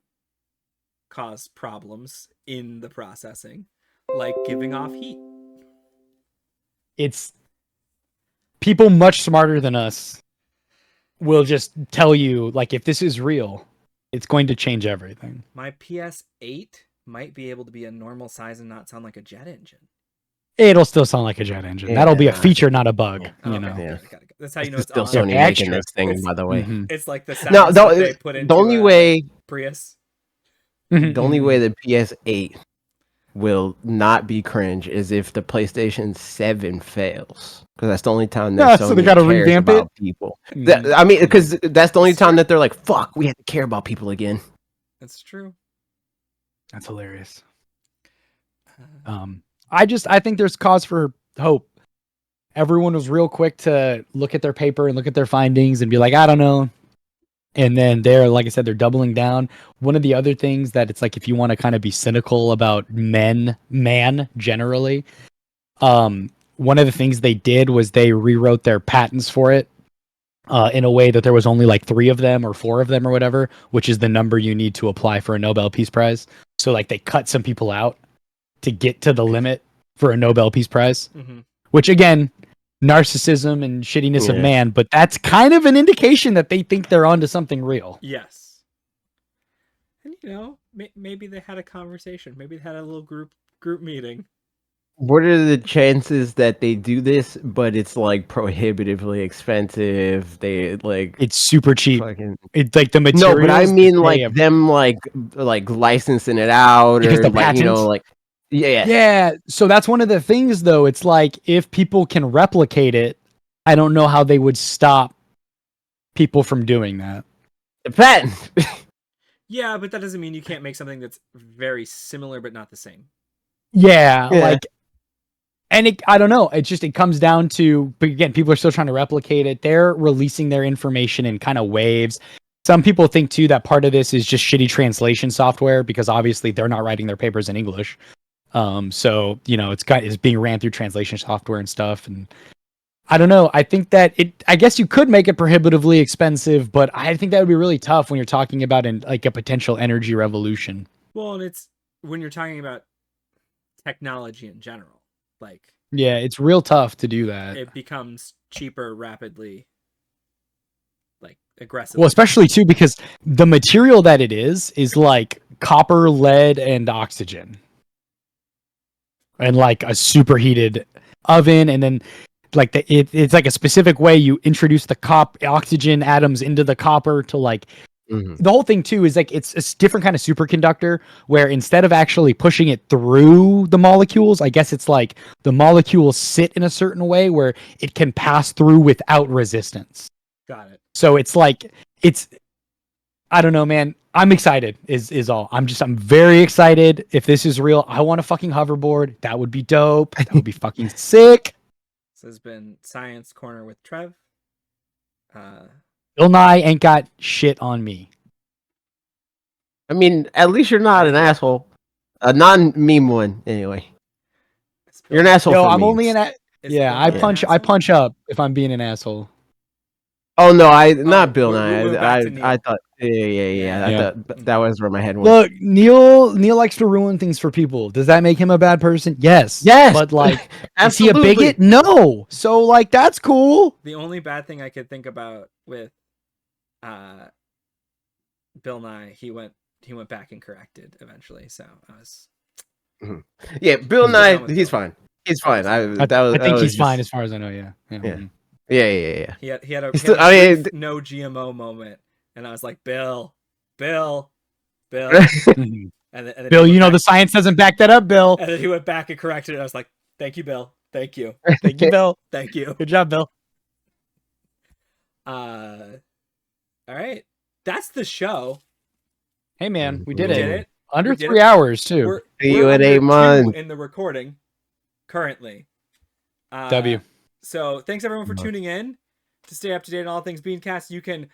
S1: cause problems in the processing, like giving off heat.
S2: It's people much smarter than us will just tell you, like, if this is real, it's going to change everything.
S1: My PS8 might be able to be a normal size and not sound like a jet engine.
S2: It'll still sound like a jet engine. That'll be a feature, not a bug. You know.
S1: Yeah. That's how you know it's
S3: still
S1: on.
S3: Sony making this thing, by the way.
S2: Mm-hmm.
S1: It's like the sound that they put into
S3: the only way
S1: Prius.
S3: The only way the PS8 will not be cringe is if the PlayStation 7 fails, because that's the only time that Sony
S2: so they gotta
S3: cares
S2: revamp
S3: about people. I mean, because that's the only time that they're like, "Fuck, we have to care about people again."
S1: That's true.
S2: That's hilarious. I think there's cause for hope. Everyone was real quick to look at their paper and look at their findings and be like, I don't know. And then they're, like I said, they're doubling down. One of the other things that it's like, if you want to kind of be cynical about man generally, one of the things they did was they rewrote their patents for it in a way that there was only like 3 of them or 4 of them or whatever, which is the number you need to apply for a Nobel Peace Prize. So like they cut some people out to get to the limit for a Nobel Peace Prize, which again, narcissism and shittiness of man, but that's kind of an indication that they think they're onto something real.
S1: Yes. And you know, maybe they had a conversation. Maybe they had a little group meeting.
S3: What are the chances that they do this, but it's like prohibitively expensive? They like
S2: it's super cheap. It's like the materials.
S3: No, but I mean like them like licensing it out
S2: because
S3: or
S2: the
S3: like
S2: patents?
S3: you know like
S2: yeah. So that's one of the things though. It's like if people can replicate it, I don't know how they would stop people from doing that.
S3: The patent.
S1: Yeah, but that doesn't mean you can't make something that's very similar but not the same.
S2: Yeah. Like. And I don't know. It comes down to, but again, people are still trying to replicate it. They're releasing their information in kind of waves. Some people think too that part of this is just shitty translation software because obviously they're not writing their papers in English. So you know, it's being ran through translation software and stuff. And I don't know. I think that I guess you could make it prohibitively expensive, but I think that would be really tough when you're talking about a potential energy revolution.
S1: Well, and it's when you're talking about technology in general. Like,
S2: yeah, it's real tough to do that.
S1: It becomes cheaper rapidly. Like aggressively.
S2: Well, especially too because the material that it is like copper, lead, and oxygen, and like a superheated oven, and then like it's like a specific way you introduce the oxygen atoms into the copper to like. The whole thing too is like it's a different kind of superconductor where instead of actually pushing it through the molecules, I guess it's like the molecules sit in a certain way where it can pass through without resistance.
S1: Got it.
S2: So it's like I don't know, man. I'm excited is all. I'm very excited. If this is real, I want a fucking hoverboard. That would be dope. That would be fucking sick.
S1: This has been Science Corner with Trev.
S2: Bill Nye ain't got shit on me.
S3: I mean, at least you're not an asshole. A non-meme one, anyway. You're an asshole.
S2: Yo,
S3: for
S2: I'm
S3: memes.
S2: only I punch up if I'm being an asshole.
S3: Oh no, not Bill Nye. I thought, yeah.
S1: Yeah.
S3: I thought that was where my head went.
S2: Look, Neil likes to ruin things for people. Does that make him a bad person? Yes. But like, is he a bigot? No. So like, that's cool.
S1: The only bad thing I could think about with Bill Nye, he went back and corrected eventually. So I was.
S3: Yeah, Bill Nye, he's fine. He's fine. I
S2: think he's fine as far as I know. Yeah.
S3: Yeah.
S1: He had a
S3: brief
S1: no GMO moment, and I was like, Bill.
S2: and
S1: then
S2: Bill, the science doesn't back that up, Bill.
S1: And then he went back and corrected it. I was like, thank you, Bill. Thank you.
S2: Thank you, Bill.
S1: Thank you.
S2: Good job, Bill.
S1: All right. That's the show.
S2: Hey, man, we did
S1: We
S2: it.
S1: did it.
S2: Under
S1: We did
S2: 3
S1: it.
S2: hours, too.
S3: See you in 8 months.
S1: In the recording, currently.
S2: W.
S1: So thanks everyone for tuning in. To stay up to date on all things Beanscast, you can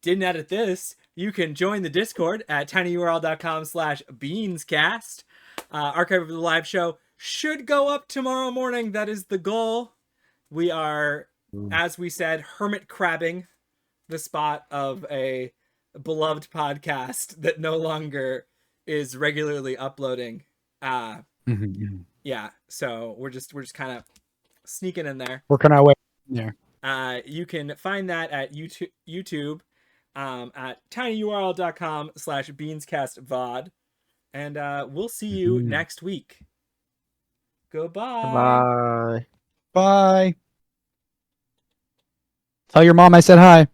S1: didn't edit this. You can join the Discord at tinyurl.com/beanscast. Archive of the live show should go up tomorrow morning. That is the goal. We are, as we said, hermit crabbing the spot of a beloved podcast that no longer is regularly uploading. Yeah, so we're just kind of sneaking in there,
S2: working our way there.
S1: You can find that at YouTube at tinyurl.com/beanscastvod, and we'll see you next week. Goodbye.
S3: Bye.
S2: Bye. Tell your mom I said hi.